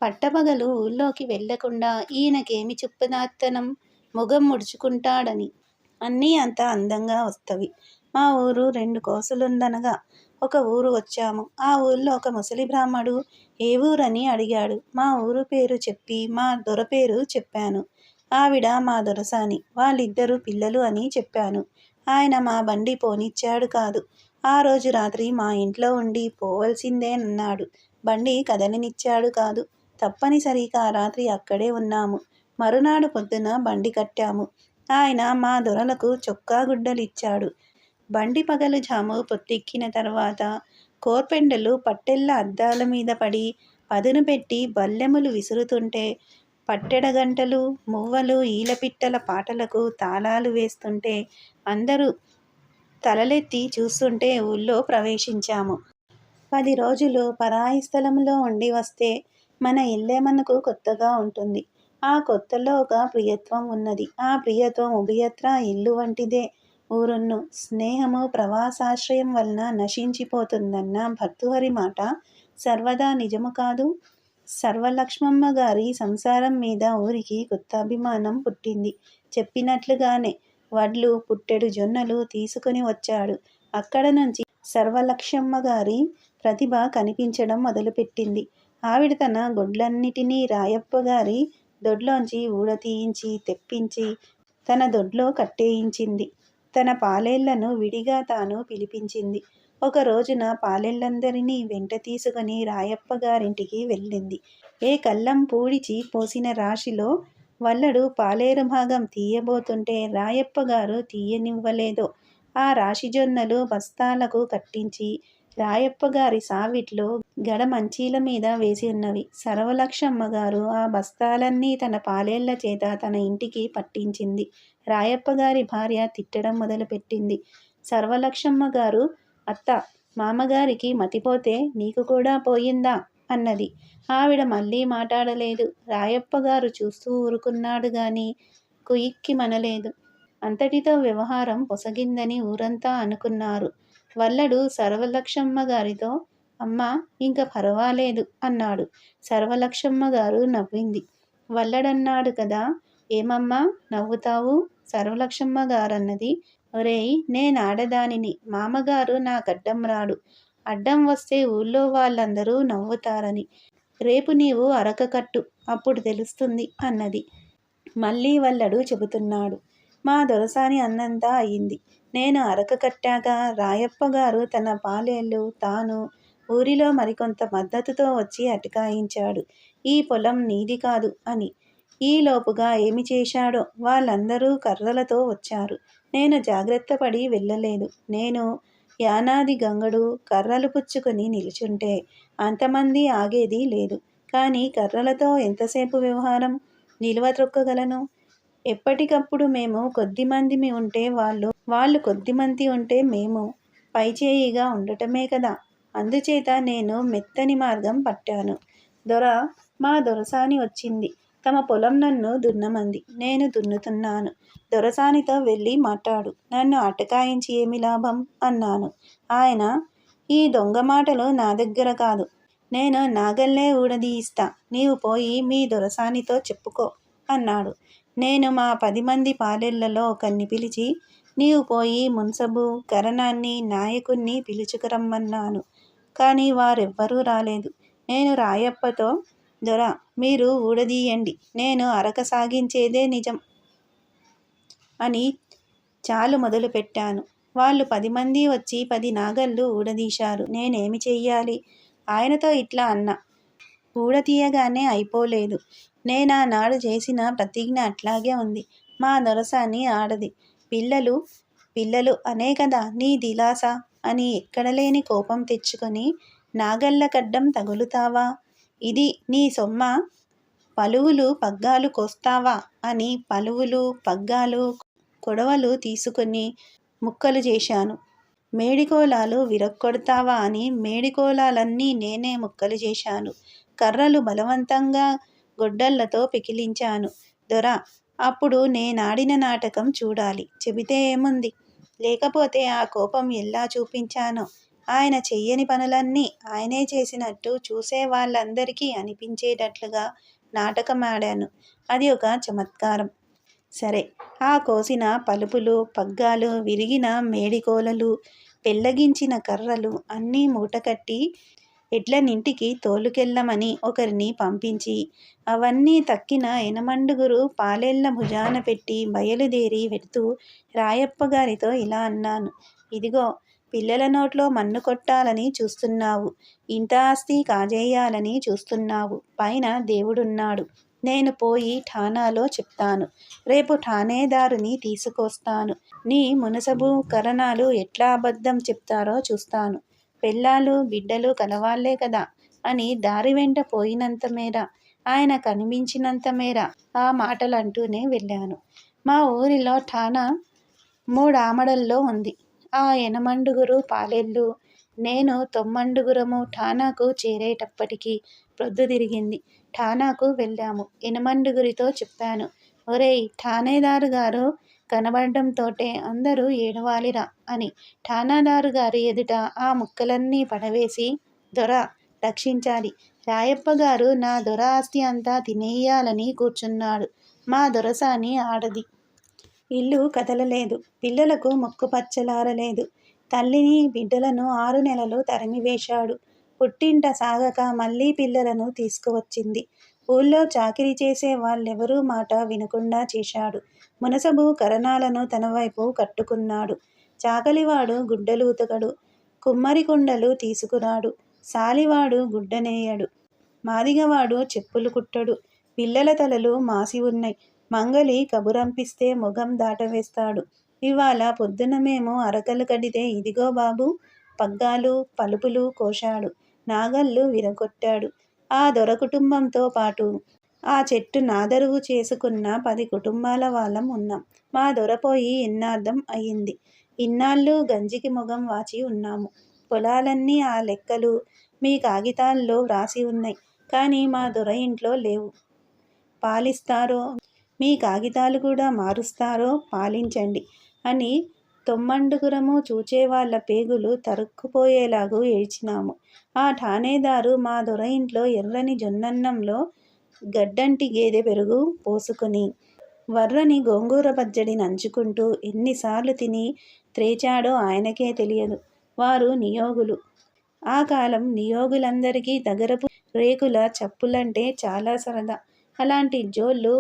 పట్టపగలు ఊళ్ళోకి వెళ్లకుండా ఈయనకేమి చుప్పనాత్తనం, ముఖం ముడుచుకుంటాడని. అన్నీ అంత అందంగా వస్తవి. మా ఊరు 2 కోసులుందనగా ఒక ఊరు వచ్చాము. ఆ ఊళ్ళో ఒక ముసలి బ్రాహ్మడు ఏ ఊరని అడిగాడు. మా ఊరు పేరు చెప్పి మా దొర పేరు చెప్పాను. ఆవిడ మా దొరసాని, వాళ్ళిద్దరూ పిల్లలు అని చెప్పాను. ఆయన మా బండి పోనిచ్చాడు కాదు. ఆ రోజు రాత్రి మా ఇంట్లో ఉండి పోవలసిందేనన్నాడు. బండి కదలనిచ్చాడు కాదు. తప్పనిసరిగా రాత్రి అక్కడే ఉన్నాము. మరునాడు పొద్దున బండి కట్టాము. ఆయన మా దొరలకు చొక్కా గుడ్డలిచ్చాడు. బండి పగలు జాము పొద్దెక్కిన తర్వాత కోర్పెండలు పట్టెళ్ళ అద్దాల మీద పడి పదును పెట్టి బల్లెములు విసురుతుంటే, పట్టెడగంటలు, మువ్వలు, ఈలపిట్టల పాటలకు తాళాలు వేస్తుంటే అందరూ తలలెత్తి చూస్తుంటే ఊళ్ళో ప్రవేశించాము. 10 రోజులు పరాయి స్థలంలో ఉండి వస్తే మన ఇల్లే మనకు కొత్తగా ఉంటుంది. ఆ కొత్తలో ఒక ప్రియత్వం ఉన్నది. ఆ ప్రియత్వం ఉభయత్రా ఇల్లు వంటిదే. ఊరున్ను స్నేహము ప్రవాసాశ్రయం వలన నశించిపోతుందన్న భర్తృహరి మాట సర్వదా నిజము కాదు. సర్వలక్ష్మమ్మ గారి సంసారం మీద ఊరికి కొత్త అభిమానం పుట్టింది. చెప్పినట్లుగానే వడ్లు, పుట్టెడు జొన్నలు తీసుకుని వచ్చాడు. అక్కడ నుంచి సర్వలక్ష్మమ్మ గారి ప్రతిభ కనిపించడం మొదలుపెట్టింది. ఆవిడ తన గొడ్లన్నిటినీ రాయప్ప గారి దొడ్లోంచి ఊడతీయించి తెప్పించి తన దొడ్లో కట్టేయించింది. తన పాలేళ్లను విడిగా తాను పిలిపించింది. ఒక రోజున పాలేళ్లందరినీ వెంట తీసుకుని రాయప్ప గారింటికి వెళ్ళింది. ఏ కళ్ళం పూడిచి పోసిన రాశిలో వల్లడు పాలేరు భాగం తీయబోతుంటే రాయప్ప గారు తీయనివ్వలేదో ఆ రాశి జొన్నలు బస్తాలకు కట్టించి రాయప్ప గారి సావిట్లో గడమంచీల మీద వేసి ఉన్నవి. సర్వలక్షమ్మ గారు ఆ బస్తాలన్నీ తన పాలేళ్ల చేత తన ఇంటికి పట్టించింది. రాయప్ప గారి భార్య తిట్టడం మొదలుపెట్టింది. సర్వలక్షమ్మ గారు, అత్త, మామగారికి మతిపోతే నీకు కూడా పోయిందా అన్నది. ఆవిడ మళ్ళీ మాట్లాడలేదు. రాయప్ప గారు చూస్తూ ఊరుకున్నాడు గాని కుయిక్కి మనలేదు. అంతటితో వ్యవహారం పొసగిందని ఊరంతా అనుకున్నారు. వల్లడు సర్వలక్షమ్మ గారితో, అమ్మా, ఇంక పరవాలేదు అన్నాడు. సర్వలక్షమ్మ గారు నవ్వింది. వల్లడన్నాడు కదా, ఏమమ్మా నవ్వుతావు? సర్వలక్షమ్మ గారన్నది. ఒరేయ్, నేనాడదానిని, మామగారు నాకడ్డం రాడు. అడ్డం వస్తే ఊళ్ళో వాళ్ళందరూ నవ్వుతారని. రేపు నీవు అరక కట్టు, అప్పుడు తెలుస్తుంది అన్నది. మళ్ళీ వల్లడు చెబుతున్నాడు. మా దొరసాని అన్నంతా అయింది. నేను అరక కట్టాక రాయప్ప గారు తన పాలేళ్ళు తాను ఊరిలో మరికొంత మద్దతుతో వచ్చి అటకాయించాడు. ఈ పొలం నీది కాదు అని. ఈలోపుగా ఏమి చేశాడో వాళ్ళందరూ కర్రలతో వచ్చారు. నేను జాగ్రత్తపడి వెళ్ళలేదు. నేను యానాది గంగడు కర్రలు పుచ్చుకొని నిలుచుంటే అంతమంది ఆగేది లేదు. కానీ కర్రలతో ఎంతసేపు వ్యవహారం నిలువత్రొక్కగలను? ఎప్పటికప్పుడు మేము కొద్దిమందిమి ఉంటే వాళ్ళు కొద్దిమంది ఉంటే మేము పైచేయిగా ఉండటమే కదా. అందుచేత నేను మెత్తని మార్గం పట్టాను. దొర మా దొరసాని వచ్చింది. తమ పొలం నన్ను దున్నమంది. నేను దున్నుతున్నాను. దొరసానితో వెళ్ళి మాట్లాడు. నన్ను అటకాయించి ఏమి లాభం అన్నాను. ఆయన, ఈ దొంగ మాటలు నా దగ్గర కాదు. నేను నాగల్లే ఊడదీయిస్తా. నీవు పోయి మీ దొరసానితో చెప్పుకో అన్నాడు. నేను మా 10 మంది పాలేళ్లలో ఒకరిని పిలిచి, నీవు పోయి మున్సబు, కరణాన్ని, నాయకుణ్ణి పిలుచుకురమ్మన్నాను. కానీ వారెవ్వరూ రాలేదు. నేను రాయప్పతో, దొర మీరు ఊడదీయండి, నేను అరక సాగించేదే నిజం అని చాలు మొదలుపెట్టాను. వాళ్ళు 10 మంది వచ్చి 10 నాగళ్ళు ఊడదీశారు. నేనేమి చెయ్యాలి? ఆయనతో ఇట్లా అన్నా, ఊడతీయగానే అయిపోలేదు. నేనానాడు చేసిన ప్రతిజ్ఞ అట్లాగే ఉంది. మా దొరసాని ఆడది. పిల్లలు పిల్లలు అనే కదా నీ దిలాసా అని ఎక్కడలేని కోపం తెచ్చుకొని, నాగళ్ళ కడ్డం తగులుతావా? ఇది నీ సొమ్మా? పలువులు పగ్గాలు కోస్తావా అని పలువులు పగ్గాలు కొడవలు తీసుకొని ముక్కలు చేశాను. మేడికోలాలు విరక్కొడతావా అని మేడికోలాలన్నీ నేనే ముక్కలు చేశాను. కర్రలు బలవంతంగా గొడ్డళ్లతో పెకిలించాను. దొర అప్పుడు నేనాడిన నాటకం చూడాలి. చెబితే ఏముంది? లేకపోతే ఆ కోపం ఎలా చూపించానో. ఆయన చెయ్యని పనులన్నీ ఆయనే చేసినట్టు చూసే వాళ్ళందరికీ అనిపించేటట్లుగా నాటకమాడాను. అది ఒక చమత్కారం. సరే, ఆ కోసిన పలుపులు పగ్గాలు, విరిగిన మేడికోలలు, పెళ్లగించిన కర్రలు అన్నీ మూటకట్టి ఎడ్లనింటికి తోలుకెళ్ళమని ఒకరిని పంపించి, అవన్నీ తక్కిన ఎనమండుగురు పాలేళ్ల భుజాన పెట్టి బయలుదేరి వెడుతూ రాయప్పగారితో ఇలా అన్నాను. ఇదిగో, పిల్లల నోట్లో మన్ను కొట్టాలని చూస్తున్నావు. ఇంత ఆస్తి కాజేయాలని చూస్తున్నావు. పైన దేవుడున్నాడు. నేను పోయి ఠానాలో చెప్తాను. రేపు ఠానేదారుని తీసుకొస్తాను. నీ మునసబు కరణాలు ఎట్లా అబద్ధం చెప్తారో చూస్తాను. పెళ్ళాలు బిడ్డలు కలవాళ్లే కదా అని దారి వెంట పోయినంత మేర, ఆయన కనిపించినంత మేర ఆ మాటలంటూనే వెళ్ళాను. మా ఊరిలో ఠానా 3 ఆమడల్లో ఉంది. ఆ ఎనమండుగురు పాలేళ్ళు, నేను 9 ఠానాకు చేరేటప్పటికి ప్రొద్దుతిరిగింది. ఠానాకు వెళ్ళాము. ఎనమండుగురితో చెప్పాను, ఒరేయ్, ఠానేదారు గారు కనబడ్డంతోటే అందరూ ఏడవాలిరా అని. ఠానాదారు గారి ఎదుట ఆ ముక్కలన్నీ పడవేసి, దొర రక్షించాలి. రాయప్పగారు నా దొర ఆస్తి అంతా తినేయాలని కూర్చున్నాడు. మా దొరసాని ఆడది. ఇల్లు కదలలేదు. పిల్లలకు ముక్కు పచ్చలారలేదు. తల్లిని బిడ్డలను 6 నెలలు తరిమివేశాడు. పుట్టింట సాగక మళ్ళీ పిల్లలను తీసుకువచ్చింది. ఊళ్ళో చాకిరీ చేసే వాళ్ళెవరూ మాట వినకుండా చేశాడు. మునసబు కరణాలను తనవైపు కట్టుకున్నాడు. చాకలివాడు గుడ్డలు ఉతకడు. కుమ్మరి కుండలు తీసుకురాడు. సాలివాడు గుడ్డనేయడు. మాదిగవాడు చెప్పులు కుట్టడు. పిల్లల తలలు మాసి ఉన్నాయి. మంగలి కబురంపిస్తే మొగం దాటవేస్తాడు. ఇవాళ పొద్దున మేము అరకలు కడితే ఇదిగో బాబు, పగ్గాలు పలుపులు కోశాడు. నాగళ్ళు విరగొట్టాడు. ఆ దొర కుటుంబంతో పాటు ఆ చెట్టు నాదరువు చేసుకున్న 10 కుటుంబాల వాళ్ళం ఉన్నాం. మా దొర పోయి ఎన్నార్థం అయింది. ఇన్నాళ్ళు గంజికి మొగం వాచి ఉన్నాము. పొలాలన్నీ ఆ లెక్కలు మీ కాగితాల్లో వ్రాసి ఉన్నాయి. కానీ మా దొర ఇంట్లో లేవు. పాలిస్తారో మీ కాగితాలు కూడా మారుస్తారో పాలించండి అని 9 చూచేవాళ్ళ పేగులు తరుక్కుపోయేలాగూ ఏడ్చినాము. ఆ ఠానేదారు మా దొర ఇంట్లో ఎర్రని జొన్నన్నంలో గడ్డంటి గేదె పెరుగు పోసుకొని వర్రని గోంగూర పచ్చడి నంచుకుంటూ ఎన్నిసార్లు తిని త్రేచాడో ఆయనకే తెలియదు. వారు నియోగులు. ఆ కాలం నియోగులందరికీ దగరపు రేకుల చప్పులంటే చాలా సరదా. అలాంటి జోళ్ళు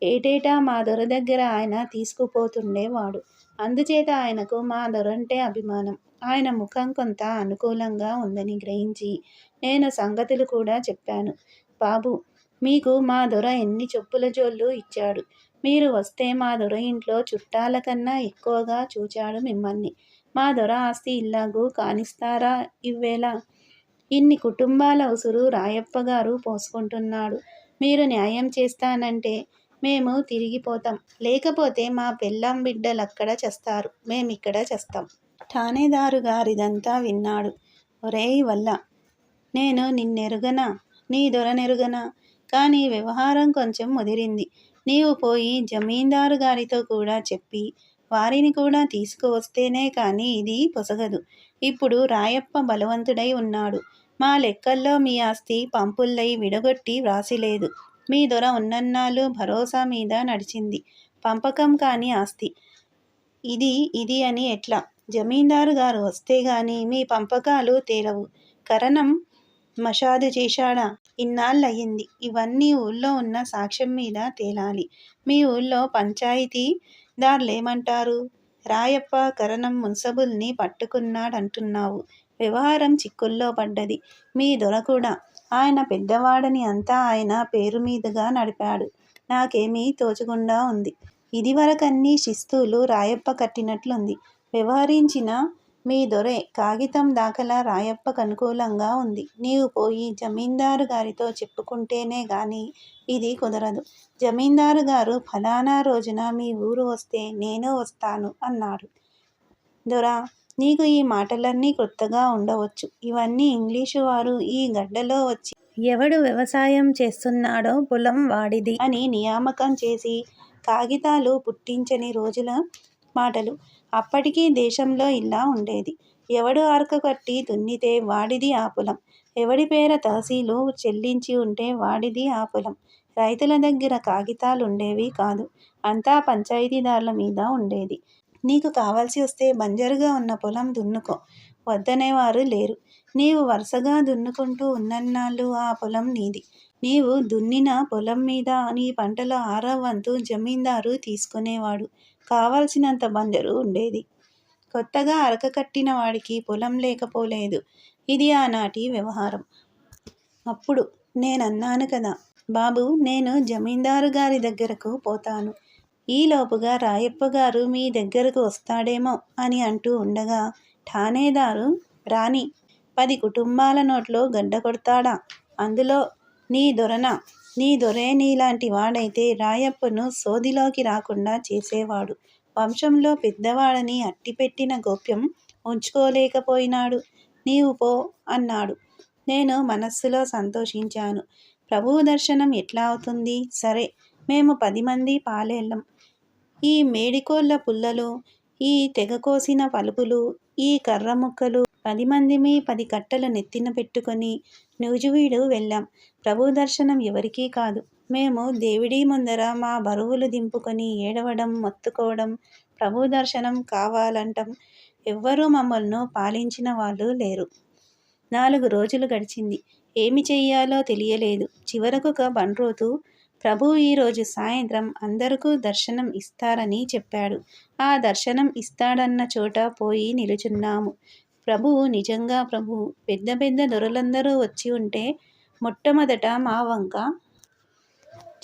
ఏటేటా మా దొర దగ్గర ఆయన తీసుకుపోతుండేవాడు. అందుచేత ఆయనకు మా దొరంటే అభిమానం. ఆయన ముఖం కొంత అనుకూలంగా ఉందని గ్రహించి నేను సంగతులు కూడా చెప్పాను. బాబు, మీకు మా దొర ఎన్ని చొప్పుల జోళ్ళు ఇచ్చాడు. మీరు వస్తే మా దొర ఇంట్లో చుట్టాల కన్నా ఎక్కువగా చూచాడు మిమ్మల్ని. మా దొర ఆస్తి ఇల్లాగు కానిస్తారా ఇవ్వేళ? ఇన్ని కుటుంబాల ఉసురు రాయప్పగారు పోసుకుంటున్నాడు. మీరు న్యాయం చేస్తానంటే మేము తిరిగిపోతాం. లేకపోతే మా పెళ్ళాం బిడ్డలక్కడ చస్తారు. మేమిక్కడ చస్తాం. ఠానేదారు గారిదంతా విన్నాడు. ఒరేయ్ వల్ల, నేను నిన్నెరుగనా, నీ దొరనెరుగనా? కానీ వ్యవహారం కొంచెం ముదిరింది. నీవు పోయి జమీందారు గారితో కూడా చెప్పి వారిని కూడా తీసుకువస్తేనే కానీ ఇది పొసగదు. ఇప్పుడు రాయప్ప బలవంతుడై ఉన్నాడు. మా లెక్కల్లో మీ ఆస్తి పంపుల్లై విడగొట్టి వ్రాసిలేదు. మీ దొర ఉన్నన్నాళ్ళు భరోసా మీద నడిచింది. పంపకం కాని ఆస్తి ఇది అని ఎట్లా? జమీందారు గారు వస్తే గాని మీ పంపకాలు తేలవు. కరణం మషాదు చేశాడా? ఇన్నాళ్ళయింది. ఇవన్నీ ఊళ్ళో ఉన్న సాక్ష్యం మీద తేలాలి. మీ ఊళ్ళో పంచాయితీదార్లేమంటారు? రాయప్ప కరణం మున్సబుల్ని పట్టుకున్నాడంటున్నావు. వ్యవహారం చిక్కుల్లో పడ్డది. మీ దొర కూడా. ఆయన పెద్దవాడని అంతా ఆయన పేరు మీదుగా నడిపాడు. నాకేమీ తోచకుండా ఉంది. ఇదివరకన్నీ శిస్తులు రాయప్ప కట్టినట్లుంది. వ్యవహరించిన మీ దొరే. కాగితం దాఖలా రాయప్పకు అనుకూలంగా ఉంది. నీవు పోయి జమీందారు గారితో చెప్పుకుంటేనే గాని ఇది కుదరదు. జమీందారు గారు ఫలానా రోజున మీ ఊరు వస్తే నేను వస్తాను అన్నాడు. దొరా, నీకు ఈ మాటలన్నీ కొత్తగా ఉండవచ్చు. ఇవన్నీ ఇంగ్లీషు వారు ఈ గడ్డలో వచ్చి ఎవడు వ్యవసాయం చేస్తున్నాడో పొలం వాడిది అని నియామకం చేసి కాగితాలు పుట్టించని రోజుల మాటలు. అప్పటికీ దేశంలో ఇలా ఉండేది. ఎవడు అరక కట్టి దున్నితే వాడిది ఆ పొలం. ఎవడి పేర తహసీలు చెల్లించి ఉంటే వాడిది ఆ పొలం. రైతుల దగ్గర కాగితాలుండేవి కాదు. అంతా పంచాయతీదార్ల మీద ఉండేది. నీకు కావాల్సి వస్తే బంజరుగా ఉన్న పొలం దున్నుకో, వద్దనేవారు లేరు. నీవు వరుసగా దున్నుకుంటూ ఉన్నన్నాళ్ళు ఆ పొలం నీది. నీవు దున్నిన పొలం మీద నీ పంటలో 6వ వంతు జమీందారు తీసుకునేవాడు. కావలసినంత బంజరు ఉండేది. కొత్తగా అరక కట్టిన వాడికి పొలం లేకపోలేదు. ఇది ఆనాటి వ్యవహారం. అప్పుడు నేనన్నాను కదా, బాబు, నేను జమీందారు గారి దగ్గరకు పోతాను. ఈలోపుగా రాయప్ప గారు మీ దగ్గరకు వస్తాడేమో అని అంటూ ఉండగా ఠాణేదారు రాని 10 కుటుంబాల నోట్లో గడ్డ కొడతాడా? అందులో నీ దొరనా? నీ దొరే నీలాంటి వాడైతే రాయప్పను సోదిలోకి రాకుండా చేసేవాడు. వంశంలో పెద్దవాడని అట్టిపెట్టిన గోప్యం ఉంచుకోలేకపోయినాడు. నీవు పో అన్నాడు. నేను మనస్సులో సంతోషించాను. ప్రభువు దర్శనం ఎట్లా అవుతుంది? సరే, మేము 10 మంది పాలేళ్ళం. ఈ మేడికోళ్ళ పుల్లలు, ఈ తెగకోసిన పలుపులు, ఈ కర్ర ముక్కలు 10 మందిమి 10 కట్టలు నెత్తిన పెట్టుకొని నూజివీడు వెళ్ళాం. ప్రభు దర్శనం ఎవరికీ కాదు. మేము దేవుడి ముందర మా బరువులు దింపుకొని ఏడవడం, మొత్తుకోవడం, ప్రభు దర్శనం కావాలంటం. ఎవ్వరూ మమ్మల్ని పాలించిన వాళ్ళు లేరు. 4 రోజులు గడిచింది. ఏమి చెయ్యాలో తెలియలేదు. చివరకొక బండ్రోతు ప్రభువు ఈరోజు సాయంత్రం అందరికీ దర్శనం ఇస్తారని చెప్పాడు. ఆ దర్శనం ఇస్తాడన్న చోట పోయి నిలుచున్నాము. ప్రభువు నిజంగా ప్రభువు. పెద్ద పెద్ద దొరలందరూ వచ్చి ఉంటే మొట్టమొదట మా వంక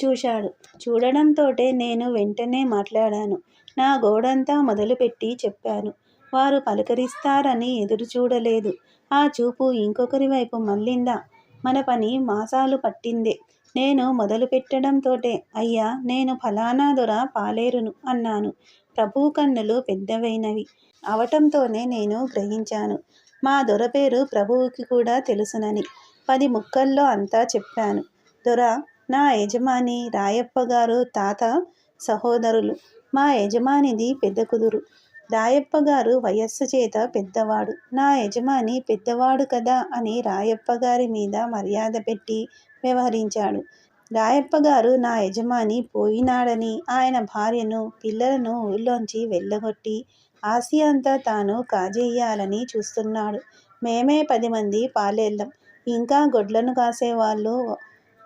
చూశాడు. చూడడంతోటే నేను వెంటనే మాట్లాడాను. నా గోడంతా మొదలుపెట్టి చెప్పాను. వారు పలకరిస్తారని ఎదురు చూడలేదు. ఆ చూపు ఇంకొకరి వైపు మళ్ళిందా? మన పని మాసాలు పట్టిందే. నేను మొదలు పెట్టడంతోటే, అయ్యా, నేను ఫలానా దొర పాలేరును అన్నాను. ప్రభువు కన్నులు పెద్దవైనవి అవటంతోనే నేను గ్రహించాను. మా దొర పేరు ప్రభువుకి కూడా తెలుసునని 10 ముక్కల్లో అంతా చెప్పాను. దొర, నా యజమాని రాయప్ప గారు తాత సహోదరులు. మా యజమానిది పెద్ద కుదురు. రాయప్ప గారు వయస్సు చేత పెద్దవాడు. నా యజమాని పెద్దవాడు కదా అని రాయప్ప గారి మీద మర్యాద పెట్టి వ్యవహరించాడు. రాయప్ప గారు నా యజమాని పోయినాడని ఆయన భార్యను పిల్లలను ఊళ్ళోంచి వెళ్ళగొట్టి ఆస్తి అంతా తాను కాజేయాలని చూస్తున్నాడు. మేమే 10 మంది పాలేళ్ళం. ఇంకా గొడ్లను కాసేవాళ్ళు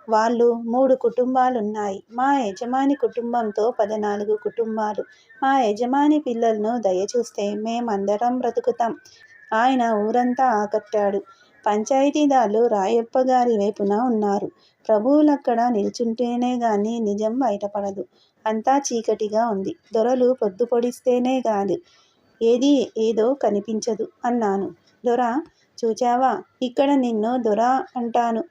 వాళ్ళు 3 కుటుంబాలున్నాయి. మా యజమాని కుటుంబంతో 14 కుటుంబాలు. మా యజమాని పిల్లలను దయచూస్తే మేమందరం బ్రతుకుతాం. ఆయన ఊరంతా ఆకట్టాడు. పంచాయతీదార్లు రాయప్ప గారి వైపున ఉన్నారు. ప్రభువులక్కడ నిల్చుంటేనే గాని నిజం బయటపడదు. అంతా చీకటిగా ఉంది. దొరలు పొద్దు పొడిస్తేనే గాని ఏదో కనిపించదు అన్నాను. దొర, చూచావా, ఇక్కడ నిన్ను దొర అంటాను,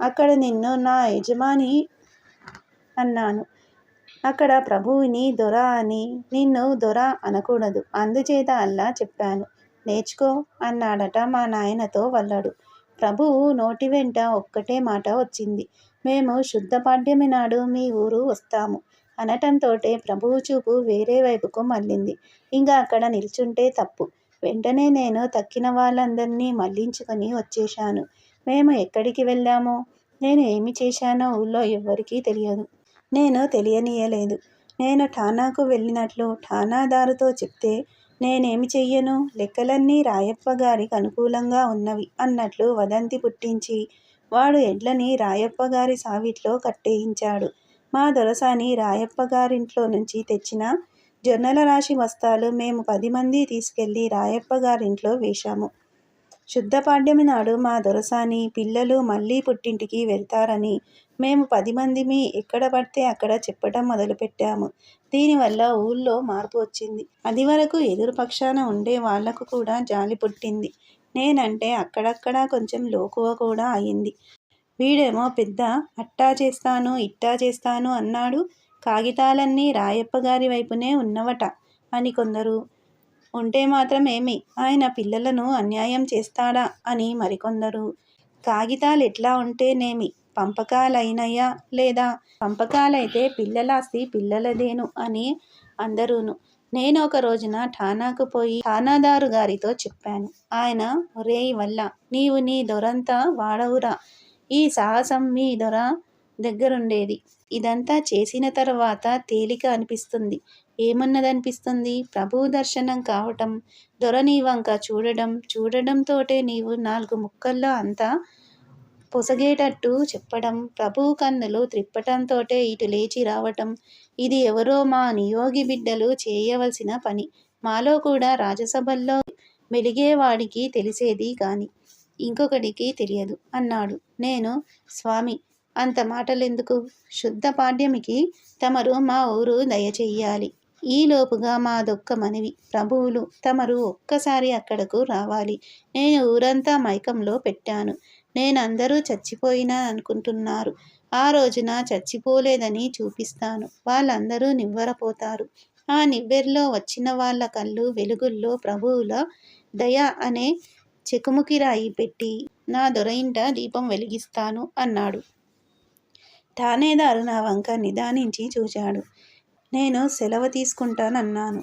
అక్కడ నిన్ను నా యజమాని అన్నాను. అక్కడ ప్రభువుని దొర అని నిన్ను దొర అనకూడదు. అందుచేత అల్లా చెప్పాను. నేర్చుకో అన్నాడట మా నాయనతో వల్లడు. ప్రభువు నోటి వెంట ఒక్కటే మాట వచ్చింది. మేము శుద్ధ పాడ్యమి నాడు మీ ఊరు వస్తాము అనటంతోటే ప్రభువు చూపు వేరే వైపుకు మళ్ళింది. ఇంకా అక్కడ నిల్చుంటే తప్పు. వెంటనే నేను తక్కిన వాళ్ళందరినీ మళ్ళించుకొని వచ్చేశాను. మేము ఎక్కడికి వెళ్ళామో, నేను ఏమి చేశానో ఊళ్ళో ఎవ్వరికీ తెలియదు. నేను తెలియనీయలేదు. నేను ఠాణాకు వెళ్ళినట్లు ఠాణాదారుతో చెప్తే, నేనేమి చెయ్యను, లెక్కలన్నీ రాయప్ప గారికి అనుకూలంగా ఉన్నవి అన్నట్లు వదంతి పుట్టించి, వాడు ఎడ్లని రాయప్ప గారి సావిట్లో కట్టేయించాడు. మా దొరసాని రాయప్ప గారింట్లో నుంచి తెచ్చిన జొన్నల రాశి బస్తాలు మేము 10 మంది తీసుకెళ్ళి రాయప్ప గారింట్లో వేశాము. శుద్ధ పాడ్యమి నాడు మా దొరసాని పిల్లలు మళ్ళీ పుట్టింటికి వెళ్తారని మేము 10 మందిమి ఎక్కడ పడితే అక్కడ చెప్పటం మొదలుపెట్టాము. దీనివల్ల ఊళ్ళో మార్పు వచ్చింది. అది వరకు ఎదురు పక్షాన ఉండే వాళ్లకు కూడా జాలి పుట్టింది. నేనంటే అక్కడక్కడా కొంచెం లోకువ కూడా అయింది. వీడేమో పెద్ద అట్టా చేస్తాను ఇట్టా చేస్తాను అన్నాడు. కాగితాలన్నీ రాయప్ప గారి వైపునే ఉన్నవట అని కొందరు, ఉంటే మాత్రం ఏమి, ఆయన పిల్లలను అన్యాయం చేస్తాడా అని మరికొందరు. కాగితాలెట్లా ఉంటేనేమి, పంపకాలైనయా లేదా, పంపకాలైతే పిల్లలాస్తి పిల్లలదేను అని అందరూను. నేను ఒక రోజున ఠాణాకు పోయి ఠాణాదారు గారితో చెప్పాను. ఆయన, ఒరేయ్ వల్ల, నీవు నీ దొరంతా వాడవురా, ఈ సాహసం మీ దొర దగ్గరుండేది. ఇదంతా చేసిన తర్వాత తేలిక అనిపిస్తుంది. ఏమన్నదనిపిస్తుంది? ప్రభువు దర్శనం కావటం, దొర నీ వంక చూడడంతోటే నీవు 4 ముక్కల్లో అంతా పొసగేటట్టు చెప్పడం, ప్రభువు కన్నులు త్రిప్పటంతోటే ఇటు లేచి రావటం, ఇది ఎవరో మా నియోగి బిడ్డలు చేయవలసిన పని. మాలో కూడా రాజసభల్లో మెలిగేవాడికి తెలిసేది గాని ఇంకొకడికి తెలియదు అన్నాడు. నేను, స్వామి, అంత మాటలెందుకు? శుద్ధ పాడ్యమికి తమరు మా ఊరు దయచెయ్యాలి. ఈలోపుగా మాదొక్క మనవి, ప్రభువులు తమరు ఒక్కసారి అక్కడకు రావాలి. నేను ఊరంతా మైకంలో పెట్టాను. నేనందరూ చచ్చిపోయినా అనుకుంటున్నారు. ఆ రోజున చచ్చిపోలేదని చూపిస్తాను. వాళ్ళందరూ నివ్వెరపోతారు. ఆ నివ్వెరలో వచ్చిన వాళ్ళ కళ్ళు వెలుగుల్లో ప్రభువుల దయ అనే చెకుముకిరాయి పెట్టి నా దొర ఇంట దీపం వెలిగిస్తాను అన్నాడు. ఠాణేదారు నా వంక నిదానించి చూశాడు. నేను సెలవు తీసుకుంటానన్నాను.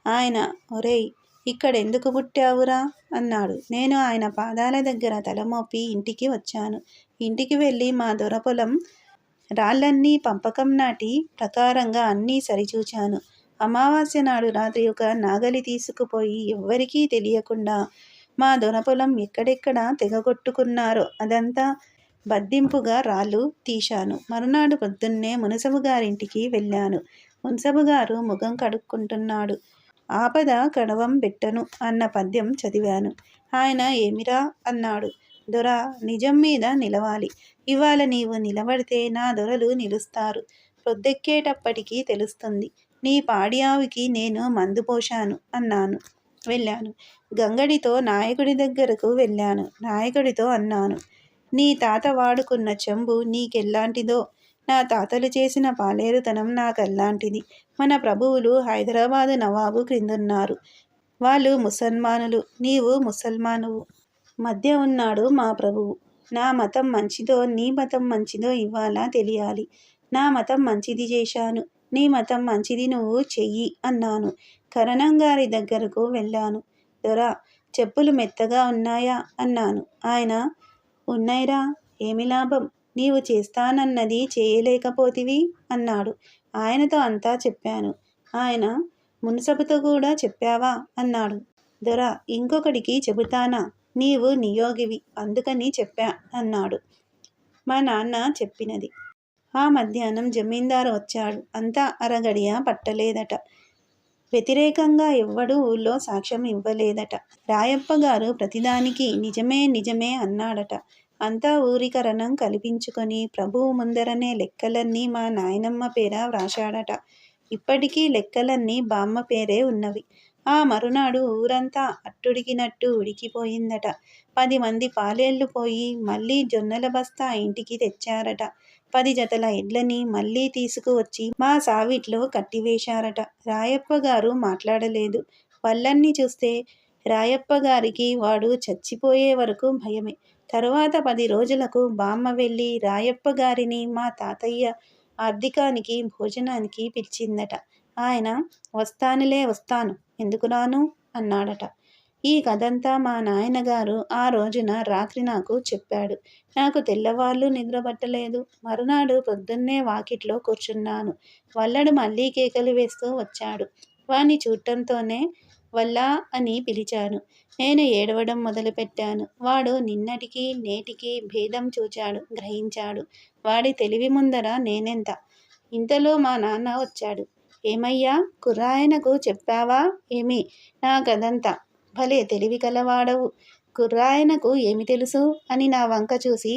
ఆయన, ఒరేయ్, ఇక్కడెందుకు పుట్టావురా అన్నాడు. నేను ఆయన పాదాల దగ్గర తలమోపి ఇంటికి వచ్చాను. ఇంటికి వెళ్ళి మా దొర పొలం రాళ్ళన్నీ పంపకం నాటి ప్రకారంగా అన్నీ సరిచూచాను. అమావాస్య నాడు రాత్రి ఒక నాగలి తీసుకుపోయి ఎవ్వరికీ తెలియకుండా మా దొర పొలం ఎక్కడెక్కడ తెగగొట్టుకున్నారో అదంతా బద్దింపుగా రాళ్ళు తీశాను. మరునాడు పొద్దున్నే మునసబు గారింటికి వెళ్ళాను. మున్సబు గారు ముఖం కడుక్కుంటున్నాడు. ఆపద కడవం బెట్టను అన్న పద్యం చదివాను. ఆయన, ఏమిరా అన్నాడు. దొర నిజం మీద నిలవాలి. ఇవాళ నీవు నిలబడితే నా దొరలు నిలుస్తారు. పొద్దెక్కేటప్పటికి తెలుస్తుంది. నీ పాడి ఆవుకి నేను మందు పోశాను అన్నాను. వెళ్ళాను. గంగడితో నాయకుడి దగ్గరకు వెళ్ళాను. నాయకుడితో అన్నాను, నీ తాత వాడుకున్న చెంబు నీకెల్లాంటిదో, నా తాతలు చేసిన పాలేరుతనం నాకల్లాంటిది. మన ప్రభువులు హైదరాబాదు నవాబు క్రిందున్నారు. వాళ్ళు ముసల్మానులు, నీవు ముసల్మానువు. మధ్య ఉన్నాడు మా ప్రభువు. నా మతం మంచిదో నీ మతం మంచిదో ఇవాళ తెలియాలి. నా మతం మంచిది చేశాను, నీ మతం మంచిది నువ్వు చెయ్యి అన్నాను. కరణంగారి దగ్గరకు వెళ్ళాను. దొరా, చెప్పులు మెత్తగా ఉన్నాయా అన్నాను. ఆయన, ఉన్నైరా, ఏమి లాభం, నీవు చేస్తానన్నది చేయలేకపోతివి అన్నాడు. ఆయనతో అంతా చెప్పాను. ఆయన, మున్సబుతో కూడా చెప్పావా అన్నాడు. దొర, ఇంకొకడికి చెబుతానా, నీవు నియోగివి అందుకని చెప్పా అన్నాడు. మా నాన్న చెప్పినది. ఆ మధ్యాహ్నం జమీందారు వచ్చాడు. అంతా అరగడియ పట్టలేదట. వ్యతిరేకంగా ఎవ్వడూ ఊళ్ళో సాక్ష్యం ఇవ్వలేదట. రాయప్ప గారు ప్రతిదానికి నిజమే నిజమే అన్నాడట. అంతా ఊరికరణం కల్పించుకొని ప్రభువు ముందరనే లెక్కలన్నీ మా నాయనమ్మ పేర వ్రాశాడట. ఇప్పటికీ లెక్కలన్నీ బామ్మ పేరే ఉన్నవి. ఆ మరునాడు ఊరంతా అట్టుడికినట్టు ఉడికిపోయిందట. 10 మంది పాలేళ్ళు పోయి మళ్ళీ జొన్నల బస్తా ఇంటికి తెచ్చారట. 10 జతల ఎడ్లని మళ్ళీ తీసుకువచ్చి మా సావిట్లో కట్టివేశారట. రాయప్ప గారు మాట్లాడలేదు. వల్లన్ని చూస్తే రాయప్ప గారికి వాడు చచ్చిపోయే వరకు భయమే. తరువాత 10 రోజులకు బామ్మ వెళ్ళి రాయప్ప గారిని మా తాతయ్య ఆర్థికానికి భోజనానికి పిలిచిందట. ఆయన వస్తానులే వస్తాను, ఎందుకు రాను అన్నాడట. ఈ కథంతా మా నాయనగారు ఆ రోజున రాత్రి నాకు చెప్పాడు. నాకు తెల్లవార్లు నిద్రపట్టలేదు. మరునాడు పొద్దున్నే వాకిట్లో కూర్చున్నాను. వల్లడు మళ్ళీ కేకలు వేస్తూ వచ్చాడు. వాణ్ణి చూడటంతోనే వల్లా అని పిలిచాను. నేను ఏడవడం మొదలుపెట్టాను. వాడు నిన్నటికి నేటికి భేదం చూచాడు, గ్రహించాడు. వాడి తెలివి ముందర నేనెంత. ఇంతలో మా నాన్న వచ్చాడు. ఏమయ్యా, కుర్రాయనకు చెప్పావా ఏమి నా కథంతా? భలే తెలివి కలవాడవు. కుర్రాయనకు ఏమి తెలుసు అని నా వంక చూసి,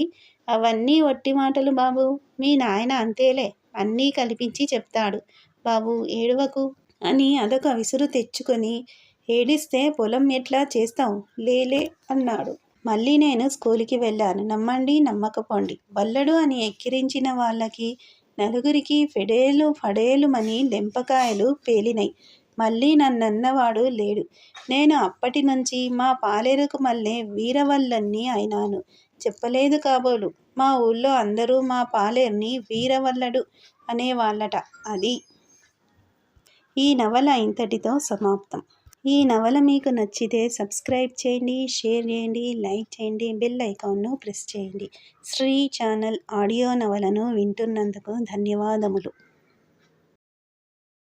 అవన్నీ ఒట్టి మాటలు బాబు, మీ నాయన అంతేలే, అన్నీ కల్పించి చెప్తాడు. బాబు ఏడవకు అని అదొక విసురు తెచ్చుకొని, ఏడిస్తే పొలం ఎట్లా చేస్తావు లేలే అన్నాడు. మళ్ళీ నేను స్కూలుకి వెళ్ళాను. నమ్మండి నమ్మకపోండి, వల్లడు అని ఎక్కిరించిన వాళ్ళకి నలుగురికి ఫెడేలు ఫడేలుమని లెంపకాయలు పేలినై. మళ్ళీ నన్నన్నవాడు లేడు. నేను అప్పటి నుంచి మా పాలేరుకు మళ్ళీ వీరవల్లన్ని అయినాను. చెప్పలేదు కాబోలు, మా ఊళ్ళో అందరూ మా పాలేర్ని వీరవల్లడు అనేవాళ్ళట. అది ఈ నవల ఇంతటితో సమాప్తం. ఈ నవల మీకు నచ్చితే సబ్స్క్రైబ్ చేయండి, షేర్ చేయండి, లైక్ చేయండి, బెల్ ఐకాన్ను ప్రెస్ చేయండి. శ్రీ ఛానల్ ఆడియో నవలను వింటున్నందుకు ధన్యవాదములు.